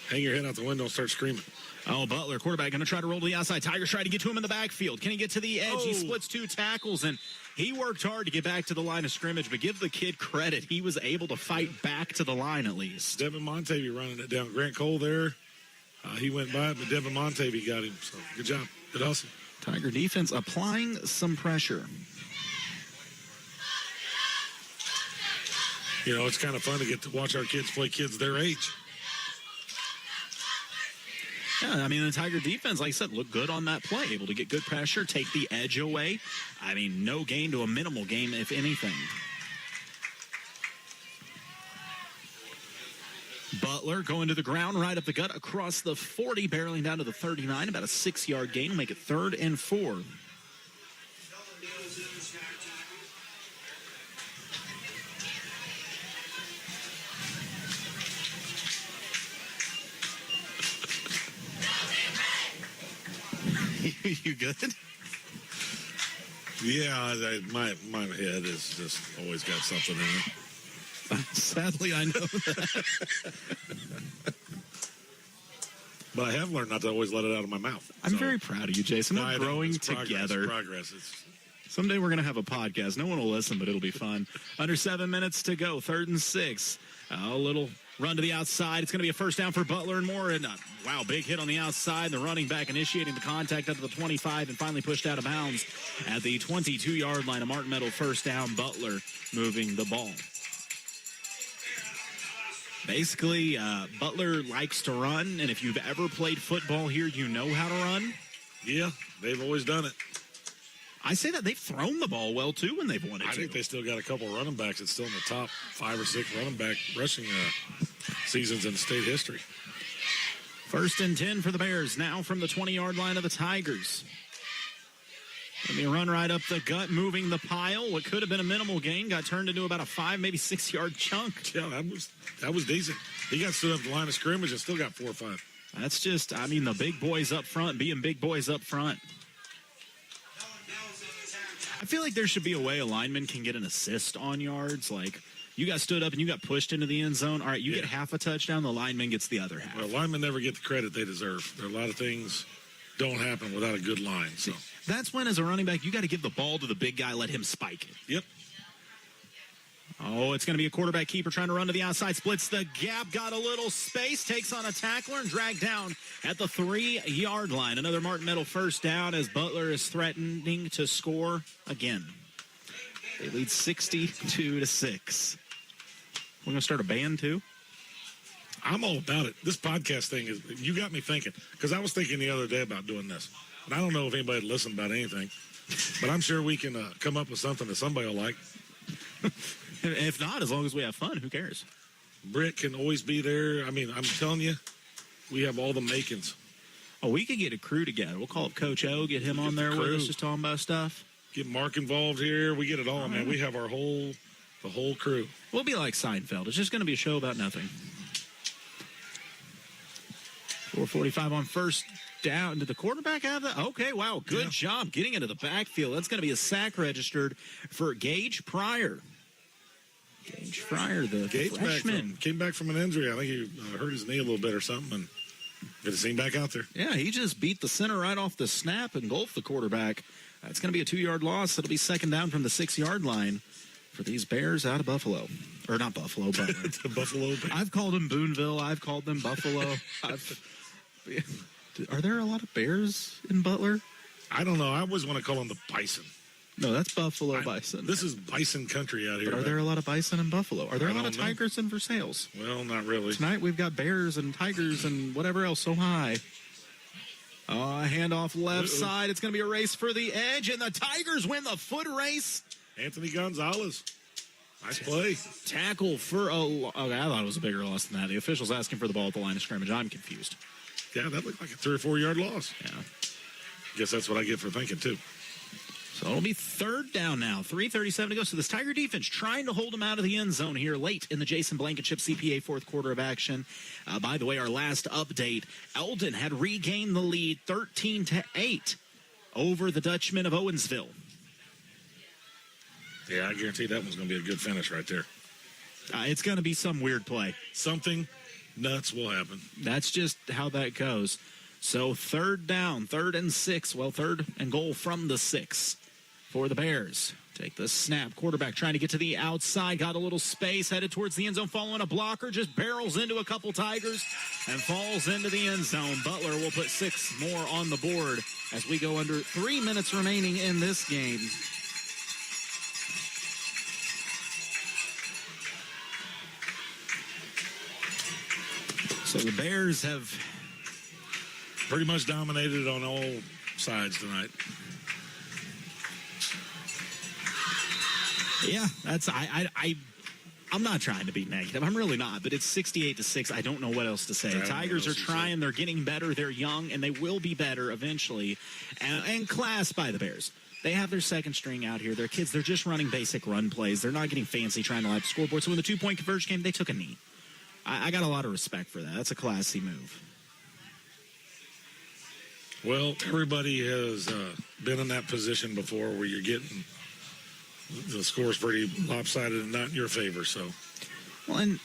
hang your head out the window and start screaming. Oh, Butler, quarterback, going to try to roll to the outside. Tigers try to get to him in the backfield. Can he get to the edge? He splits 2 tackles, and he worked hard to get back to the line of scrimmage, but give the kid credit. He was able to fight back to the line at least. Devin Montavy running it down. Grant Cole there. He went by it, but Devin Montavy got him. So good job. Good hustle. Tiger defense applying some pressure. You know, it's kind of fun to get to watch our kids play kids their age. Yeah, I mean, the Tiger defense, like I said, looked good on that play. Able to get good pressure, take the edge away. I mean, no gain to a minimal gain, if anything. Butler going to the ground, right up the gut, across the 40, barreling down to the 39. About a 6-yard gain will make it 3rd and 4. You good? Yeah, my head is just always got something in it. Sadly, I know that. But I have learned not to always let it out of my mouth. I'm very proud of you, Jason. We're growing together. Progress. Someday we're going to have a podcast. No one will listen, but it'll be fun. Under 7 minutes to go. 3rd and 6. A little run to the outside. It's going to be a first down for Butler and more. And wow, big hit on the outside. The running back initiating the contact up to the 25 and finally pushed out of bounds at the 22-yard line. A Martin Meadow first down. Butler moving the ball. Basically, Butler likes to run, and if you've ever played football here, you know how to run. Yeah, they've always done it. I say that they've thrown the ball well, too, when they've wanted to. I think they still got a couple of running backs that's still in the top 5 or 6 running back rushing seasons in state history. 1st and 10 for the Bears, now from the 20-yard line of the Tigers. Let me run right up the gut, moving the pile. What could have been a minimal gain got turned into about a 5, maybe 6-yard chunk. Yeah, that was decent. He got stood up the line of scrimmage and still got 4 or 5. That's just, I mean, the big boys up front being big boys up front. I feel like there should be a way a lineman can get an assist on yards. Like, you got stood up and you got pushed into the end zone. All right, you get half a touchdown. The lineman gets the other half. Well, linemen never get the credit they deserve. There are a lot of things don't happen without a good line. So that's when, as a running back, you got to give the ball to the big guy, let him spike it. Yep. Oh, it's going to be a quarterback keeper trying to run to the outside. Splits the gap, got a little space, takes on a tackler, and dragged down at the 3-yard line. Another Martin Meadow first down as Butler is threatening to score again. They lead 62-6. We're going to start a band, too? I'm all about it. This podcast thing is, you got me thinking. Because I was thinking the other day about doing this. And I don't know if anybody would listen about anything. But I'm sure we can come up with something that somebody will like. If not, as long as we have fun, who cares? Britt can always be there. I mean, I'm telling you, we have all the makings. Oh, we could get a crew together. We'll call up Coach O, get him on there with us, just talking about stuff. Get Mark involved here. We get it all, man. We have the whole crew. We'll be like Seinfeld. It's just going to be a show about nothing. 4:45 on first down. Did the quarterback have that? Okay, wow. Good job getting into the backfield. That's going to be a sack registered for Gage Pryor. Gage Pryor, the freshman. Came back from an injury. I think he hurt his knee a little bit or something, and good to see him back out there. Yeah, he just beat the center right off the snap and engulfed the quarterback. That's going to be a 2-yard loss. It'll be second down from the 6-yard line for these Bears out of Buffalo. Or not Buffalo, but the Buffalo Bears. I've called them Boonville. I've called them Buffalo. Are there a lot of Bears in Butler? I don't know. I always want to call them the Bison. No, that's Buffalo Bison. This is bison country out here. But are there a lot of bison in Buffalo? Are there a lot of tigers in Versailles? Well, not really. Tonight we've got bears and tigers and whatever else so high. Handoff left side. It's going to be a race for the edge, and the Tigers win the foot race. Anthony Gonzalez. Nice play. Tackle for okay, I thought it was a bigger loss than that. The official's asking for the ball at the line of scrimmage. I'm confused. Yeah, that looked like a 3 or 4 yard loss. Yeah. Guess that's what I get for thinking, too. So it'll be third down now. 3:37 to go. So this Tiger defense trying to hold him out of the end zone here late in the Jason Blankenship CPA fourth quarter of action. By the way, our last update, Eldon had regained the lead 13-8 over the Dutchmen of Owensville. Yeah, I guarantee that one's going to be a good finish right there. It's going to be some weird play. Something nuts will happen. That's just how that goes. So third down, 3rd and 6. Well, 3rd and goal from the 6 for the Bears. Take the snap. Quarterback trying to get to the outside. Got a little space. Headed towards the end zone. Following a blocker. Just barrels into a couple Tigers and falls into the end zone. Butler will put 6 more on the board as we go under 3 minutes remaining in this game. So the Bears have pretty much dominated on all sides tonight. Yeah, that's I'm not trying to be negative. I'm really not, but it's 68-6. I don't know what else to say. The Tigers are trying. They're getting better. They're young, and they will be better eventually. And class by the Bears. They have their second string out here. They're kids. They're just running basic run plays. They're not getting fancy trying to light the scoreboard. So when the 2-point conversion came, they took a knee. I got a lot of respect for that. That's a classy move. Well, everybody has been in that position before where you're getting the score's pretty lopsided and not in your favor. So, well, and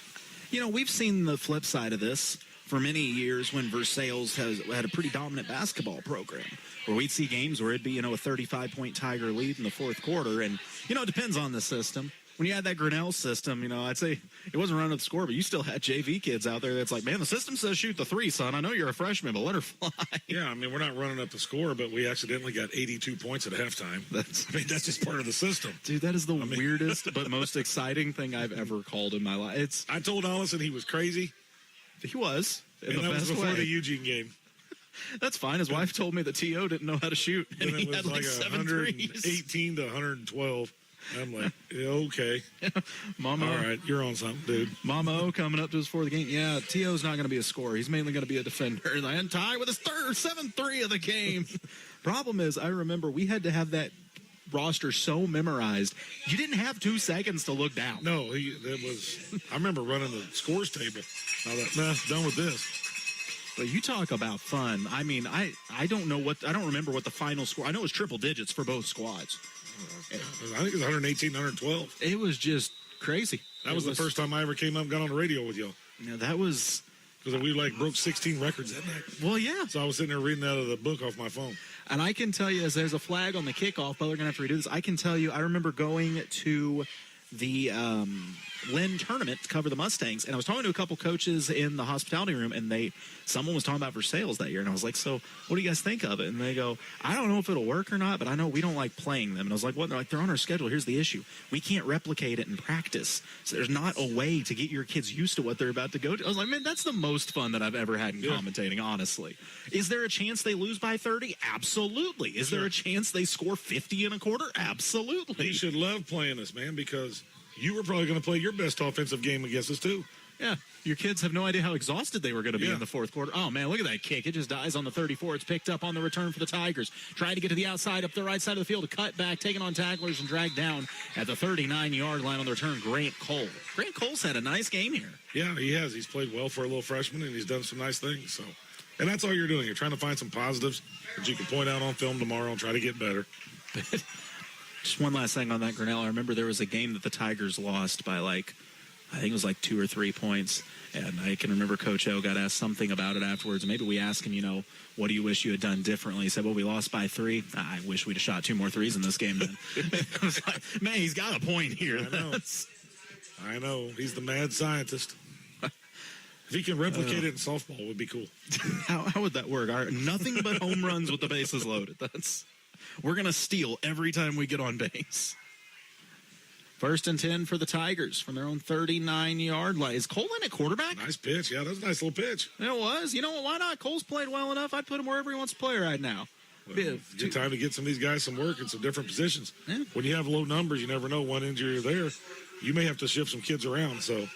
we've seen the flip side of this for many years when Versailles has had a pretty dominant basketball program, where we'd see games where it'd be a 35-point Tiger lead in the fourth quarter, and it depends on the system. When you had that Grinnell system, I'd say it wasn't running up the score, but you still had JV kids out there that's like, man, the system says shoot the 3, son. I know you're a freshman, but let her fly. Yeah, we're not running up the score, but we accidentally got 82 points at halftime. That's just part of the system. Dude, that is the weirdest but most exciting thing I've ever called in my life. I told Allison he was crazy. He was. And that was before the Eugene game. That's fine. His wife told me the T.O. didn't know how to shoot, and he had like 7 threes. 118 to 112. I'm like, yeah, okay. Mama. All right, you're on something, dude. Mama O coming up to us for the game. Yeah, T.O.'s not going to be a scorer. He's mainly going to be a defender. And Ty with his 7-3 of the game. Problem is, I remember we had to have that roster so memorized. You didn't have 2 seconds to look down. No, I remember running the scores table. I thought, done with this. But you talk about fun. I don't remember what the final score. I know it was triple digits for both squads. I think it was 118, 112. It was just crazy. That was the first time I ever came up and got on the radio with y'all. Yeah, that was... Because we broke 16 records that night. Well, yeah. So I was sitting there reading out of the book off my phone. And I can tell you, as there's a flag on the kickoff, but we're going to have to redo this. I can tell you, I remember going to the Lynn tournament to cover the Mustangs, and I was talking to a couple coaches in the hospitality room, and someone was talking about Versailles that year, and I was like, so what do you guys think of it? And they go, I don't know if it'll work or not, but I know we don't like playing them. And I was like, what? And they're like, they're on our schedule. Here's the issue. We can't replicate it in practice. So there's not a way to get your kids used to what they're about to go to. I was like, man, that's the most fun that I've ever had in commentating, honestly. Is there a chance they lose by 30? Absolutely. Is there a chance they score 50 in a quarter? Absolutely. You should love playing us, man, because you were probably going to play your best offensive game against us, too. Yeah, your kids have no idea how exhausted they were going to be in the fourth quarter. Oh, man, look at that kick. It just dies on the 34. It's picked up on the return for the Tigers. Trying to get to the outside, up the right side of the field, to cut back, taken on tacklers, and dragged down at the 39-yard line on the return, Grant Cole. Grant Cole's had a nice game here. Yeah, he has. He's played well for a little freshman, and he's done some nice things. So, and that's all you're doing. You're trying to find some positives that you can point out on film tomorrow and try to get better. Just one last thing on that, Grinnell. I remember there was a game that the Tigers lost by I think it was 2 or 3 points. And I can remember Coach O got asked something about it afterwards. Maybe we asked him, what do you wish you had done differently? He said, well, we lost by 3. I wish we'd have shot 2 more threes in this game then. I was like, man, he's got a point here. I know. He's the mad scientist. If he can replicate it in softball, it would be cool. How would that work? Nothing but home runs with the bases loaded. We're going to steal every time we get on base. 1st and 10 for the Tigers from their own 39-yard line. Is Cole in at quarterback? Nice pitch. Yeah, that was a nice little pitch. It was. You know what? Why not? Cole's played well enough. I'd put him wherever he wants to play right now. Well, good time to get some of these guys some work in some different positions. Yeah. When you have low numbers, you never know one injury or there. You may have to shift some kids around, so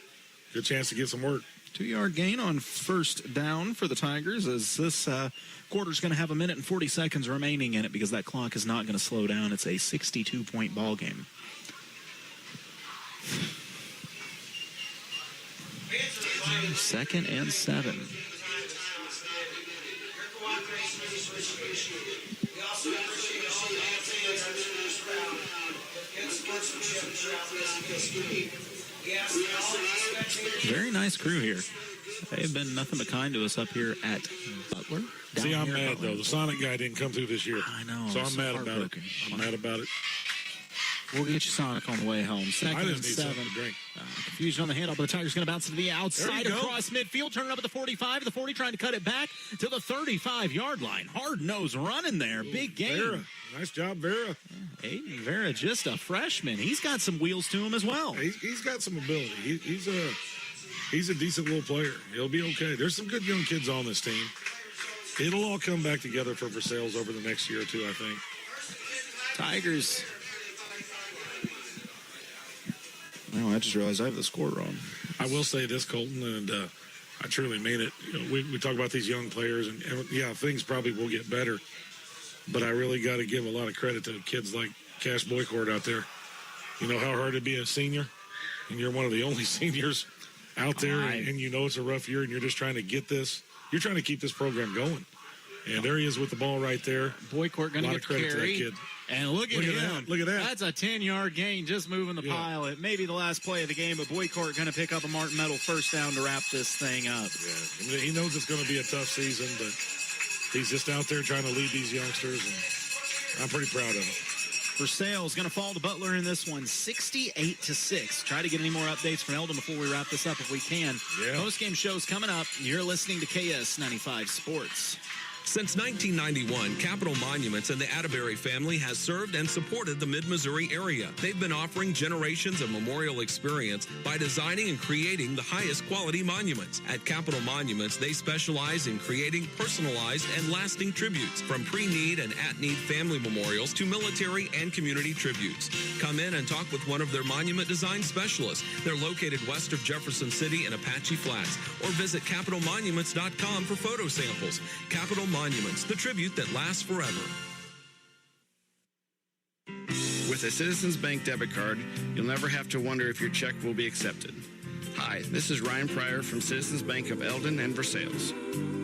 good chance to get some work. 2-yard gain on 1st down for the Tigers, as this quarter's going to have 1 minute and 40 seconds remaining in it because that clock is not going to slow down. It's a 62-point ball game. Second and 7. Very nice crew here. They've been nothing but kind to us up here at Butler. See, I'm mad, though. The Sonic guy didn't come through this year. I know. So I'm mad about it. I'm mad about it. We'll get you Sonic on the way home. Second and 7. Drink. Confusion on the handoff, but the Tigers going to bounce to the outside across midfield. Turn it up at the 45. The 40 trying to cut it back to the 35-yard line. Hard-nosed running there. Big game. Vera. Nice job, Vera. Aiden Vera, just a freshman. He's got some wheels to him as well. He's got some ability. He's a decent little player. He'll be okay. There's some good young kids on this team. It'll all come back together for Versailles over the next year or two, I think. Tigers. No, I just realized I have the score wrong. I will say this, Colton, and I truly mean it. We talk about these young players, and yeah, things probably will get better. But I really got to give a lot of credit to kids like Cash Boycourt out there. You know how hard to be a senior, and you're one of the only seniors out there, and you know it's a rough year, and you're just trying to get this. You're trying to keep this program going. And there he is with the ball right there. Boycourt going to get the carry. To that kid. And look at him. Look at that. That's a 10-yard gain, just moving the pile. It may be the last play of the game, but Boycourt going to pick up a Martin Metal first down to wrap this thing up. Yeah, he knows it's going to be a tough season, but he's just out there trying to lead these youngsters, and I'm pretty proud of him. Versailles is going to fall to Butler in this one, 68-6. Try to get any more updates from Eldon before we wrap this up if we can. Yeah. Post-game show's coming up. You're listening to KS95 Sports. Since 1991, Capital Monuments and the Atterbury family has served and supported the Mid-Missouri area. They've been offering generations of memorial experience by designing and creating the highest quality monuments. At Capital Monuments, they specialize in creating personalized and lasting tributes, from pre-need and at-need family memorials to military and community tributes. Come in and talk with one of their monument design specialists. They're located west of Jefferson City in Apache Flats, or visit capitalmonuments.com for photo samples. Capital Monuments, the tribute that lasts forever. With a Citizens Bank debit card, you'll never have to wonder if your check will be accepted. Hi, this is Ryan Pryor from Citizens Bank of Eldon and Versailles.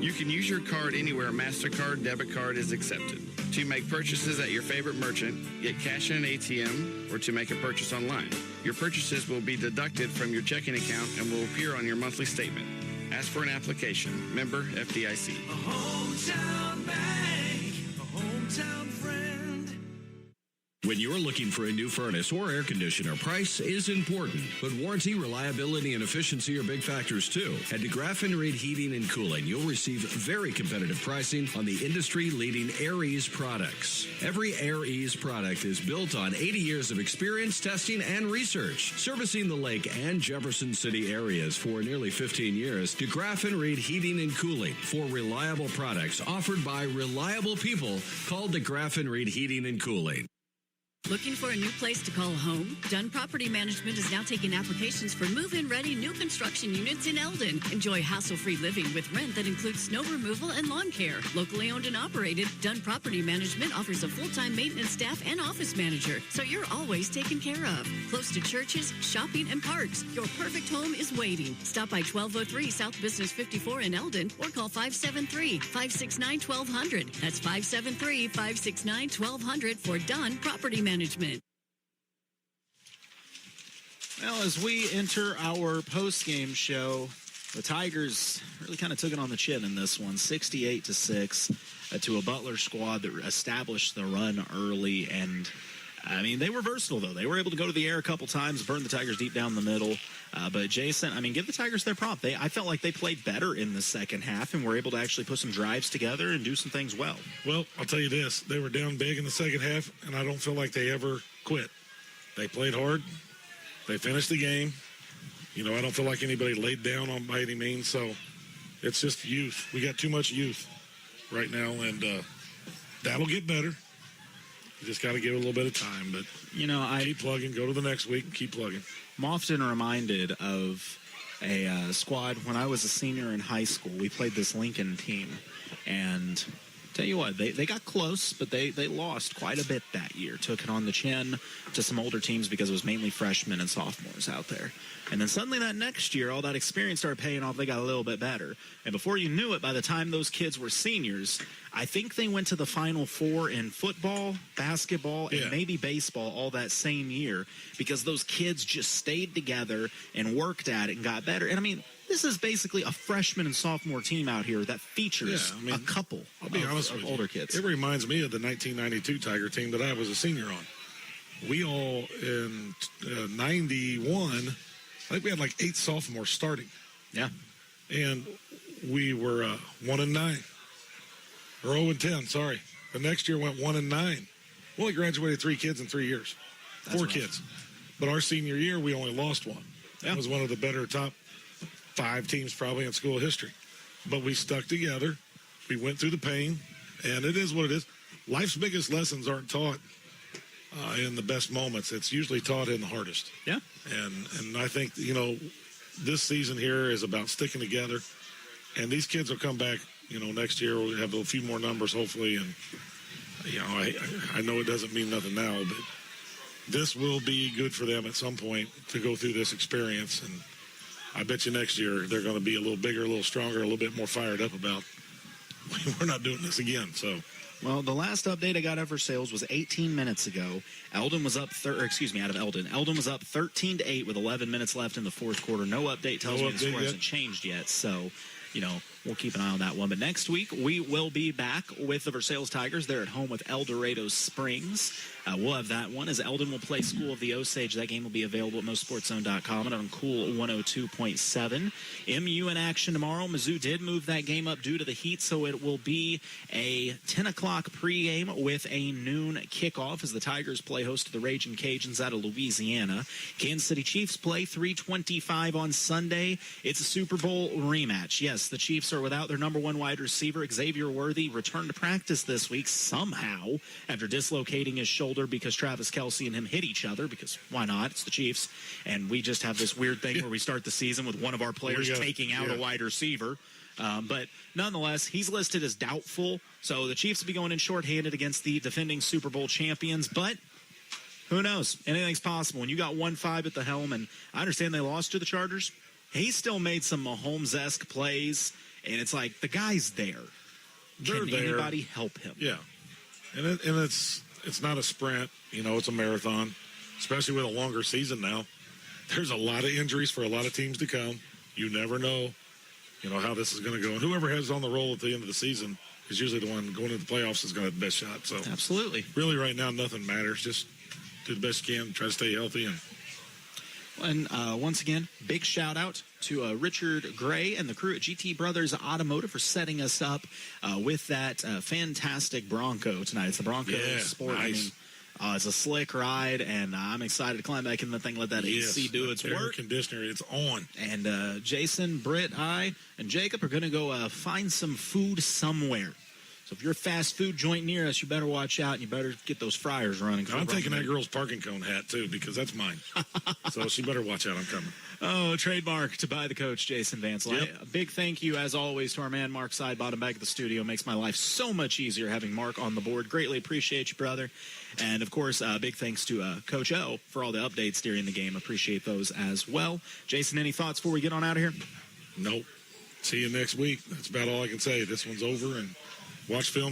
You can use your card anywhere MasterCard debit card is accepted. To make purchases at your favorite merchant, get cash in an ATM, or to make a purchase online. Your purchases will be deducted from your checking account and will appear on your monthly statement. Ask for an application. Member FDIC. A hometown bank, a hometown friend. When you're looking for a new furnace or air conditioner, price is important, but warranty, reliability, and efficiency are big factors too. At DeGraff & Reed Heating and Cooling, you'll receive very competitive pricing on the industry-leading Aries products. Every Aries product is built on 80 years of experience, testing, and research. Servicing the Lake and Jefferson City areas for nearly 15 years, DeGraff & Reed Heating and Cooling for reliable products offered by reliable people. Call DeGraff & Reed Heating and Cooling. Looking for a new place to call home? Dunn Property Management is now taking applications for move-in ready new construction units in Eldon. Enjoy hassle-free living with rent that includes snow removal and lawn care. Locally owned and operated, Dunn Property Management offers a full-time maintenance staff and office manager, so you're always taken care of. Close to churches, shopping, and parks, your perfect home is waiting. Stop by 1203 South Business 54 in Eldon or call 573-569-1200. That's 573-569-1200 for Dunn Property Management. Well, as we enter our post-game show, the Tigers really kind of took it on the chin in this one, 68-6, to a Butler squad that established the run early. And, I mean, they were versatile, though. They were able to go to the air a couple times, burn the Tigers deep down the middle. But, Jason, I mean, give the Tigers their prop. I felt like they played better in the second half and were able to actually put some drives together and do some things well. Well, I'll tell you this. They were down big in the second half, and I don't feel like they ever quit. They played hard. They finished the game. You know, I don't feel like anybody laid down on by any means. So it's just youth. We got too much youth right now, and that'll get better. You just got to give it a little bit of time. But, you know, keep plugging. Go to the next week and keep plugging. I'm often reminded of a squad when I was a senior in high school. We played this Lincoln team, and tell you what, they got close, but they lost quite a bit that year. Took it on the chin to some older teams because it was mainly freshmen and sophomores out there. And then suddenly that next year, all that experience started paying off. They got a little bit better. And before you knew it, by the time those kids were seniors, I think they went to the Final Four in football, basketball, and maybe baseball all that same year because those kids just stayed together and worked at it and got better. And, I mean, this is basically a freshman and sophomore team out here that features a couple I'll be honest with older you. kids. It reminds me of the 1992 Tiger team that I was a senior on. We all, in 91, I think we had like 8 sophomores starting. Yeah. And we were 1-9. Or 0-10, sorry. The next year went 1-9. We only graduated 3 kids in 3 years. That's 4 kids. But our senior year, we only lost 1. That was one of the better top 5 teams probably in school history. But we stuck together. We went through the pain. And it is what it is. Life's biggest lessons aren't taught in the best moments. It's usually taught in the hardest. Yeah. And I think, you know, this season here is about sticking together. And these kids will come back, you know, next year. We'll have a few more numbers, hopefully. And, you know, I know it doesn't mean nothing now, but this will be good for them at some point to go through this experience. And I bet you next year they're going to be a little bigger, a little stronger, a little bit more fired up about we're not doing this again. So. Well, the last update I got of Versailles was 18 minutes ago. Eldon was up, out of Eldon. Eldon was up 13-8 with 11 minutes left in the fourth quarter. No update tells me the score hasn't changed yet. So, you know, we'll keep an eye on that one. But next week, we will be back with the Versailles Tigers. They're at home with El Dorado Springs. We'll have that one as Eldon will play School of the Osage. That game will be available at MoSportsZone.com and on Cool 102.7. MU in action tomorrow. Mizzou did move that game up due to the heat, so it will be a 10 o'clock pregame with a noon kickoff as the Tigers play host to the Ragin' Cajuns out of Louisiana. Kansas City Chiefs play 3:25 on Sunday. It's a Super Bowl rematch. Yes, the Chiefs are without their number 1 wide receiver, Xavier Worthy, returned to practice this week somehow after dislocating his shoulder because Travis Kelce and him hit each other, because why not? It's the Chiefs. And we just have this weird thing where we start the season with one of our players taking out a wide receiver. But nonetheless, he's listed as doubtful. So the Chiefs will be going in shorthanded against the defending Super Bowl champions. But who knows? Anything's possible. When you got 1-5 at the helm, and I understand they lost to the Chargers, he still made some Mahomes-esque plays. And it's like, the guy's there. Can anybody help him? Yeah. And it's not a sprint. You know, it's a marathon, especially with a longer season now. There's a lot of injuries for a lot of teams to come. You never know, you know, how this is going to go. And whoever has on the roll at the end of the season is usually the one going into the playoffs is going to have the best shot. So absolutely. Really right now, nothing matters. Just do the best you can, try to stay healthy. And once again, big shout out to Richard Gray and the crew at GT Brothers Automotive for setting us up with that fantastic Bronco tonight. It's the Bronco Sport. Nice. I mean, it's a slick ride, and I'm excited to climb back in the thing, let that AC do its air work. Conditioner, it's on. And Jason, Britt, I, and Jacob are going to go find some food somewhere. So if you're a fast food joint near us, you better watch out, and you better get those fryers running. I'm taking that girl's parking cone hat, too, because that's mine. So she better watch out. I'm coming. Oh, trademark to by the coach, Jason Vansel. Yep. A big thank you, as always, to our man, Mark Sidebottom, back at the studio. Makes my life so much easier having Mark on the board. Greatly appreciate you, brother. And, of course, big thanks to Coach O for all the updates during the game. Appreciate those as well. Jason, any thoughts before we get on out of here? Nope. See you next week. That's about all I can say. This one's over, and watch film.